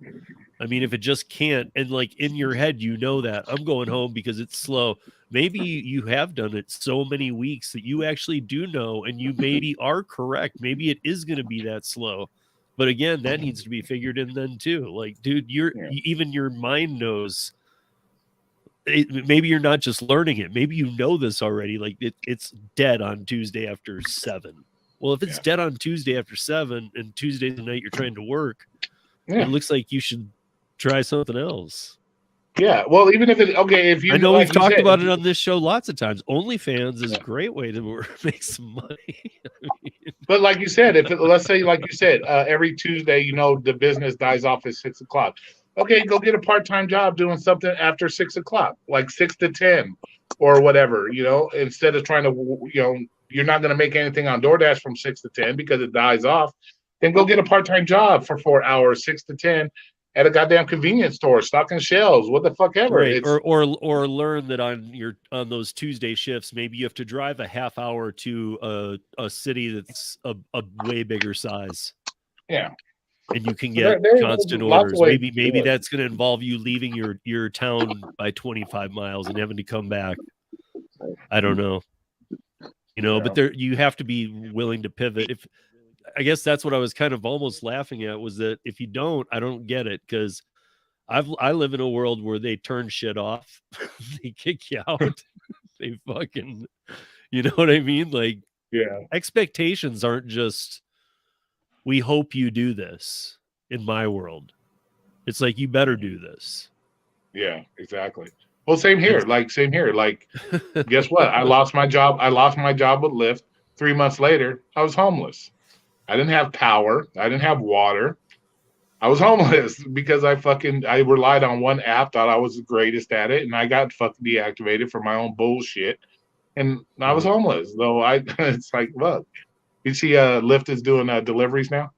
I mean, if it just can't, and like in your head, you know that I'm going home because it's slow. Maybe you have done it so many weeks that you actually do know, and you maybe are correct. Maybe it is going to be that slow. But again, that needs to be figured in then too. Like, dude, even your mind knows. Maybe you're not just learning it. Maybe you know this already. Like, it's dead on Tuesday after 7. Well, if it's dead on Tuesday after 7 and Tuesday the night you're trying to work, it looks like you should try something else. Yeah, well, even if if you I know like we've you talked said, about it on this show lots of times. OnlyFans is a great way to make some money. but like you said, let's say like you said, every Tuesday, the business dies off at 6 o'clock. Okay, go get a part-time job doing something after 6 o'clock, like 6 to 10, or whatever. Instead of trying to, you're not going to make anything on DoorDash from 6 to 10 because it dies off. Then go get a part-time job for 4 hours, 6 to 10, at a goddamn convenience store, stocking shelves, what the fuck ever. Right. It's Or learn that on those Tuesday shifts, maybe you have to drive a half hour to a city that's a way bigger size. Yeah. And you can So get there's constant lots of orders. ways Maybe that's going to involve you leaving your town by 25 miles and having to come back. I don't know. But you have to be willing to pivot. I guess that's what I was kind of almost laughing at, was that if you don't, I don't get it, because I live in a world where they turn shit off. They kick you out. They fucking, you know what I mean? Like, yeah, expectations aren't just, we hope you do this. In my world, it's like, you better do this. Yeah, exactly. Well, same here. Like, guess what? I lost my job. I lost my job with Lyft. 3 months later, I was homeless. I didn't have power. I didn't have water. I was homeless because I relied on one app, thought I was the greatest at it, and I got fucking deactivated for my own bullshit. And I was homeless. Though it's like, look, you see, Lyft is doing deliveries now.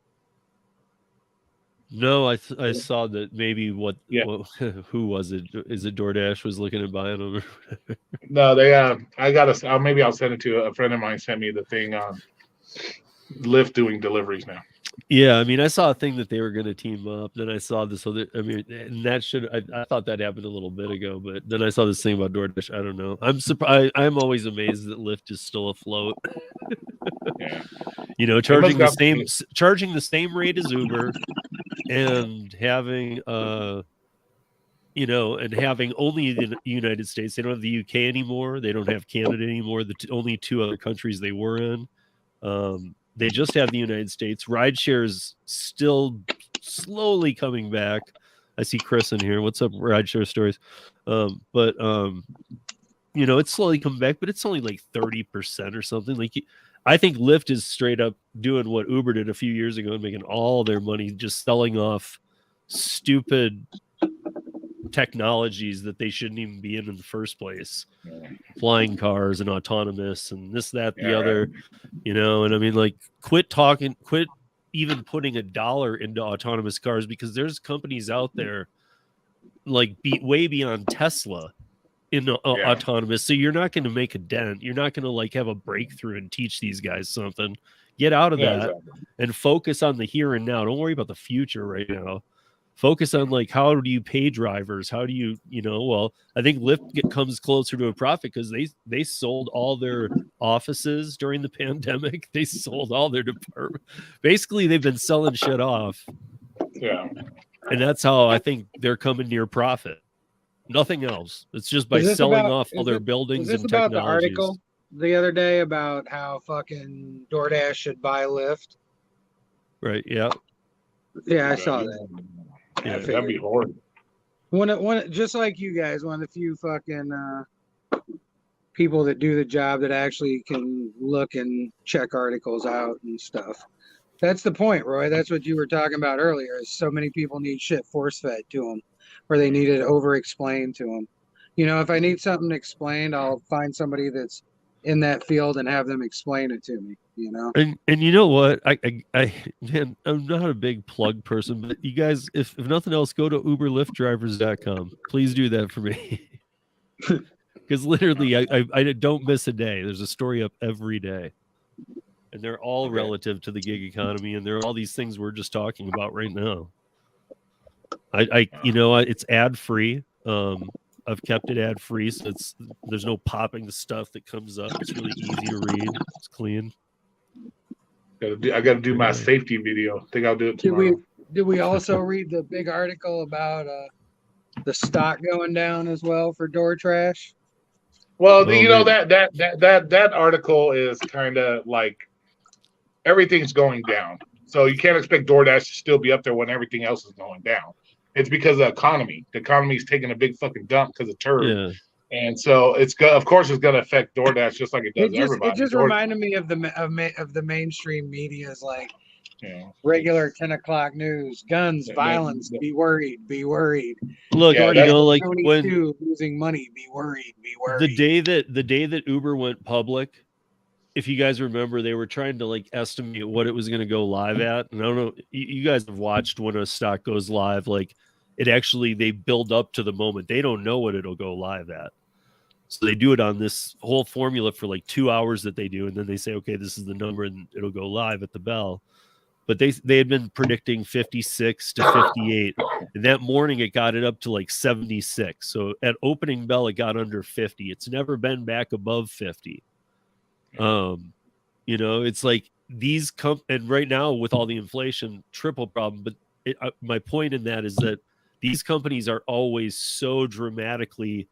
No, I saw that maybe who was it? Is it DoorDash was looking at buying them? No, they maybe I'll send it to a friend of mine. Sent me the thing on Lyft doing deliveries now. Yeah, I mean, I saw a thing that they were going to team up. Then I saw this other. I mean, and I thought that happened a little bit ago, but then I saw this thing about DoorDash. I don't know. I'm surprised. I'm always amazed that Lyft is still afloat. Yeah. Charging the same rate as Uber, and having and having only the United States. They don't have the UK anymore. They don't have Canada anymore. The only two other countries they were in. They just have the United States. Rideshare is still slowly coming back. I see Chris in here. What's up, Rideshare Stories? It's slowly coming back, but it's only like 30% or something. Like, I think Lyft is straight up doing what Uber did a few years ago and making all their money just selling off stupid technologies that they shouldn't even be in the first place. Flying cars and autonomous and this, that, the other, and I mean, like, quit even putting $1 into autonomous cars, because there's companies out there like way beyond Tesla in autonomous. So you're not going to make a dent. You're not going to like have a breakthrough and teach these guys something. Get out of that and focus on the here and now. Don't worry about the future right now. Focus on, like, how do you pay drivers? How do you, I think Lyft comes closer to a profit because they sold all their offices during the pandemic. They sold all their department. Basically, they've been selling shit off. Yeah. And that's how I think they're coming near profit. Nothing else. It's just by selling off all their buildings and technologies. About the article the other day about how fucking DoorDash should buy Lyft? Right, yeah. Yeah, I saw that. Yeah, that'd be horrible. One, just like you guys, one of the few fucking people that do the job that actually can look and check articles out and stuff. That's the point, Roy. That's what you were talking about earlier. Is so many people need shit force fed to them, or they need it over explained to them. If I need something explained, I'll find somebody that's in that field and have them explain it to me. And you know what? Man, I'm not a big plug person, but you guys, if nothing else, go to uberlyftdrivers.com. Please do that for me. Because literally I don't miss a day. There's a story up every day. And they're all relative to the gig economy, and there are all these things we're just talking about right now. It's ad free. I've kept it ad free, so there's no popping the stuff that comes up. It's really easy to read. It's clean. I got to do my safety video. I think I'll do it tomorrow. Did we also read the big article about the stock going down as well for door trash? Well, that article is kind of like everything's going down. So you can't expect DoorDash to still be up there when everything else is going down. It's because of the economy. The economy's taking a big fucking dump because of turd. Yeah. And so of course, it's going to affect DoorDash just like it does everybody. It just reminded me of the mainstream media's like Yeah. regular 10 o'clock news, guns, violence, be worried, be worried. Look, Yeah, you know, like when losing money, be worried, be worried. The day that Uber went public, if you guys remember, they were trying to like estimate what it was going to go live at. And I don't know, you guys have watched when a stock goes live, like it actually, they build up to the moment. They don't know what it'll go live at. So they do it on this whole formula for like 2 hours that they do. And then they say, okay, this is the number and it'll go live at the bell. But they had been predicting 56 to 58. And that morning it got it up to like 76. So at opening bell, it got under 50. It's never been back above 50. You know, it's like these and right now with all the inflation, triple problem. But my point in that is that these companies are always so dramatically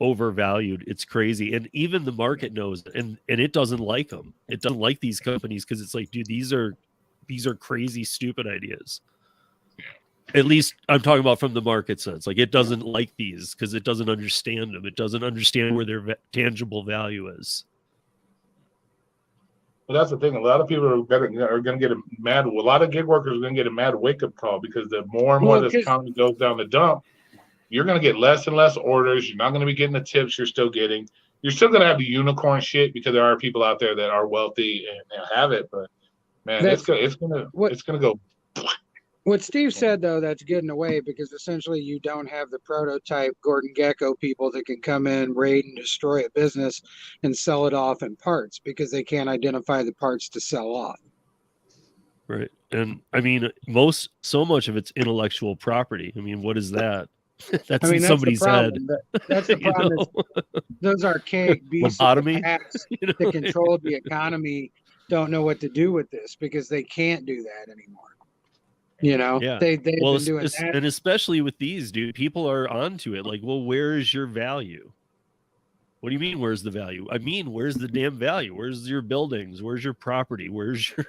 overvalued. It's crazy. And even the market knows it, and it doesn't like them. It doesn't like these companies because it's like, dude, these are crazy, stupid ideas. At least I'm talking about from the market sense. Like it doesn't like these because it doesn't understand them. It doesn't understand where their tangible value is. Well, that's the thing. A lot of people are going to get a mad. A lot of gig workers are going to get a mad wake up call because the more and more this economy goes down the dump, you're going to get less and less orders. You're not going to be getting the tips you're still getting. You're still going to have the unicorn shit because there are people out there that are wealthy and have it. But man, it's going to go. What Steve said, though, that's good in a way because essentially you don't have the prototype Gordon Gekko people that can come in, raid, and destroy a business and sell it off in parts because they can't identify the parts to sell off. Right. And I mean, so much of it's intellectual property. I mean, what is that? That's in somebody's head. That's the problem. Those archaic beasts that controlled the economy don't know what to do with this because they can't do that anymore. You know, yeah. They've been doing that. And especially with these, dude, people are onto it. Like, well, where is your value? What do you mean, where's the value? I mean, where's the damn value? Where's your buildings? Where's your property? Where's your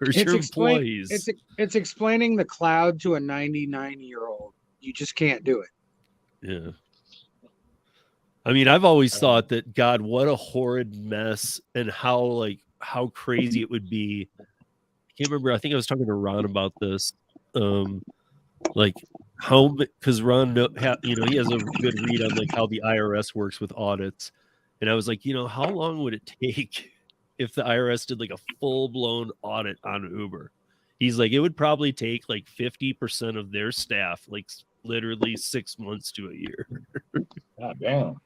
employees? It's explaining the cloud to a 99-year-old. You just can't do it. Yeah. I mean, I've always thought that, God, what a horrid mess and how crazy it would be. I can't remember. I think I was talking to Ron about this. Like how, because Ron, he has a good read on like how the IRS works with audits. And I was like, how long would it take if the IRS did like a full-blown audit on Uber? He's like, it would probably take like 50% of their staff, like literally 6 months to a year. God damn.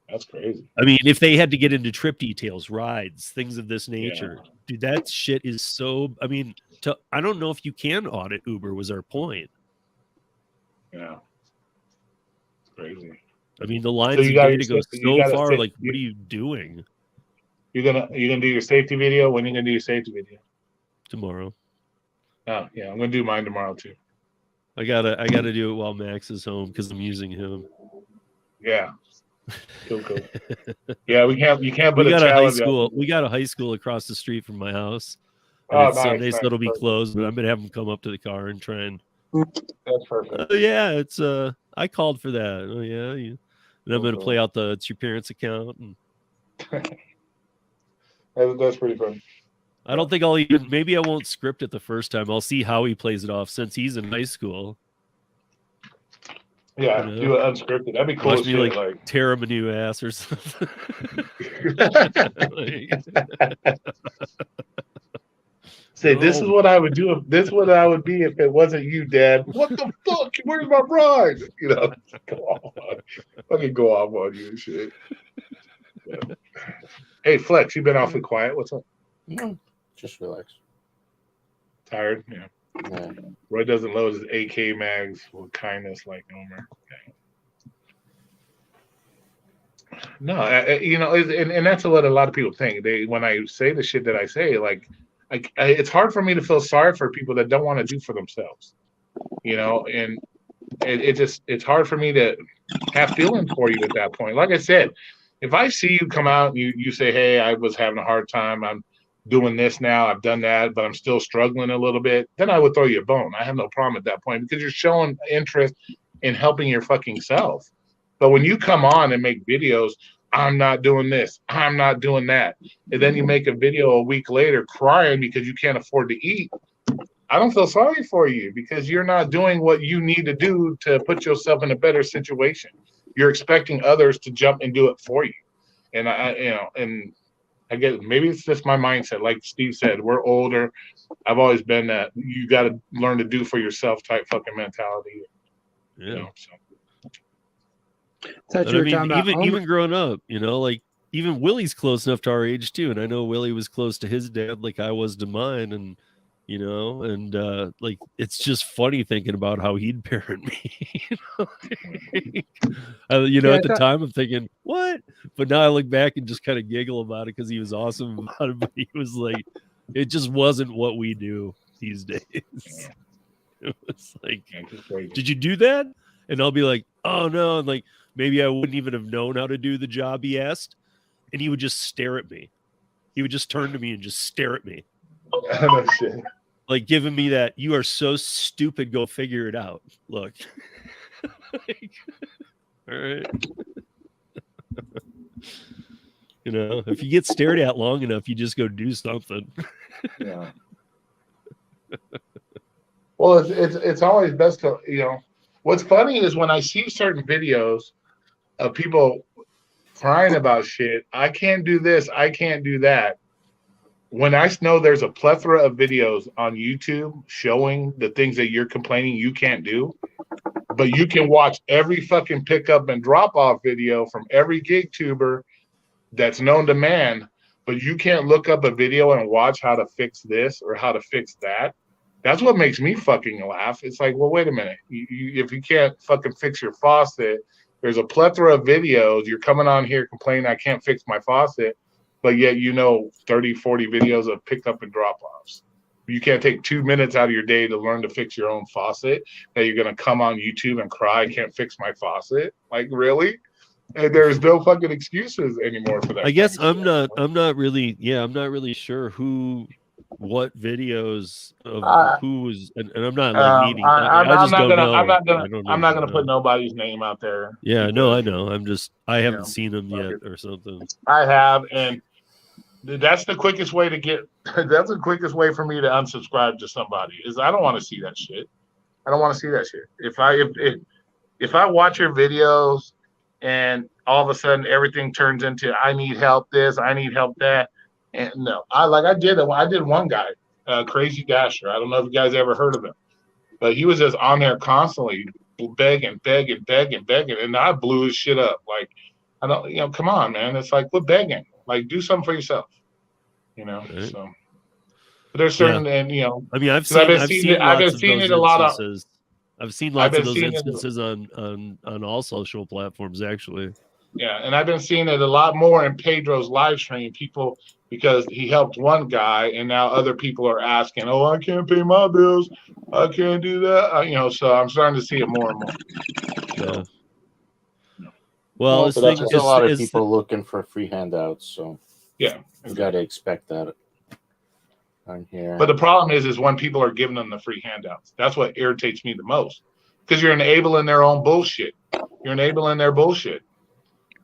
That's crazy. I mean, if they had to get into trip details, rides, things of this nature, dude, that shit is so. I mean, I don't know if you can audit Uber. Was our point? Yeah, it's crazy. I mean, the lines of data go so far. Like, what are you doing? You're gonna do your safety video. When are you gonna do your safety video? Tomorrow. Oh yeah, I'm gonna do mine tomorrow too. I gotta do it while Max is home because I'm using him. Yeah. Cool. Yeah, you can't put a challenge. We got a high school across the street from my house. Nice, Sunday, so it'll be closed, but I'm gonna have them come up to the car and try and. That's perfect. Yeah, it's I called for that. Oh yeah, and I'm gonna play out it's your parents' account. And... that's pretty fun. I don't think maybe I won't script it the first time. I'll see how he plays it off since he's in high school. Yeah, do it unscripted. That'd be cool. Watch me like tear him a new ass or something. Say, this is what I would do. This is what I would be if it wasn't you, Dad. What the fuck? Where's my bride? Come on. Fucking go off on you and shit. Yeah. Hey, Flex, you've been awfully quiet. What's up? No, just relax. Tired? Yeah. Roy doesn't load his AK mags with kindness like Omer. Okay. No, and that's what a lot of people think. When I say the shit that I say, it's hard for me to feel sorry for people that don't want to do for themselves, and it's hard for me to have feelings for you at that point. Like I said, if I see you come out and you say, hey, I was having a hard time, doing this now, I've done that, but I'm still struggling a little bit, then I would throw you a bone. I have no problem at that point because you're showing interest in helping your fucking self. But when you come on and make videos, I'm not doing this, I'm not doing that, and then you make a video a week later crying because you can't afford to eat, I don't feel sorry for you because you're not doing what you need to do to put yourself in a better situation. You're expecting others to jump and do it for you. And and I guess maybe it's just my mindset. Like Steve said, we're older. I've always been that you got to learn to do for yourself type fucking mentality. Yeah. Thought you were talking about even growing up, like even Willie's close enough to our age too, and I know Willie was close to his dad, like I was to mine, and like it's just funny thinking about how he'd parent me. At the time I'm thinking what, but now I look back and just kind of giggle about it because he was awesome about it, but he was like, it just wasn't what we do these days. It was like, did you do that? And I'll be like, oh no, and like maybe I wouldn't even have known how to do the job he asked, and he would just stare at me. He would just turn to me and just stare at me. Like giving me that, you are so stupid, go figure it out. Look. Like, all right. If you get stared at long enough, you just go do something. Yeah. Well, it's always best to, what's funny is when I see certain videos of people crying about shit, I can't do this, I can't do that. When I know there's a plethora of videos on YouTube showing the things that you're complaining you can't do, but you can watch every fucking pickup and drop off video from every gig tuber that's known to man, but you can't look up a video and watch how to fix this or how to fix that. That's what makes me fucking laugh. It's like, well, wait a minute. If you can't fucking fix your faucet, there's a plethora of videos. You're coming on here complaining I can't fix my faucet, but yet 30, 40 videos of pickup and drop-offs. You can't take 2 minutes out of your day to learn to fix your own faucet, that you're going to come on YouTube and cry, I can't fix my faucet. Like, really? And there's no fucking excuses anymore for that. I guess I'm not really sure what videos of who was, and I'm not like needing. I just don't know. I'm not gonna put nobody's name out there. Yeah, no, I know. I haven't seen them yet or something. I have, and that's the quickest way to get. That's the quickest way for me to unsubscribe to somebody is I don't want to see that shit. I don't want to see that shit. If I watch your videos and all of a sudden everything turns into I need help this, I need help that. And no, I did one guy, Crazy Dasher. I don't know if you guys ever heard of him, but he was just on there constantly begging, and I blew his shit up. Like, I don't, come on, man. It's like, quit begging. Like, do something for yourself. Right. So. But there's certain, and I mean, I've seen lots of those instances on all social platforms, actually. Yeah, and I've been seeing it a lot more in Pedro's live stream. People, because he helped one guy, and now other people are asking, "Oh, I can't pay my bills. I can't do that." So I'm starting to see it more and more. Yeah. Well, but that's a lot of people looking for free handouts. So yeah, you got to expect that on here. But the problem is when people are giving them the free handouts. That's what irritates me the most, because you're enabling their own bullshit. You're enabling their bullshit.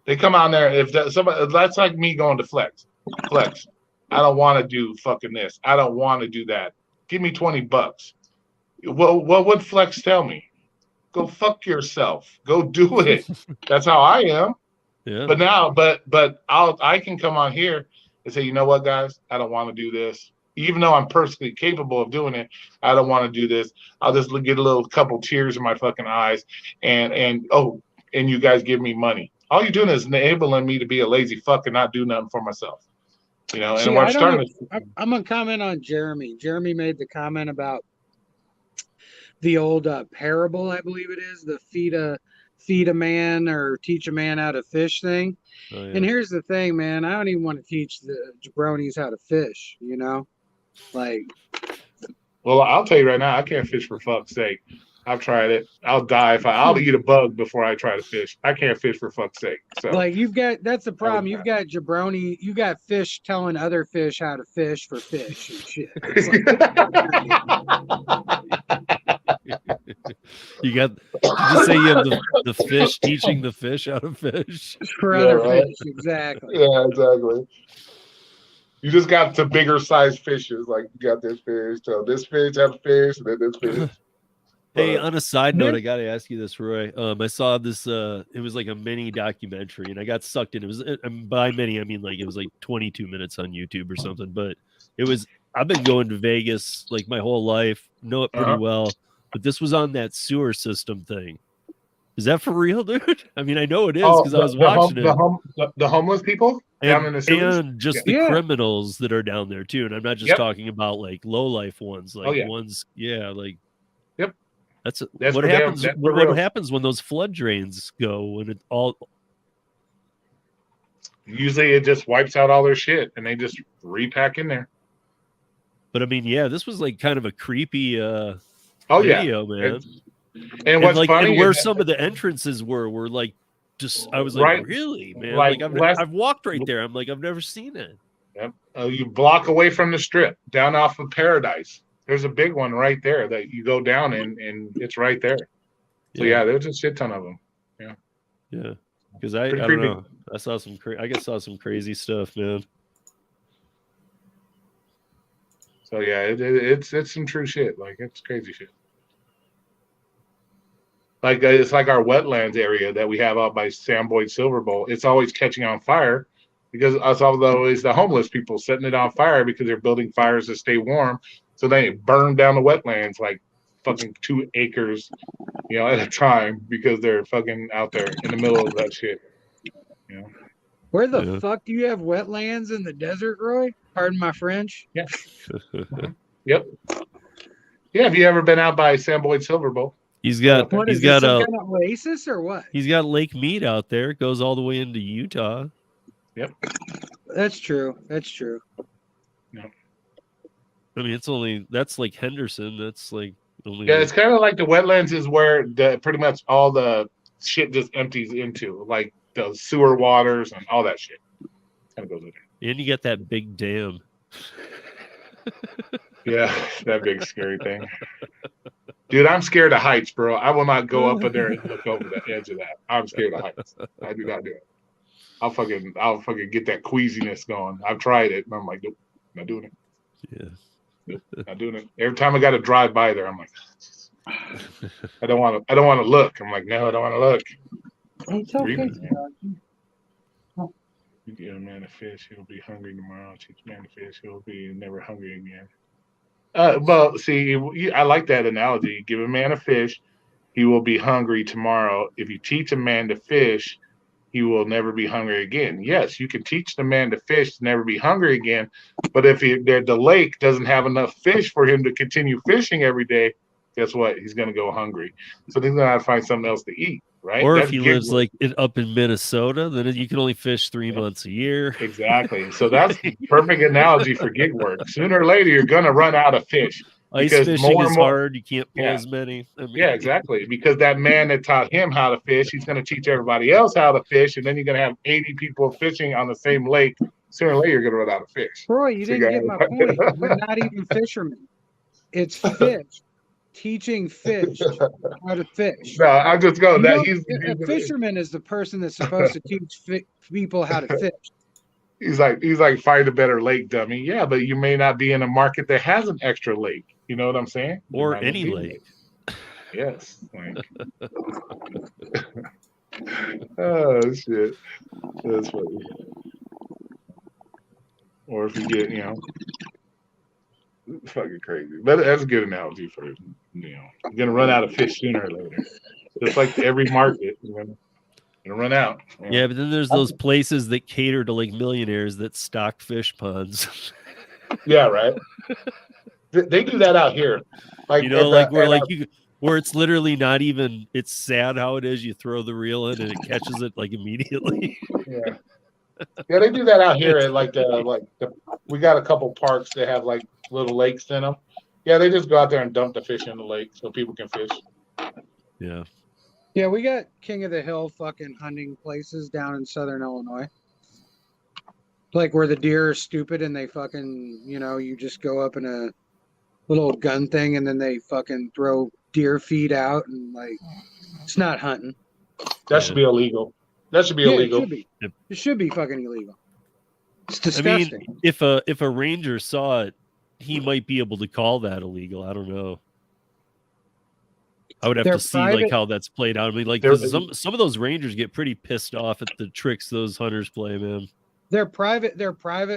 They come on there. That's like me going to Flex. I don't want to do fucking this. I don't want to do that. Give me $20. Well, what would Flex tell me? Go fuck yourself. Go do it. That's how I am. Yeah. But I can come on here and say, you know what, guys? I don't want to do this. Even though I'm perfectly capable of doing it, I don't want to do this. I'll just get a couple tears in my fucking eyes, and you guys give me money. All you're doing is enabling me to be a lazy fuck and not do nothing for myself. And See, I'm gonna comment on Jeremy. Jeremy made the comment about the old parable, I believe it is, the feed a man or teach a man how to fish thing. Oh, yeah. And here's the thing, man, I don't even want to teach the jabronis how to fish, Like, well, I'll tell you right now, I can't fish for fuck's sake. I've tried it. I'll die if I'll eat a bug before I try to fish. I can't fish for fuck's sake. So like that's the problem. You've got jabroni, you got fish telling other fish how to fish for fish and shit. It's like, you just say you have the fish teaching the fish how to fish for other fish. Exactly. Yeah, exactly. You just got the bigger size fishes. Like you got this fish, so this fish have a fish, and then this fish. Hey, on a side note, I got to ask you this, Roy. I saw this. It was like a mini documentary, and I got sucked in. It was by many, I mean like it was like 22 minutes on YouTube or something. But it was. I've been going to Vegas like my whole life, know it pretty well. But this was on that sewer system thing. Is that for real, dude? I mean, I know it is because I was watching it. The homeless people down in the sewers? And just the criminals that are down there too. And I'm not just talking about like low life ones, like ones, like. Yep. That's what happens. What happens when those flood drains go? When it all usually it just wipes out all their shit and they just repack in there. But I mean, this was like kind of a creepy video, man. And what's like, funny and where some of the entrances were like, just I was like, really, man? Like I've walked right there. I'm like, I've never seen it. Yep. You block away from the strip, down off of Paradise. There's a big one right there that you go down and it's right there. So there's a shit ton of them. Yeah. Yeah. Because I don't know. I saw some crazy stuff, man. So it's some true shit. Like it's crazy shit. Like it's like our wetlands area that we have out by Sam Boyd Silver Bowl. It's always catching on fire because it's always the homeless people setting it on fire because they're building fires to stay warm. So they burn down the wetlands like fucking 2 acres, at a time because they're fucking out there in the middle of that shit. Where the fuck do you have wetlands in the desert, Roy? Pardon my French. Yeah. Yep. Yeah. Have you ever been out by Sam Boyd Silver Bowl? He's got some kind of oasis or what? He's got Lake Mead out there. It goes all the way into Utah. Yep. That's true. Yep. I mean, that's like Henderson. That's like it's kind of like the wetlands is where pretty much all the shit just empties into, like the sewer waters and all that shit. Kind of goes in there. And you get that big dam. Yeah, that big scary thing. Dude, I'm scared of heights, bro. I will not go up in there and look over the edge of that. I'm scared of heights. I do not do it. I'll fucking get that queasiness going. I've tried it, and I'm like, nope, not doing it. Yeah. Nope, not doing it. Every time I got to drive by there, I'm like, I don't want to look. I'm like, no, I don't want to look. It's okay. You get a man a fish, he'll be hungry tomorrow. Teach a man a fish, he'll be never hungry again. Well, see, I like that analogy. Give a man a fish, he will be hungry tomorrow. If you teach a man to fish, he will never be hungry again. Yes, you can teach the man to fish to never be hungry again, but if the lake doesn't have enough fish for him to continue fishing every day, guess what? He's going to go hungry. So he's going to have to find something else to eat, right? Or if he lives like up in Minnesota, then you can only fish 3 months a year. Exactly. So that's the perfect analogy for gig work. Sooner or later, you're going to run out of fish. Ice fishing is hard. You can't pull as many. Yeah, exactly. Because that man that taught him how to fish, he's going to teach everybody else how to fish, and then you're going to have 80 people fishing on the same lake. Sooner or later, you're going to run out of fish. Roy, you didn't get my point. We're not even fishermen. It's fish. Teaching fish how to fish. No, I'm just going that he's a fisherman is the person that's supposed to teach people how to fish. He's like find a better lake, dummy. Yeah, but you may not be in a market that has an extra lake. You know what I'm saying? Or any lake. Yes. Oh shit, that's funny. Or if you get, fucking crazy. But that's a good analogy for you're gonna run out of fish sooner or later. Just like every market, you're gonna run out. Yeah, but then there's those places that cater to like millionaires that stock fish ponds. Yeah, right. They do that out here. Like where it's literally not even. It's sad how it is. You throw the reel in and it catches it like immediately. Yeah. Yeah, they do that out here at we got a couple parks that have like little lakes in them. Yeah, they just go out there and dump the fish in the lake so people can fish. Yeah. Yeah, we got King of the Hill fucking hunting places down in southern Illinois. Like where the deer are stupid and they fucking, you just go up in a little gun thing and then they fucking throw deer feed out and like it's not hunting. That should be illegal. That should be Yeah, illegal. it should be. Yep. It should be fucking illegal. It's I disgusting. mean, if a ranger saw it, he might be able to call that illegal. I don't know. I would have to see like how that's played out. I mean, like some of those rangers get pretty pissed off at the tricks those hunters play, man. They're private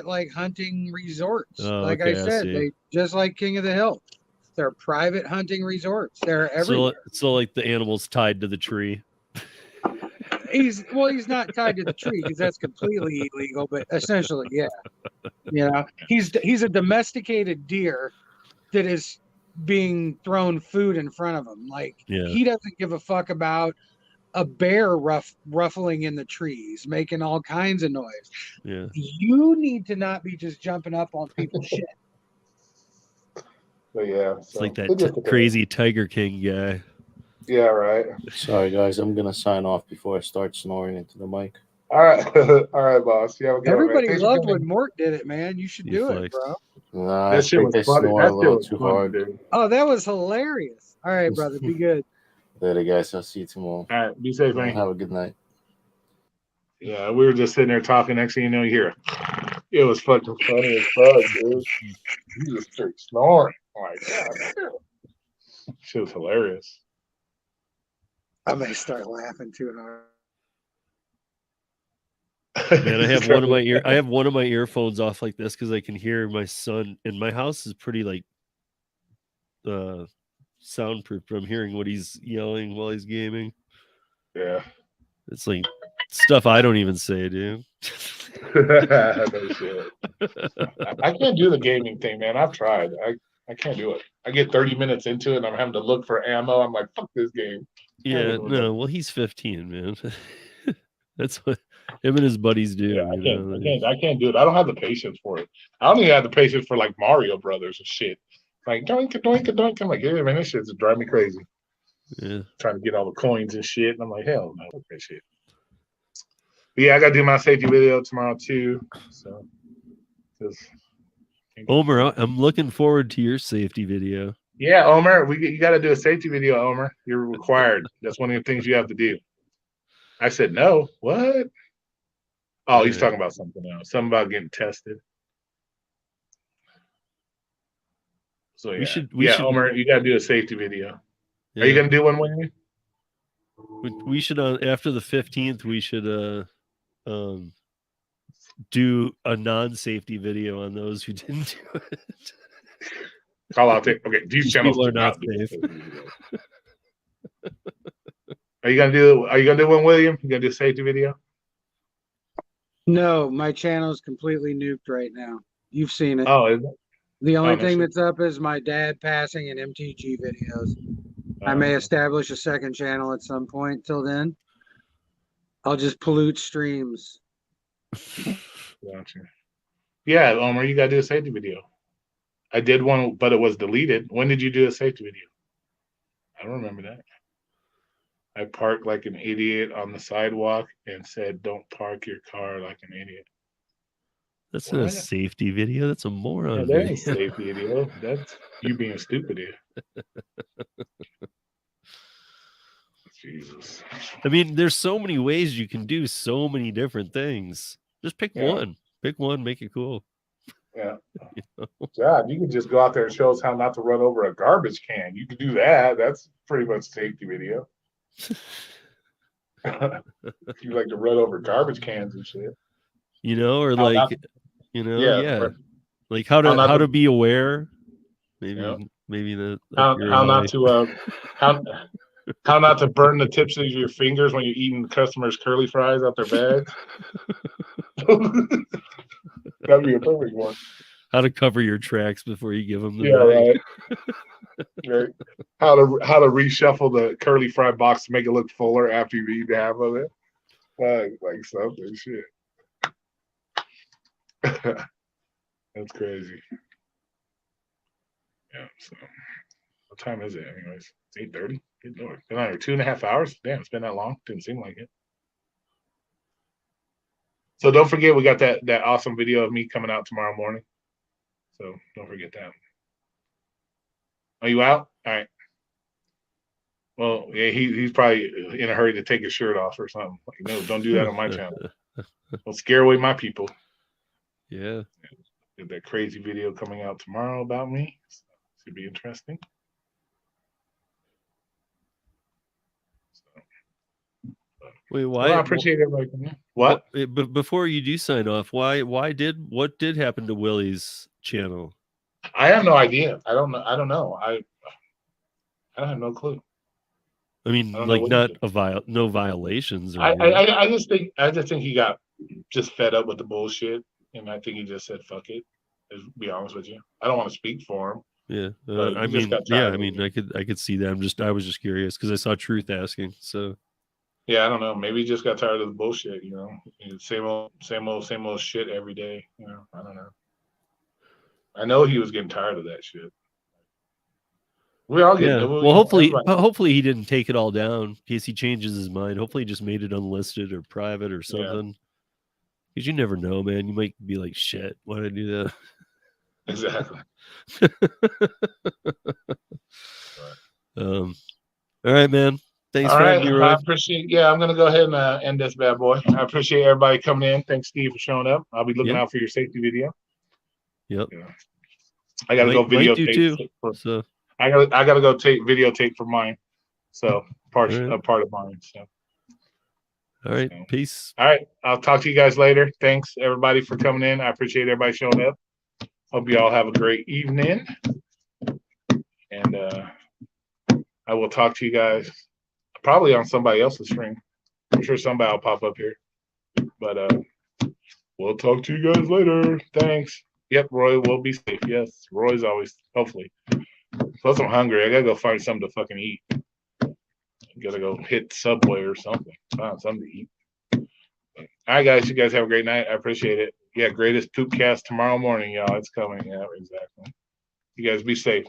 like hunting resorts. Like I said, they just like King of the Hill. They're private hunting resorts. They're everywhere. So like the animal's tied to the tree. He's not tied to the tree because that's completely illegal, but essentially, yeah. He's a domesticated deer that is being thrown food in front of him. Like he doesn't give a fuck about a bear ruffling in the trees, making all kinds of noise. Yeah. You need to not be just jumping up on people's shit. But yeah, it's like that crazy Tiger King guy. Yeah, right. Sorry, guys. I'm going to sign off before I start snoring into the mic. All right. All right, boss. Yeah, everybody loved when Mort did it, man. You should do it, bro. Nah, that shit was funny. That shit was too hard. Dude. Oh, that was hilarious. All right, brother. Be good. Later, guys. I'll see you tomorrow. All right. Be safe, man. Have a good night. Yeah, we were just sitting there talking. Next thing you know, you hear it was fucking funny as fuck, dude. You just straight snoring. Oh my God. Shit was hilarious. I may start laughing too hard. Man, I have one of my earphones off like this because I can hear my son. And my house is pretty like soundproof, but I'm hearing what he's yelling while he's gaming. Yeah, it's like stuff I don't even say, dude. No shit. I can't do the gaming thing, man. I've tried. I can't do it. I get 30 minutes into it and I'm having to look for ammo. I'm like, fuck this game. Yeah, no, well, he's 15, man. That's what him and his buddies do. Yeah, I can't do it. I don't have the patience for it. I don't even have the patience for like Mario Brothers and shit. Like doink, doink, doink. I'm like, yeah, man, this shit's driving me crazy. Yeah, trying to get all the coins and shit. And I'm like, hell no, fuck that shit. But yeah, I gotta do my safety video tomorrow too. So, Omer, I'm looking forward to your safety video. Yeah, Omer, you got to do a safety video, Omer. You're required. That's one of the things you have to do. I said, no. What? Oh, he's talking about something else. Something about getting tested. So yeah, we should, Omer, you got to do a safety video. Yeah. Are you gonna do one with me? We should after the 15th. We should do a non-safety video on those who didn't do it. Call out there. Okay, these channels are not safe. Are you gonna do one, William? You gonna do a safety video? No, my channel is completely nuked right now. You've seen it. Oh, is it? The only thing that's up is my dad passing and MTG videos. I may establish a second channel at some point. Till then, I'll just pollute streams. Gotcha. Yeah, Omer, you gotta do a safety video. I did one, but it was deleted. When did you do a safety video? I don't remember that. I parked like an idiot on the sidewalk and said, "Don't park your car like an idiot." That's not a safety video. That's a moron. That ain't a safety video. That's you being stupid here. Jesus. I mean, there's so many ways you can do so many different things. Just pick one. Pick one. Make it cool. Yeah. God, you can just go out there and show us how not to run over a garbage can. You can do that. That's pretty much a safety video. If you like to run over garbage cans and shit. Or like, like how to be aware. Maybe that. How not to burn the tips of your fingers when you're eating customers' curly fries out their bags. That'd be a perfect one. How to cover your tracks before you give them the bag. Right. How to reshuffle the curly fry box to make it look fuller after you eat half of it. Like something shit. That's crazy. Yeah. So, What time is it? Anyways, it's 8:30. Good lord, been on here 2.5 hours. Damn, it's been that long. Didn't seem like it. So don't forget, we got that awesome video of me coming out tomorrow morning. So don't forget that. Are you out? All right. Well, yeah, he's probably in a hurry to take his shirt off or something. Like, no, don't do that on my channel. Don't scare away my people. Yeah. Get that crazy video coming out tomorrow about me. So, should be interesting. Wait, why? Well, I appreciate everybody. What? But before you do sign off, what did happen to Willie's channel? I have no idea. I don't know. I have no clue. I mean, like no violations or I just think he got just fed up with the bullshit, and I think he just said fuck it. To be honest with you, I don't want to speak for him. Yeah, I mean, I could see that. I was just curious because I saw Truth asking. So yeah, I don't know. Maybe he just got tired of the bullshit. You know, same old shit every day. You know, I don't know. I know he was getting tired of that shit. We're all getting. Yeah. Well, hopefully he didn't take it all down in case he changes his mind. Hopefully he just made it unlisted or private or something. Because you never know, man. You might be like, shit, why did I do that? Exactly. All right, man. Thanks all for right. having me, Roy. I appreciate. Yeah, I'm gonna go ahead and end this bad boy. I appreciate everybody coming in. Thanks, Steve, for showing up. I'll be looking out for your safety video. Yep. Yeah. I gotta go videotape too. So I gotta go take videotape for mine. So a part of mine. So. All right. Peace. All right. I'll talk to you guys later. Thanks everybody for coming in. I appreciate everybody showing up. Hope you all have a great evening. And I will talk to you guys probably on somebody else's stream. I'm sure somebody will pop up here. But we'll talk to you guys later. Thanks. Yep, Roy will be safe. Yes, Roy's always, hopefully. Plus, I'm hungry. I gotta go find something to fucking eat. Gotta go hit Subway or something. Find something to eat. All right, guys. You guys have a great night. I appreciate it. Yeah, greatest poopcast tomorrow morning, y'all. It's coming. Yeah, exactly. You guys be safe.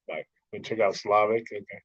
Bye. Check out Slavic. Okay.